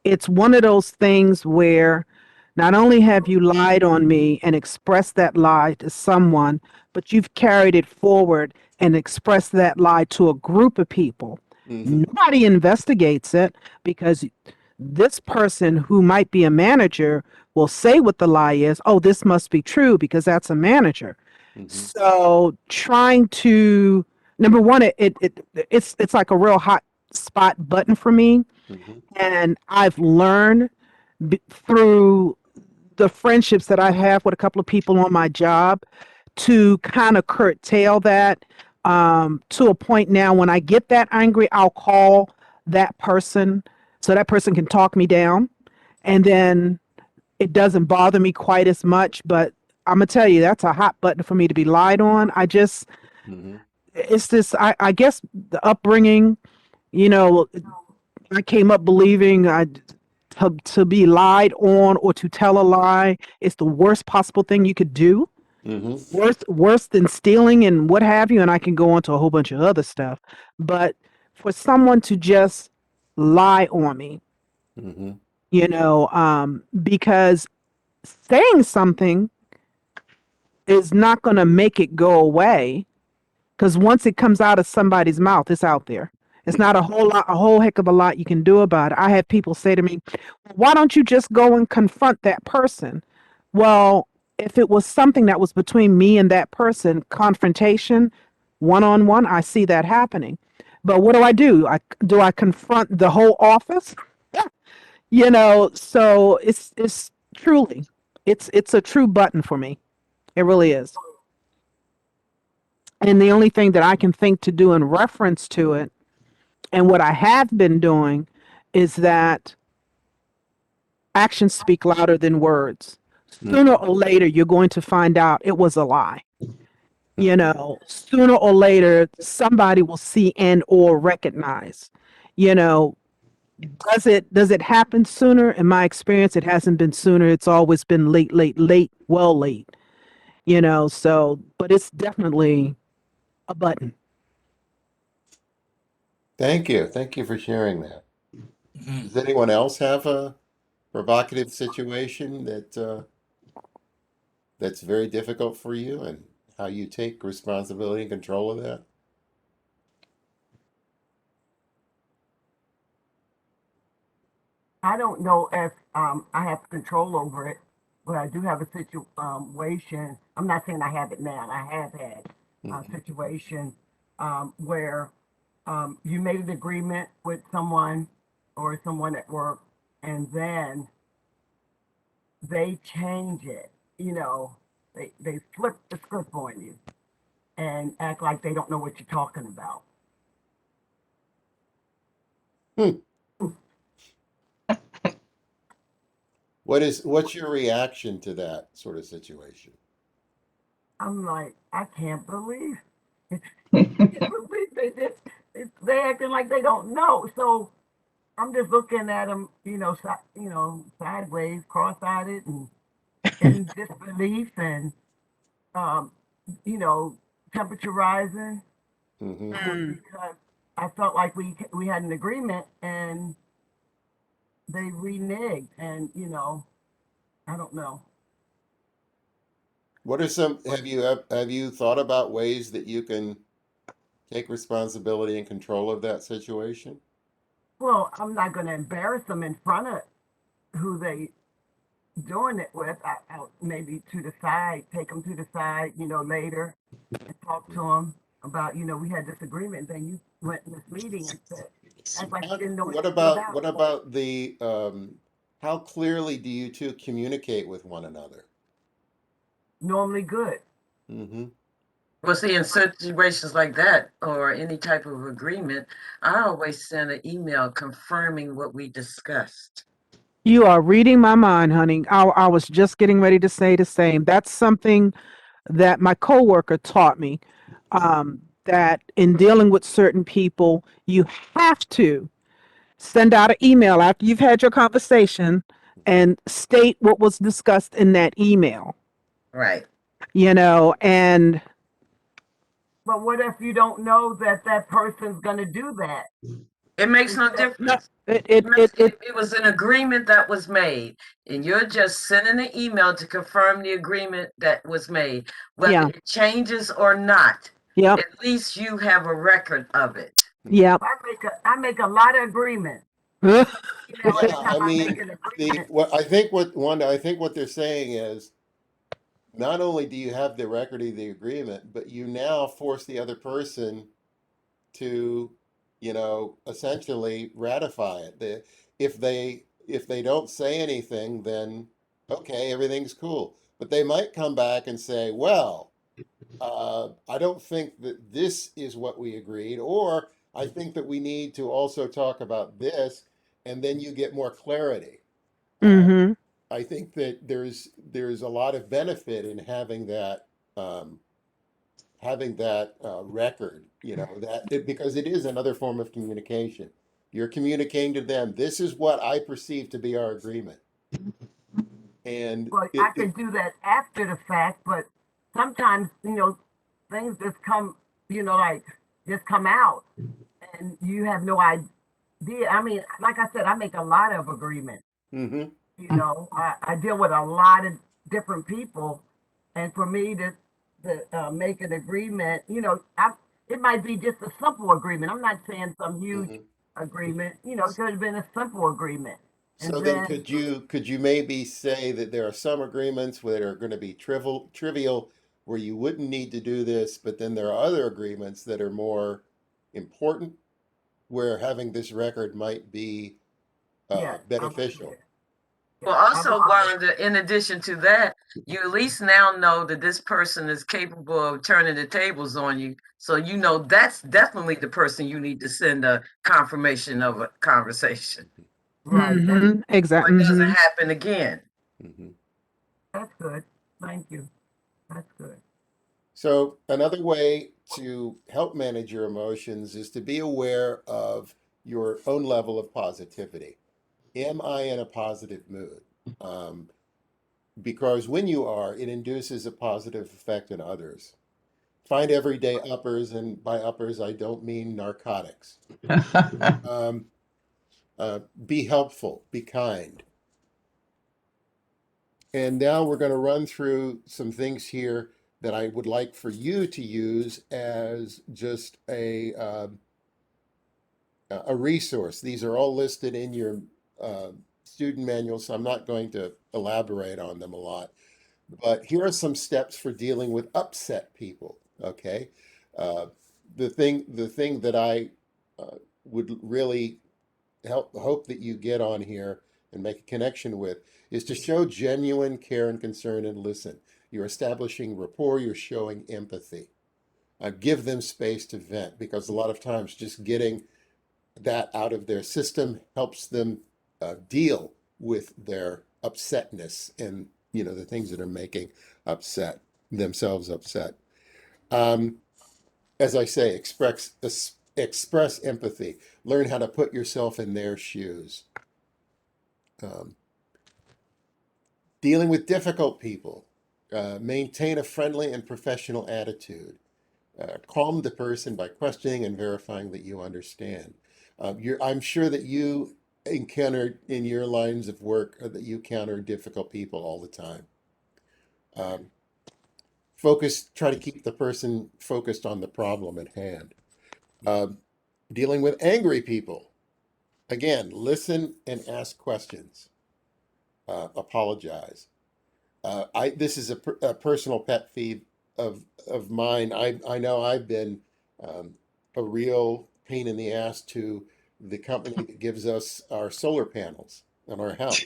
it's one of those things where not only have you lied on me and expressed that lie to someone, but you've carried it forward and expressed that lie to a group of people. Mm-hmm. Nobody investigates it because this person who might be a manager will say what the lie is. Oh, this must be true because that's a manager. Mm-hmm. So trying to number one, it's like a real hot spot button for me, Mm-hmm. and I've learned through the friendships that I have with a couple of people on my job to kind of curtail that to a point now when I get that angry, I'll call that person so that person can talk me down. And then it doesn't bother me quite as much, but I'm gonna tell you, that's a hot button for me to be lied on. Mm-hmm. It's this, I guess the upbringing, you know, I came up believing to be lied on or to tell a lie is the worst possible thing you could do. Mm-hmm. Worse than stealing and what have you, and I can go on to a whole bunch of other stuff. But for someone to just lie on me, Mm-hmm. because saying something is not going to make it go away. Because once it comes out of somebody's mouth, it's out there. It's not a whole heck of a lot you can do about it. I had people say to me, why don't you just go and confront that person? Well, if it was something that was between me and that person, confrontation, one on one, I see that happening. But what do? I confront the whole office? So it's truly, it's a true button for me. It really is. And the only thing that I can think to do in reference to it, and what I have been doing, is that actions speak louder than words. Sooner Mm-hmm. or later, you're going to find out it was a lie. Mm-hmm. Sooner or later, somebody will see and or recognize. You know, does it happen sooner? In my experience, it hasn't been sooner. It's always been late, late, late, well late. So but it's definitely a button. Thank you. Thank you for sharing that. Does anyone else have a provocative situation that's very difficult for you and how you take responsibility and control of that? I don't know if I have control over it, but I do have a situation. I'm not saying I have it now. I have had a Mm-hmm. situation where you made an agreement with someone or someone at work, and then they change it. They flip the script on you and act like they don't know what you're talking about. Hmm. What's your reaction to that sort of situation? I'm like, I can't believe it. Can't believe they did. They acting like they don't know. So I'm just looking at them, sideways, cross-eyed, and in disbelief, and um, you know, temperature rising Mm-hmm. Mm. because I felt like we had an agreement and they reneged, and I don't know. What are some, have you thought about ways that you can take responsibility and control of that situation? Well, I'm not going to embarrass them in front of who they doing it with. I'll maybe to the side, take them to the side, later and talk to them about, we had this agreement. Then you went in this meeting and said, act like you didn't know What anything about about what it. about the how clearly do you two communicate with one another? Normally good. Mm-hmm. Well, see, in situations like that or any type of agreement, I always send an email confirming what we discussed. You are reading my mind, honey. I was just getting ready to say the same. That's something that my coworker taught me. That in dealing with certain people, you have to send out an email after you've had your conversation and state what was discussed in that email. Right. And But what if you don't know that that person's going to do that? It makes no no, difference. it it it It was an agreement that was made, and you're just sending an email to confirm the agreement that was made. Whether yeah, it changes or not, yep, at least you have a record of it. yep. I make a lot of agreements. Yeah, Every time I I make mean, an the agreement. what I think what they're saying is not only do you have the record of the agreement, but you now force the other person to, essentially ratify it. If they don't say anything, then okay, everything's cool. But they might come back and say, well, I don't think that this is what we agreed, or I think that we need to also talk about this, and then you get more clarity. Uh, Mm-hmm. I think that there's a lot of benefit in um, having that record, you know, because it is another form of communication. You're communicating to them, this is what I perceive to be our agreement. And Well, I could do that after the fact, but sometimes, things just come, like just come out and you have no idea. I mean, like I said, I make a lot of agreements. mhm, I deal with a lot of different people, and for me to make an agreement, it might be just a simple agreement. I'm not saying some huge mhm. agreement. It could have been a simple agreement, and So then then could you maybe say that there are some agreements that are going to be trivial where you wouldn't need to do this, but then there are other agreements that are more important where having this record might be yes, beneficial. yeah, Well, I would also, say that. Wanda, in addition to that, you at least now know that this person is capable of turning the tables on you. So you know that's definitely the person you need to send a confirmation of a conversation. Right. Mm-hmm. So Exactly. it doesn't Mm-hmm. happen again. Mhm. That's good. Thank you. That's good. So another way to help manage your emotions is to be aware of your own level of positivity. Am I in a positive mood? Um, because when you are, it induces a positive effect in others. Find everyday uppers, and by uppers, I don't mean narcotics. Um, be helpful, be kind. And now we're going to run through some things here that I would like for you to use as just a resource. These are all listed in your student manual, so I'm not going to elaborate on them a lot. But here are some steps for dealing with upset people. Okay, uh, the thing that I would really hope that you get on here and make a connection with is to show genuine care and concern and listen. You're establishing rapport. You're showing empathy. Give them space to vent because a lot of times just getting that out of their system helps them deal with their upsetness and the things that are making upset themselves upset. Um, as I say, express empathy. Learn how to put yourself in their shoes. Um, dealing with difficult people. Maintain a friendly and professional attitude. Calm the person by questioning and verifying that you understand. I'm sure that you encounter in your lines of work that you encounter difficult people all the time. Um, try to keep the person focused on the problem at hand. Um, dealing with angry people. Again, listen and ask questions. Apologize. This is a personal pet peeve of mine. I know I've been um, a real pain in the ass to the company that gives us our solar panels on our house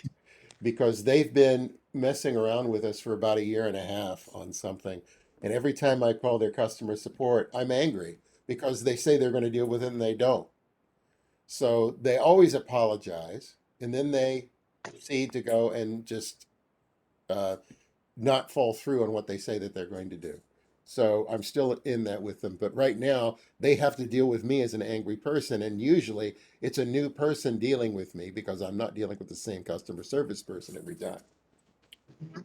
because they've been messing around with us for about a year and a half on something. And every time I call their customer support, I'm angry because they say they're going to deal with it and they don't. So they always apologize and then they proceed to go and just uh, not fall through on what they say that they're going to do. So I'm still in that with them. But right now, they have to deal with me as an angry person. And usually it's a new person dealing with me because I'm not dealing with the same customer service person every time.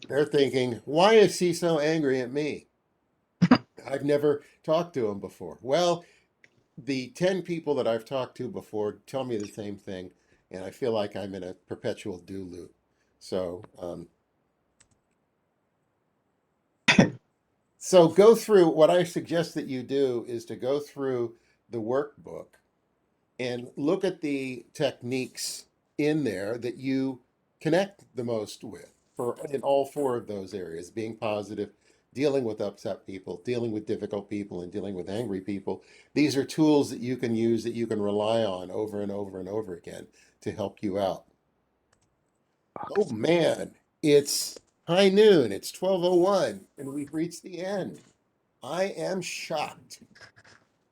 They're thinking, why is he so angry at me? I've never talked to him before. Well, the 10 people that I've talked to before tell me the same thing. And I feel like I'm in a perpetual do loop. So go through what I suggest that you do is to go through the workbook and look at the techniques in there that you connect the most with for in all four of those areas, being positive, dealing with upset people, dealing with difficult people, and dealing with angry people. These are tools that you can use that you can rely on over and over and over again to help you out. Oh man, it's high noon. It's 12:01 and we've reached the end. I am shocked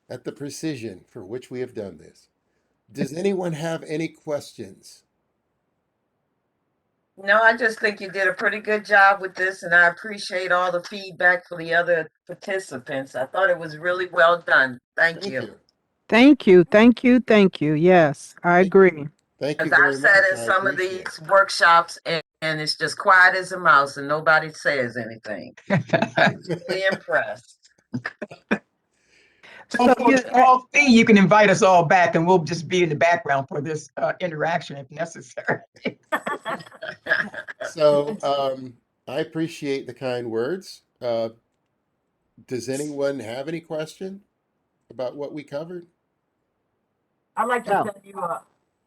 at the precision for which we have done this. Does anyone have any questions? No, I just think you did a pretty good job with this, and I appreciate all the feedback for the other participants. I thought it was really well done. Thank Thank you. you. Thank you, thank you, thank you. Yes, I agree. Thank As you I've very said much. in I some of appreciate these workshops, and it's just quiet as a mouse, and nobody says anything. Really impressed. So So, for a small fee, you can invite us all back and we'll just be in the background for this interaction if necessary. So I appreciate the kind words. Does anyone have any question about what we covered? I'd like to No. send you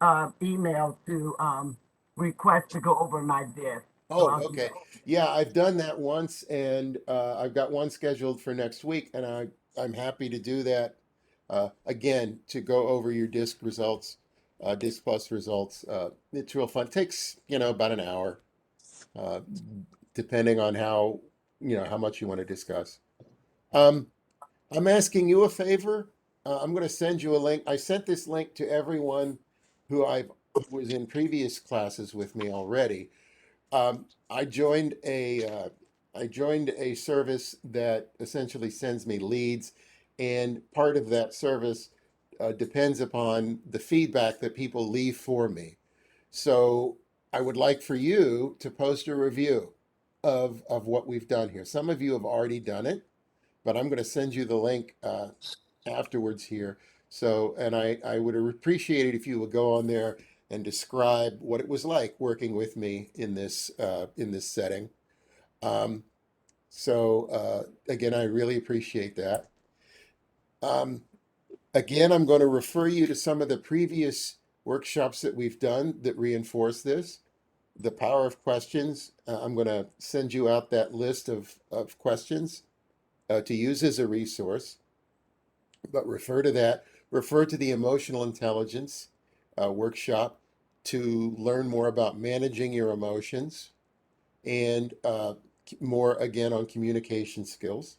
a email to request to go over my disc. So Oh, I'll do okay. that. Yeah, I've done that once, and I've got one scheduled for next week, and I'm happy to do that again to go over your disc results, disc plus results. It's real fun. It takes about an hour, uh, depending on how how much you want to discuss. Um, I'm asking you a favor. I'm going to send you a link. I sent this link to everyone who I was in previous classes with me already. I joined a service that essentially sends me leads, and part of that service depends upon the feedback that people leave for me. So I would like for you to post a review of what we've done here. Some of you have already done it, but I'm going to send you the link afterwards here. So, and I would appreciate it if you would go on there and describe what it was like working with me in this setting. Um, again, I really appreciate that. Um, Again, I'm going to refer you to some of the previous workshops that we've done that reinforce this. The power of questions. I'm going to send you out that list of questions to use as a resource. But refer to that. Refer to the emotional intelligence workshop to learn more about managing your emotions and more again on communication skills.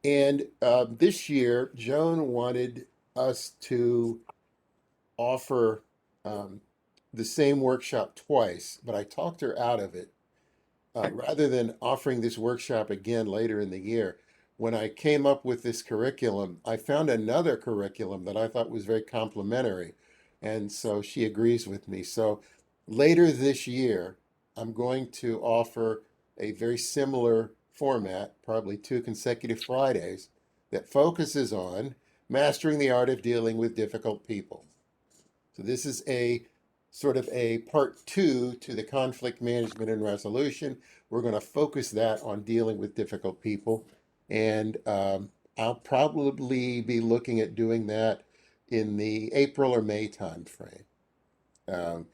And this year, Joan wanted us to offer the same workshop twice, but I talked her out of it. Rather than offering this workshop again later in the year, when I came up with this curriculum, I found another curriculum that I thought was very complementary. And so she agrees with me. So later this year, I'm going to offer a very similar format, probably 2 consecutive Fridays, that focuses on mastering the art of dealing with difficult people. So this is a sort of a part two to the conflict management and resolution. We're going to focus that on dealing with difficult people. And I'll probably be looking at doing that in the April or May timeframe. Um,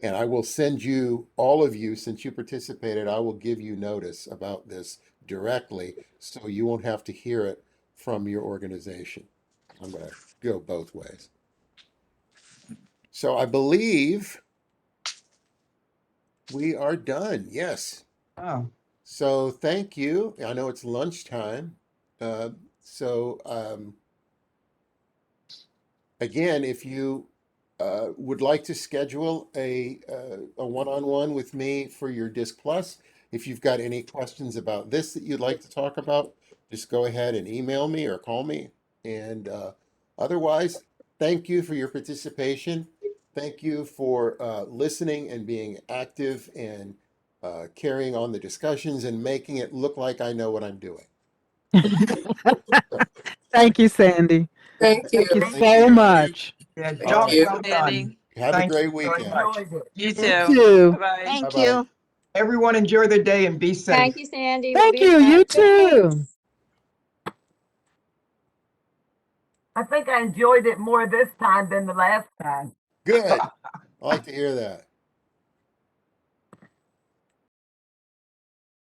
and I will send you, all of you, since you participated, I will give you notice about this directly so you won't have to hear it from your organization. I'm going to go both ways. So I believe we are done. Yes. Oh, So thank you. I know it's lunchtime. Uh, so again, if you would like to schedule a one-on-one with me for your Disc Plus, if you've got any questions about this that you'd like to talk about, just go ahead and email me or call me. And otherwise, thank you for your participation. Thank you for listening and being active and carrying on the discussions and making it look like I know what I'm doing. So, Thank you, Sandy. Thank you. Thank you thank so you. much. yeah, All Thank job right. you. well done. Andy. Have a Thank you great very weekend. much. Enjoyed it. You You too. too. Bye-bye. Thank Bye-bye. you. Everyone enjoy their day and be safe. Thank you, Sandy. We'll Thank be in you. You touch. too. I think I enjoyed it more this time than the last time. Good. I like to hear that.